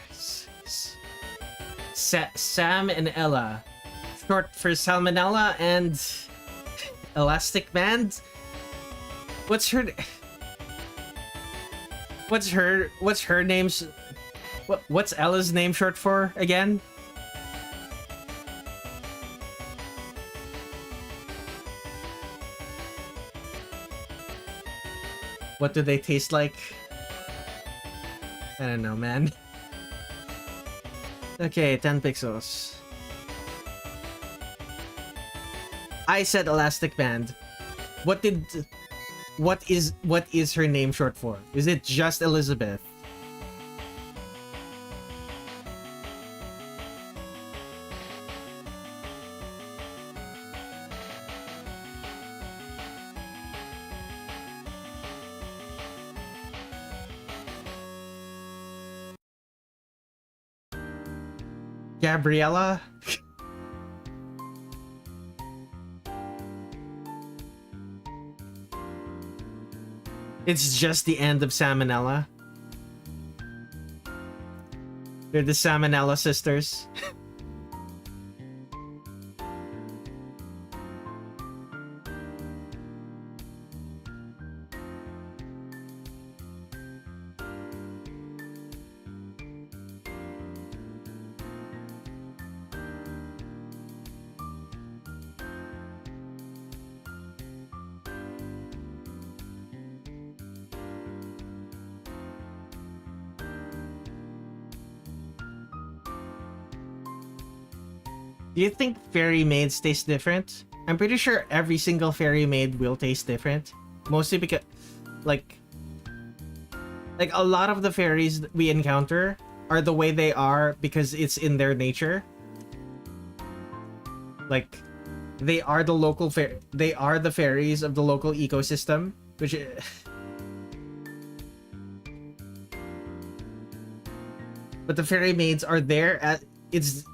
Sam and Ella. Short for Salmonella and Elastic Band. What's her name's what's Ella's name short for again? What do they taste like? I don't know, man. Okay, 10 pixels. I said Elastic Band. What is her name short for? Is it just Elizabeth? Gabriella? It's just the end of Salmonella. They're the Salmonella sisters. Do you think fairy maids taste different? I'm pretty sure every single fairy maid will taste different. Mostly because, like a lot of the fairies that we encounter are the way they are because it's in their nature. Like, they are the local they are the fairies of the local ecosystem, which but the fairy maids are there at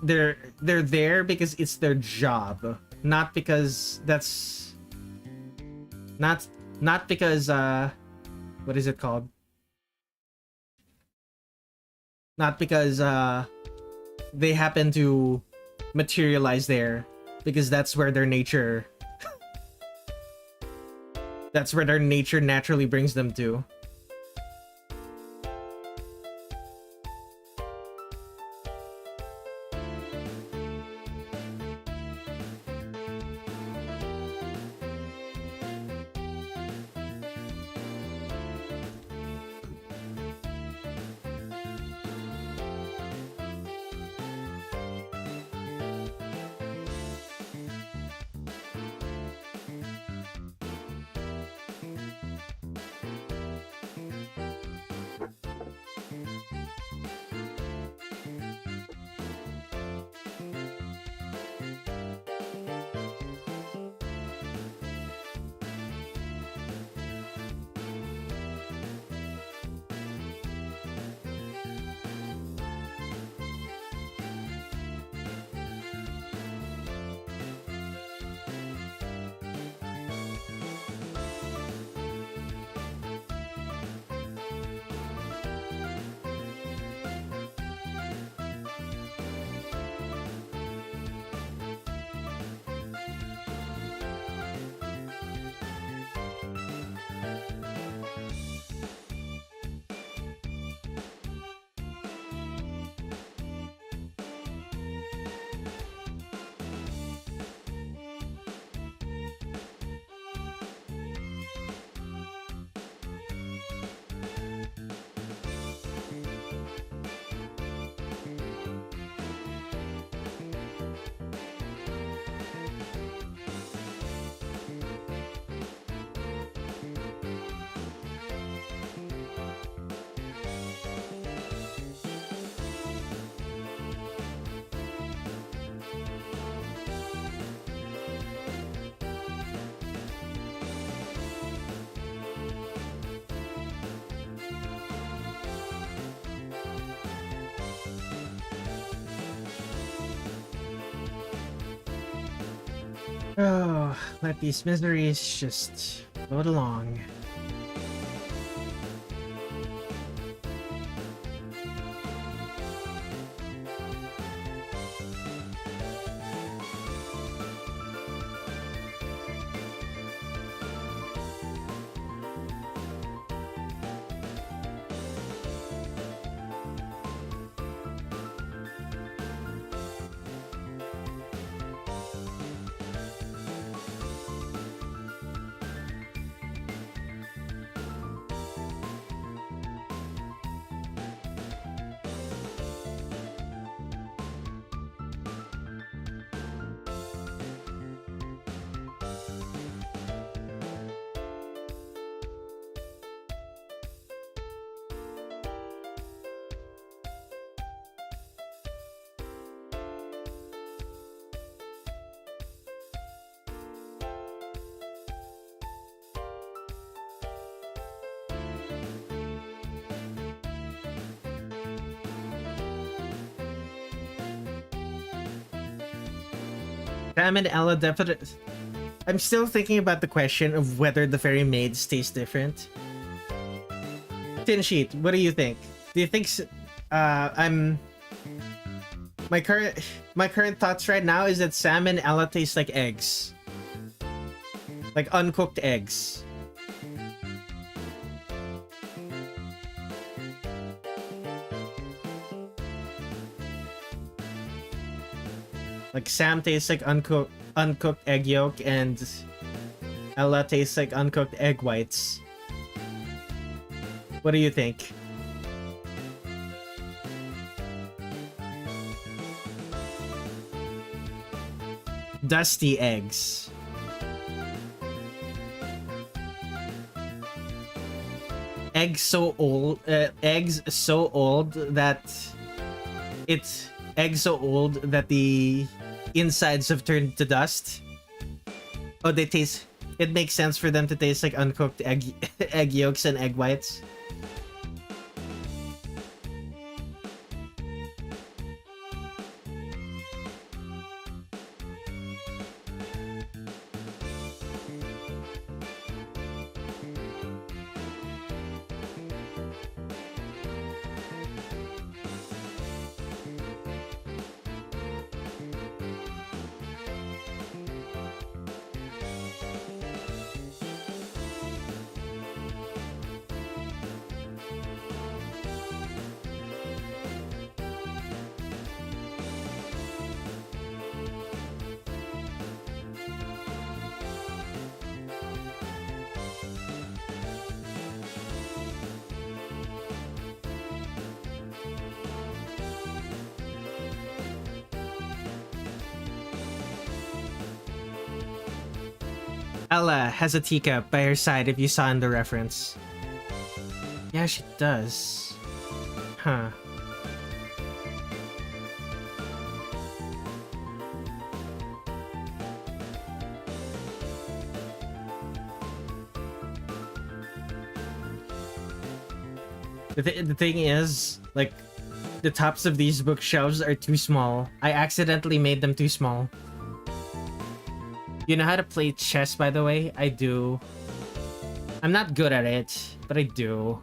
they're there because it's their job, not because that's not because what is it called? Not because they happen to materialize there, because that's where their nature that's where their nature naturally brings them to. Oh, let these miseries just float along. Sam and Ella definitely. I'm still thinking about the question of whether the fairy maids taste different. Tin Sheet, what do you think? Do you think I'm my current thoughts right now is that Sam and Ella taste like eggs, like uncooked eggs. Like Sam tastes like uncooked egg yolk, and Ella tastes like uncooked egg whites. What do you think? Dusty eggs. Eggs so old that the insides have turned to dust. Oh, they taste. It makes sense for them to taste like uncooked egg yolks and egg whites. Ella has a teacup by her side if you saw in the reference. Yeah, she does. Huh. The thing is, like, the tops of these bookshelves are too small. I accidentally made them too small. You know how to play chess, by the way? I do. I'm not good at it, but I do.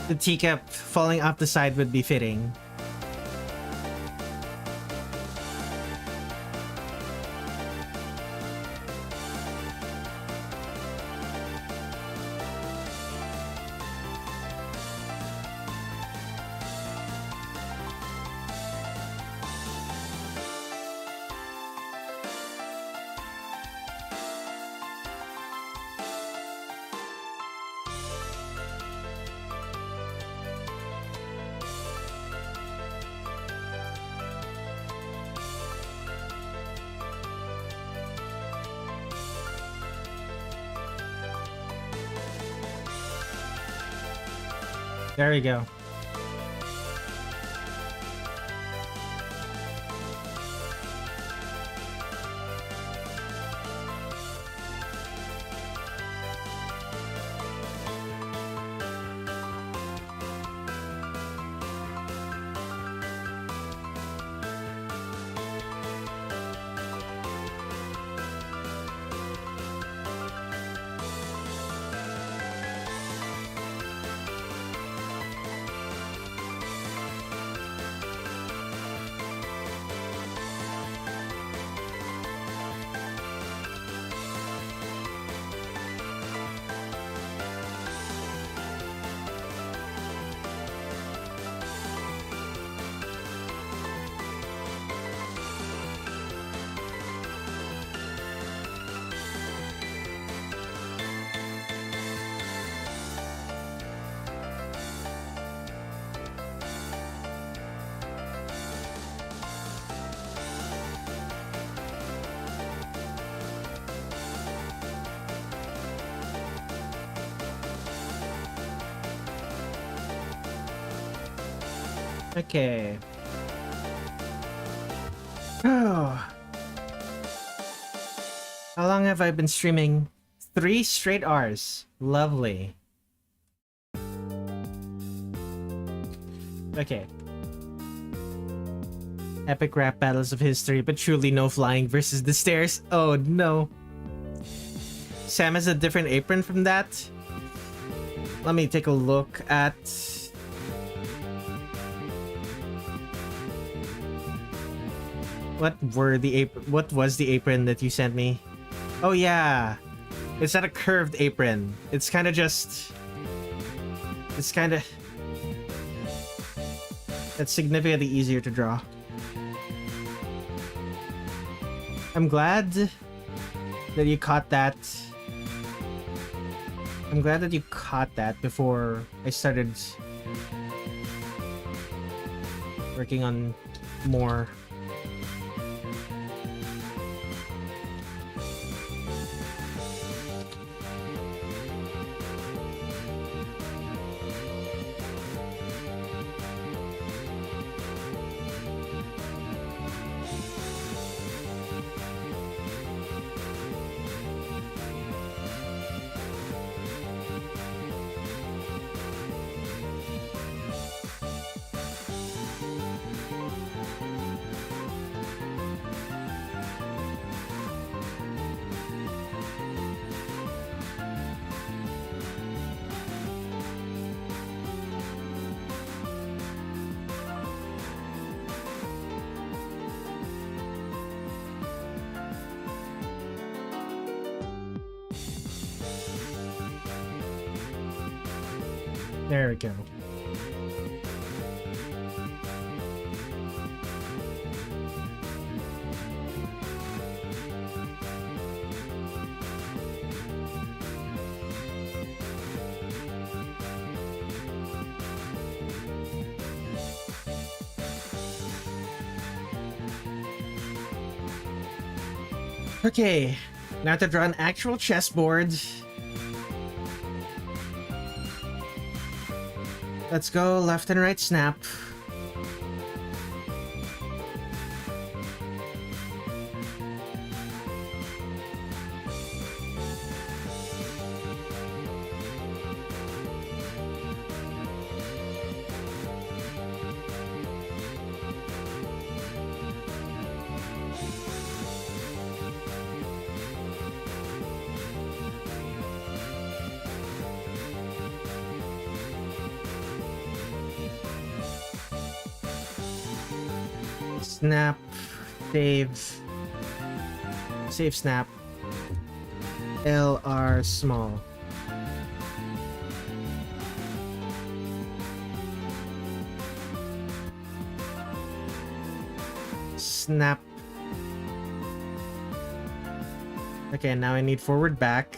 The teacup falling off the side would be fitting. There we go. Okay. Oh. How long have I been streaming? 3 straight hours. Lovely. Okay. Epic rap battles of history, but truly no flying versus the stairs. Oh no. Sam has a different apron from that. Let me take a look at... What was the apron that you sent me? Oh yeah. It's not a curved apron. It's kind of just... It's kind of... It's significantly easier to draw. I'm glad that you caught that. I'm glad that you caught that before I started working on more. There we go. Okay, now to draw an actual chessboard. Let's go left and right snap. Snap, save snap, LR small. Snap. Okay, now I need forward back.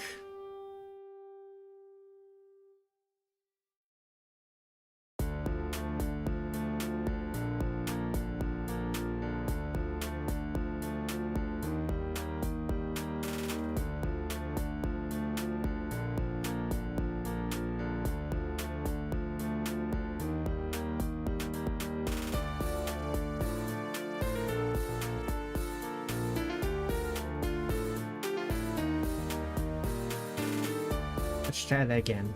Let's try that again.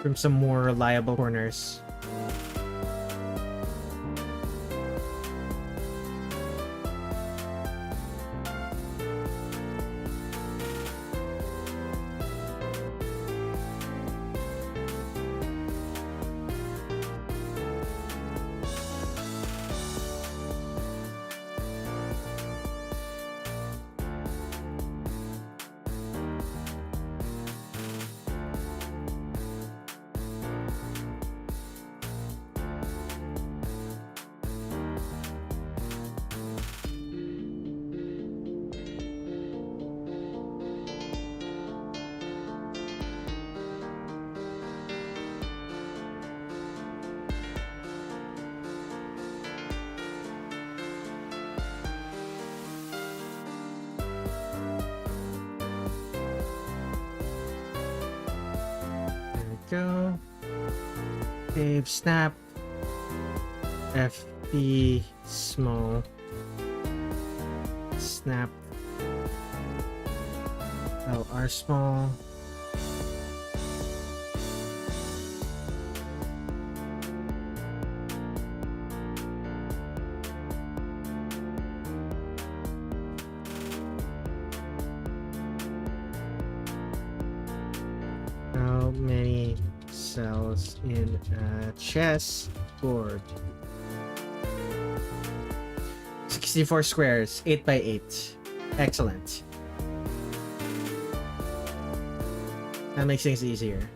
From some more reliable corners. go. Save, snap. FB small. Snap. LR small. How many cells in a chess board? 64 squares, 8 by 8. Excellent. That makes things easier.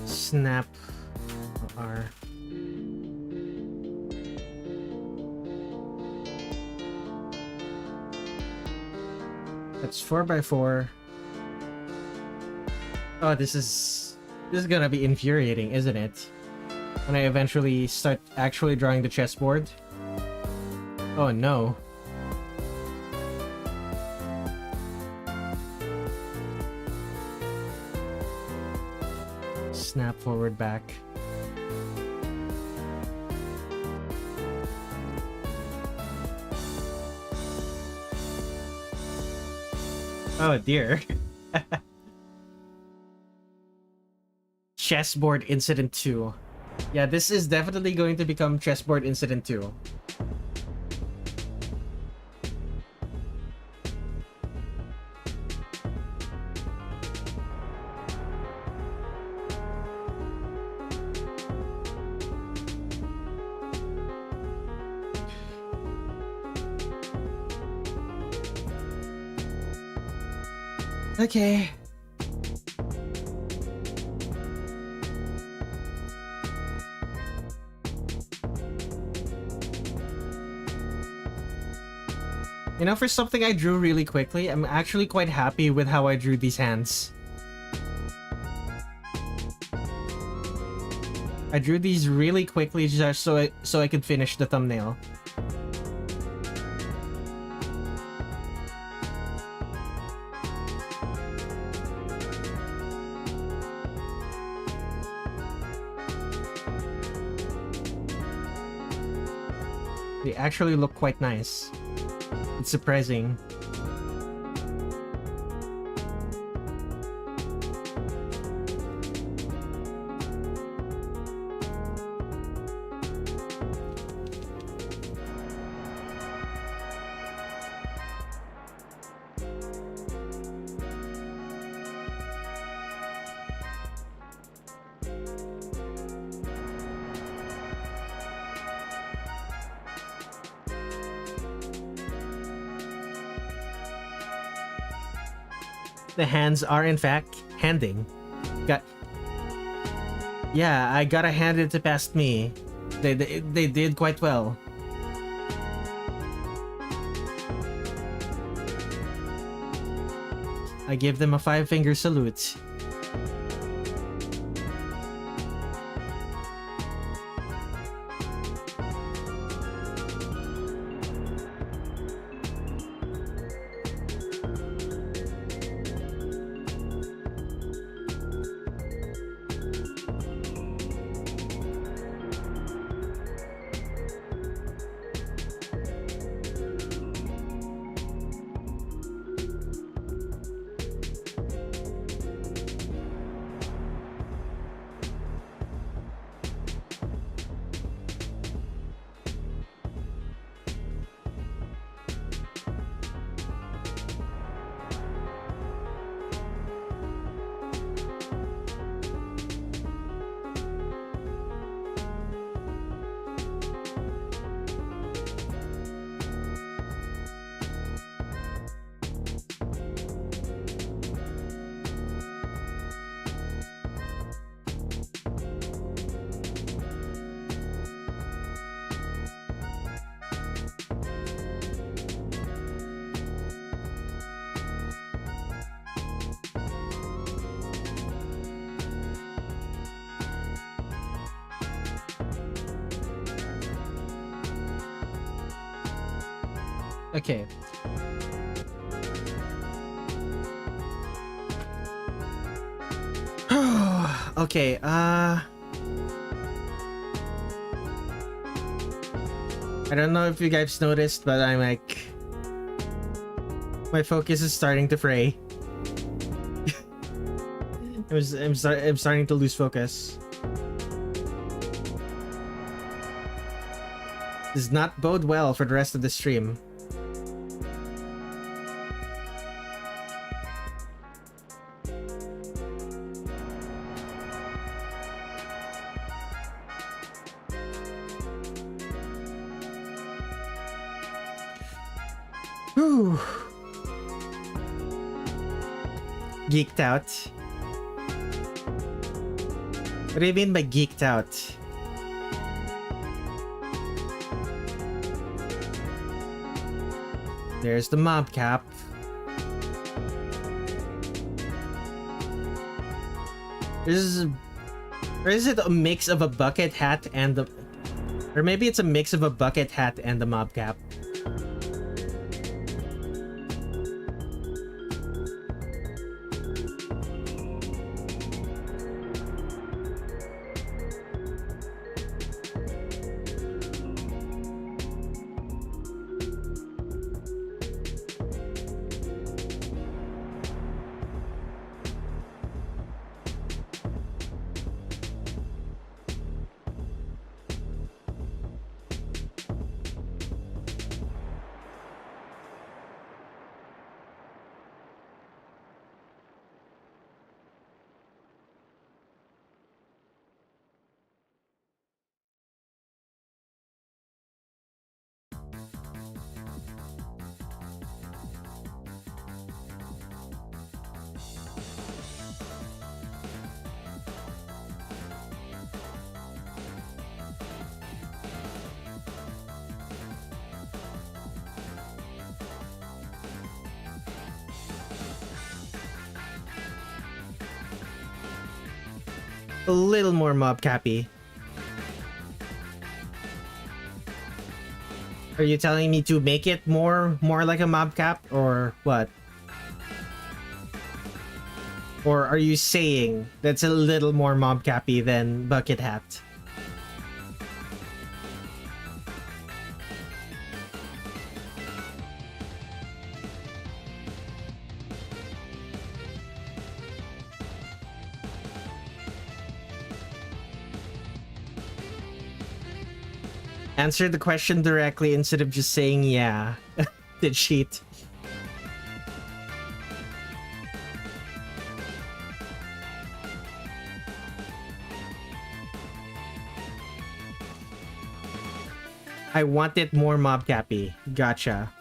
Snap R. That's 4 by 4. Oh, this is gonna be infuriating, isn't it? When I eventually start actually drawing the chessboard. Oh no. Snap forward back. Oh dear. Chessboard Incident 2. Yeah, this is definitely going to become Chessboard Incident 2. Okay. You know, for something I drew really quickly, I'm actually quite happy with how I drew these hands. I drew these really quickly just so I could finish the thumbnail. They actually look quite nice. It's surprising. The hands are in fact handing. Yeah, I gotta hand it to past me. They did quite well. I give them a 5-finger salute. Okay. Okay, I don't know if you guys noticed, but I'm like... My focus is starting to fray. I'm starting to lose focus. Does not bode well for the rest of the stream. Whew. Geeked out. What do you mean by geeked out? There's the mob cap. Or is it a mix of a bucket hat and the... Or maybe it's a mix of a bucket hat and the mob cap. A little more mob cappy. Are you telling me to make it more like a mob cap or what? Or are you saying that's a little more mob cappy than bucket hat? Answer the question directly instead of just saying yeah. Did cheat. I want it more mob cappy. Gotcha.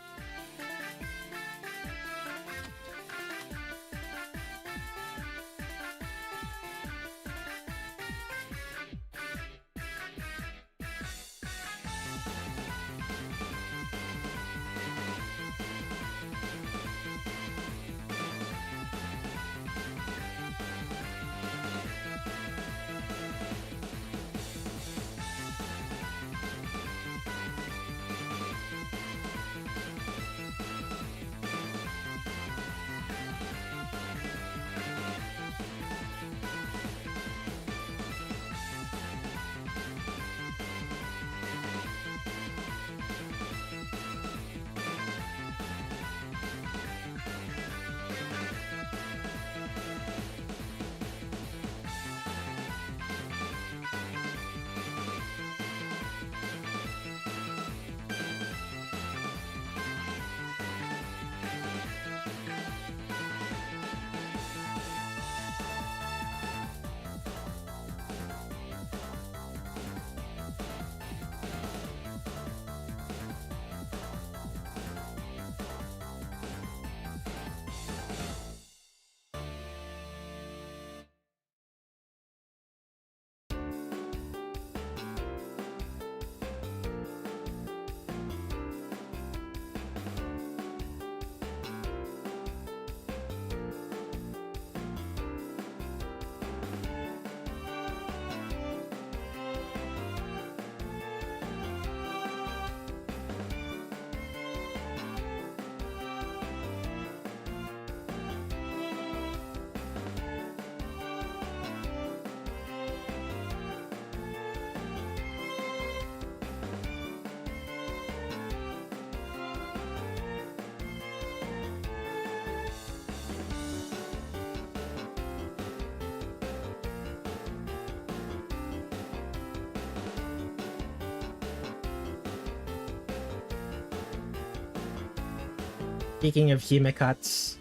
Speaking of himekats,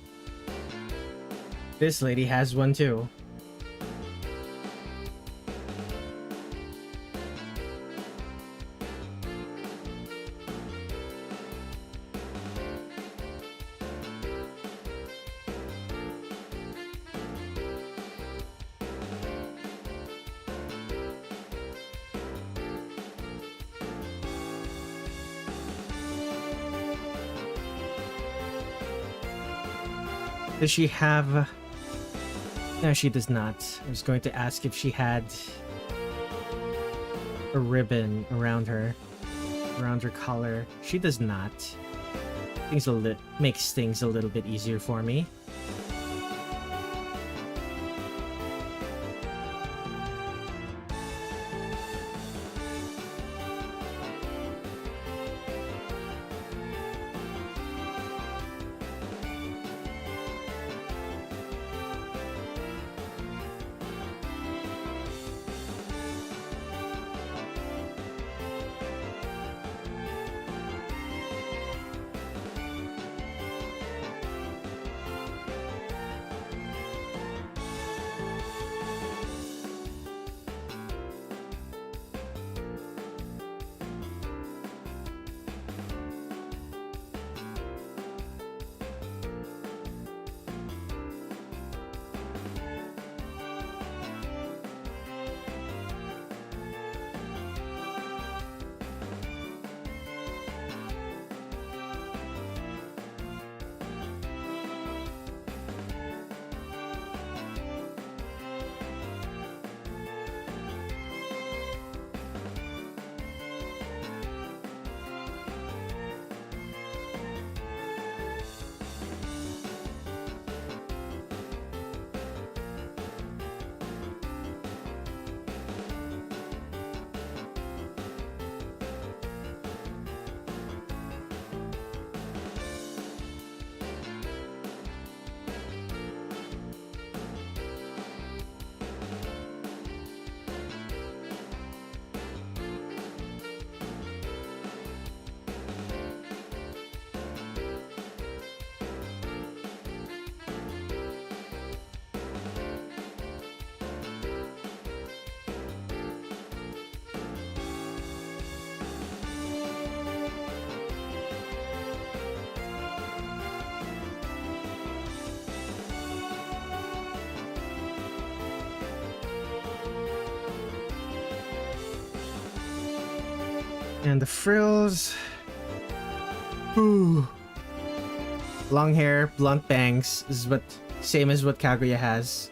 this lady has one too. Does she have... No, she does not. I was going to ask if she had a ribbon around her collar. She does not. Makes things a little bit easier for me. And the frills. Ooh. Long hair, blunt bangs is same as what Kaguya has.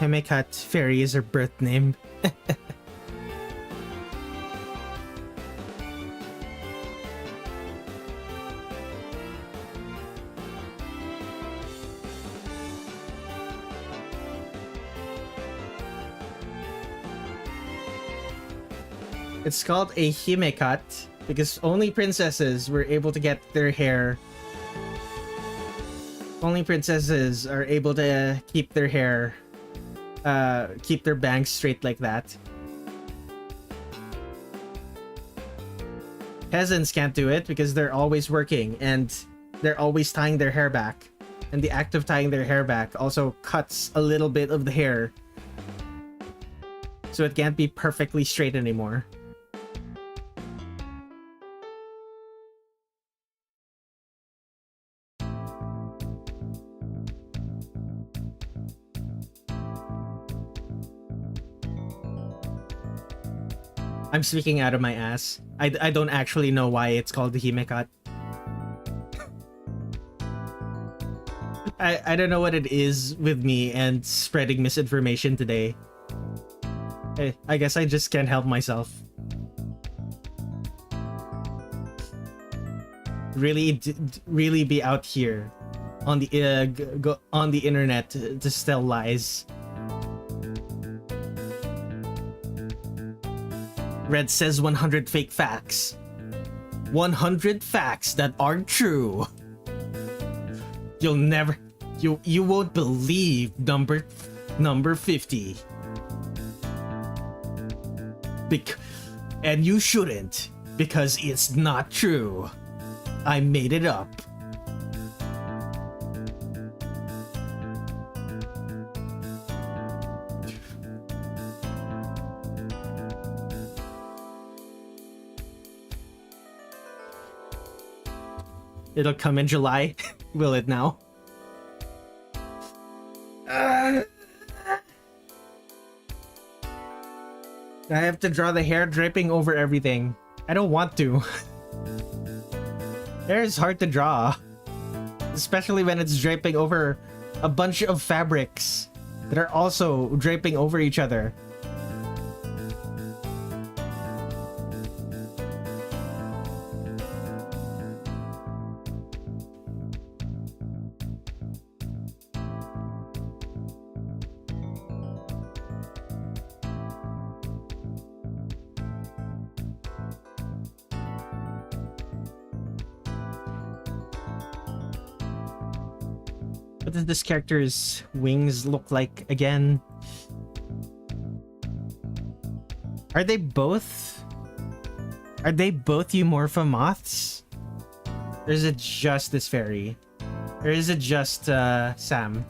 Himekat Fairy is her birth name. It's called a himekat because only princesses were able to get their hair. Only princesses are able to keep their hair, keep their bangs straight like that. Peasants can't do it because they're always working and they're always tying their hair back. And the act of tying their hair back also cuts a little bit of the hair. So it can't be perfectly straight anymore. I'm speaking out of my ass. I don't actually know why it's called the himekat. I don't know what it is with me and spreading misinformation today. I guess I just can't help myself. Really be out here on the on the internet to tell lies. Red says 100 fake facts. 100 facts that aren't true. You'll never... You won't believe number 50. And you shouldn't. Because it's not true. I made it up. It'll come in July. Will it now? I have to draw the hair draping over everything. I don't want to. Hair is hard to draw. Especially when it's draping over a bunch of fabrics that are also draping over each other. What does this character's wings look like again? Are they both Eumorpha moths? Or is it just this fairy? Or is it just Sam?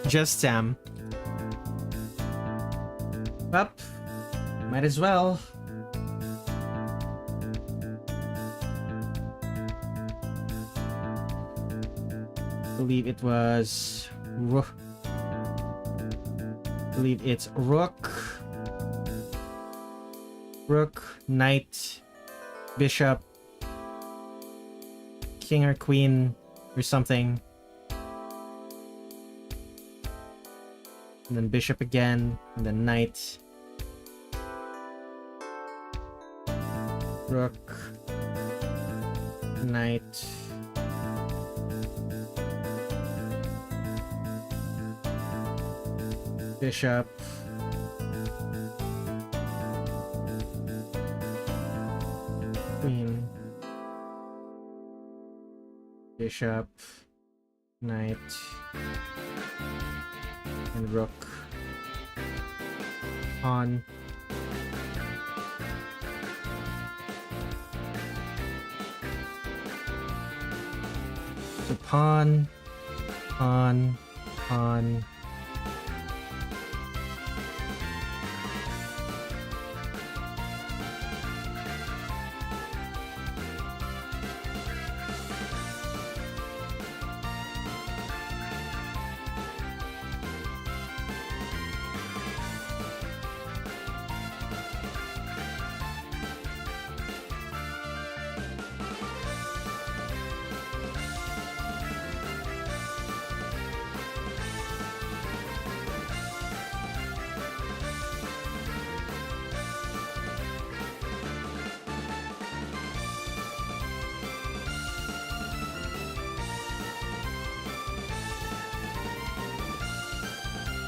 Just Sam. Up. Might as well. Believe it was believe it's Rook, Knight, Bishop, King or Queen or something. And then Bishop again, and then Knight. Rook. Knight. Bishop. Queen. Bishop. Knight. And Rook. Pawn. So pawn.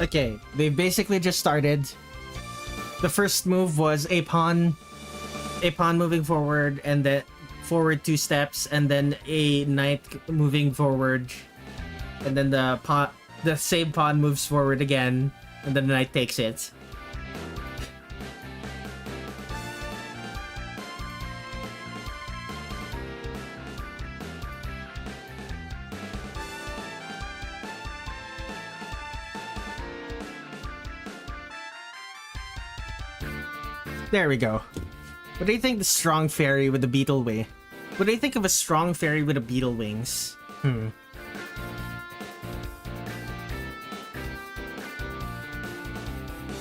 Okay, they basically just started. The first move was a pawn moving forward, and then forward 2 steps, and then a knight moving forward, and then the same pawn moves forward again, and then the knight takes it. There we go. What do you think the strong fairy with the beetle wing? What do you think of a strong fairy with the beetle wings?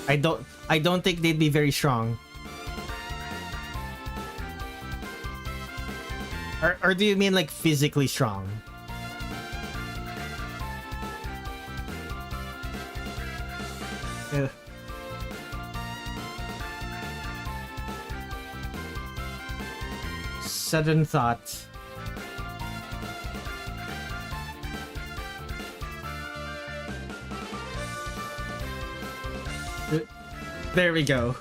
I don't think they'd be very strong. Or do you mean like physically strong? Sudden thought. There we go.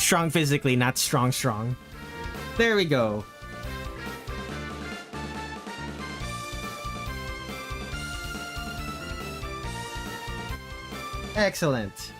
Strong physically, not strong. There we go. Excellent.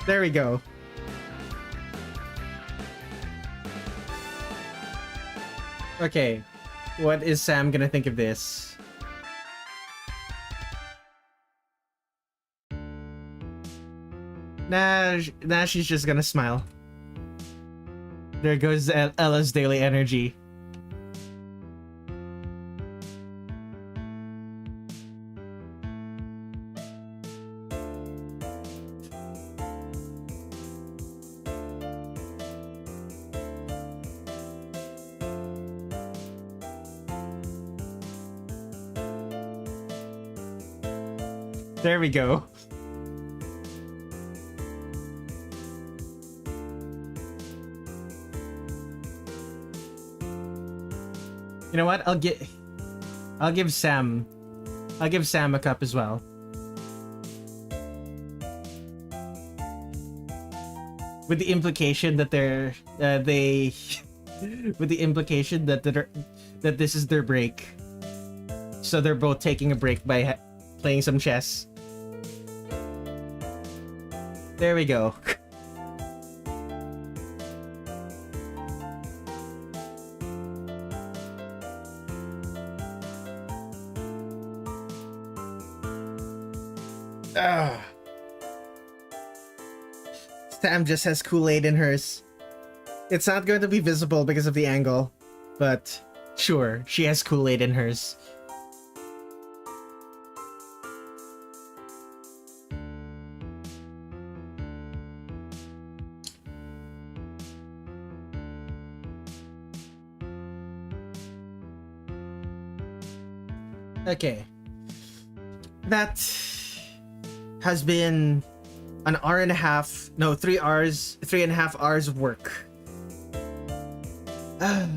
There we go. Okay, what is Sam gonna think of this? Nah, she's just gonna smile. There goes Ella's daily energy. There we go. You know what? I'll give Sam a cup as well. With the implication that with the implication that that this is their break. So they're both taking a break by playing some chess. There we go. Sam just has Kool-Aid in hers. It's not going to be visible because of the angle, but sure, she has Kool-Aid in hers. Okay. That has been an hour and a half, no, 3 hours, 3.5 hours of work. I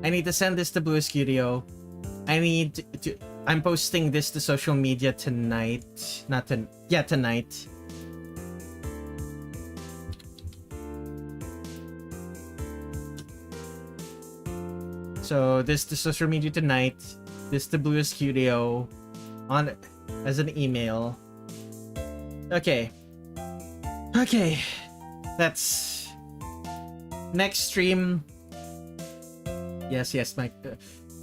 need to send this to Blue Studio. I'm posting this to social media tonight. Tonight. So this to social media tonight. This to Blue Studio on as an email. Okay. That's next stream. Yes, Mike.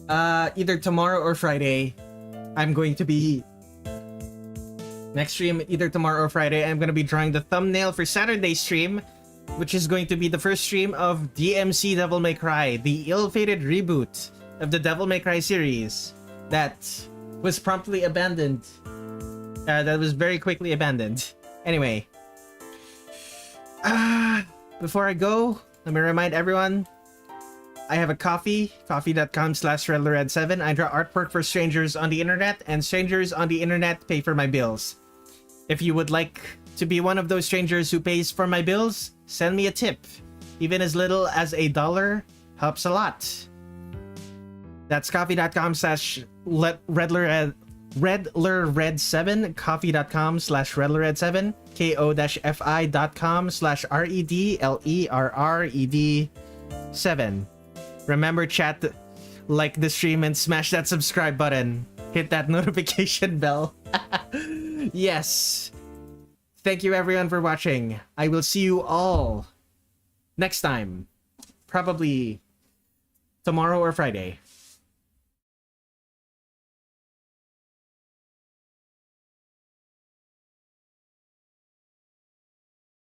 Either tomorrow or Friday. I'm going to be next stream either tomorrow or Friday. I'm going to be drawing the thumbnail for Saturday's stream, which is going to be the first stream of DMC Devil May Cry, the ill-fated reboot of the Devil May Cry series that was promptly abandoned. That was very quickly abandoned. Anyway, before I go, let me remind everyone, I have a coffee.com/Redler Red7. I draw artwork for strangers on the internet, and strangers on the internet pay for my bills. If you would like to be one of those strangers who pays for my bills, send me a tip. Even as little as $1 helps a lot. That's coffee.com/Redler Red7, coffee.com/Redler Red7, ko-fi.com/RedLerred7. Remember, chat, like the stream, and smash that subscribe button. Hit that notification bell. Yes. Thank you everyone for watching. I will see you all next time. Probably tomorrow or Friday.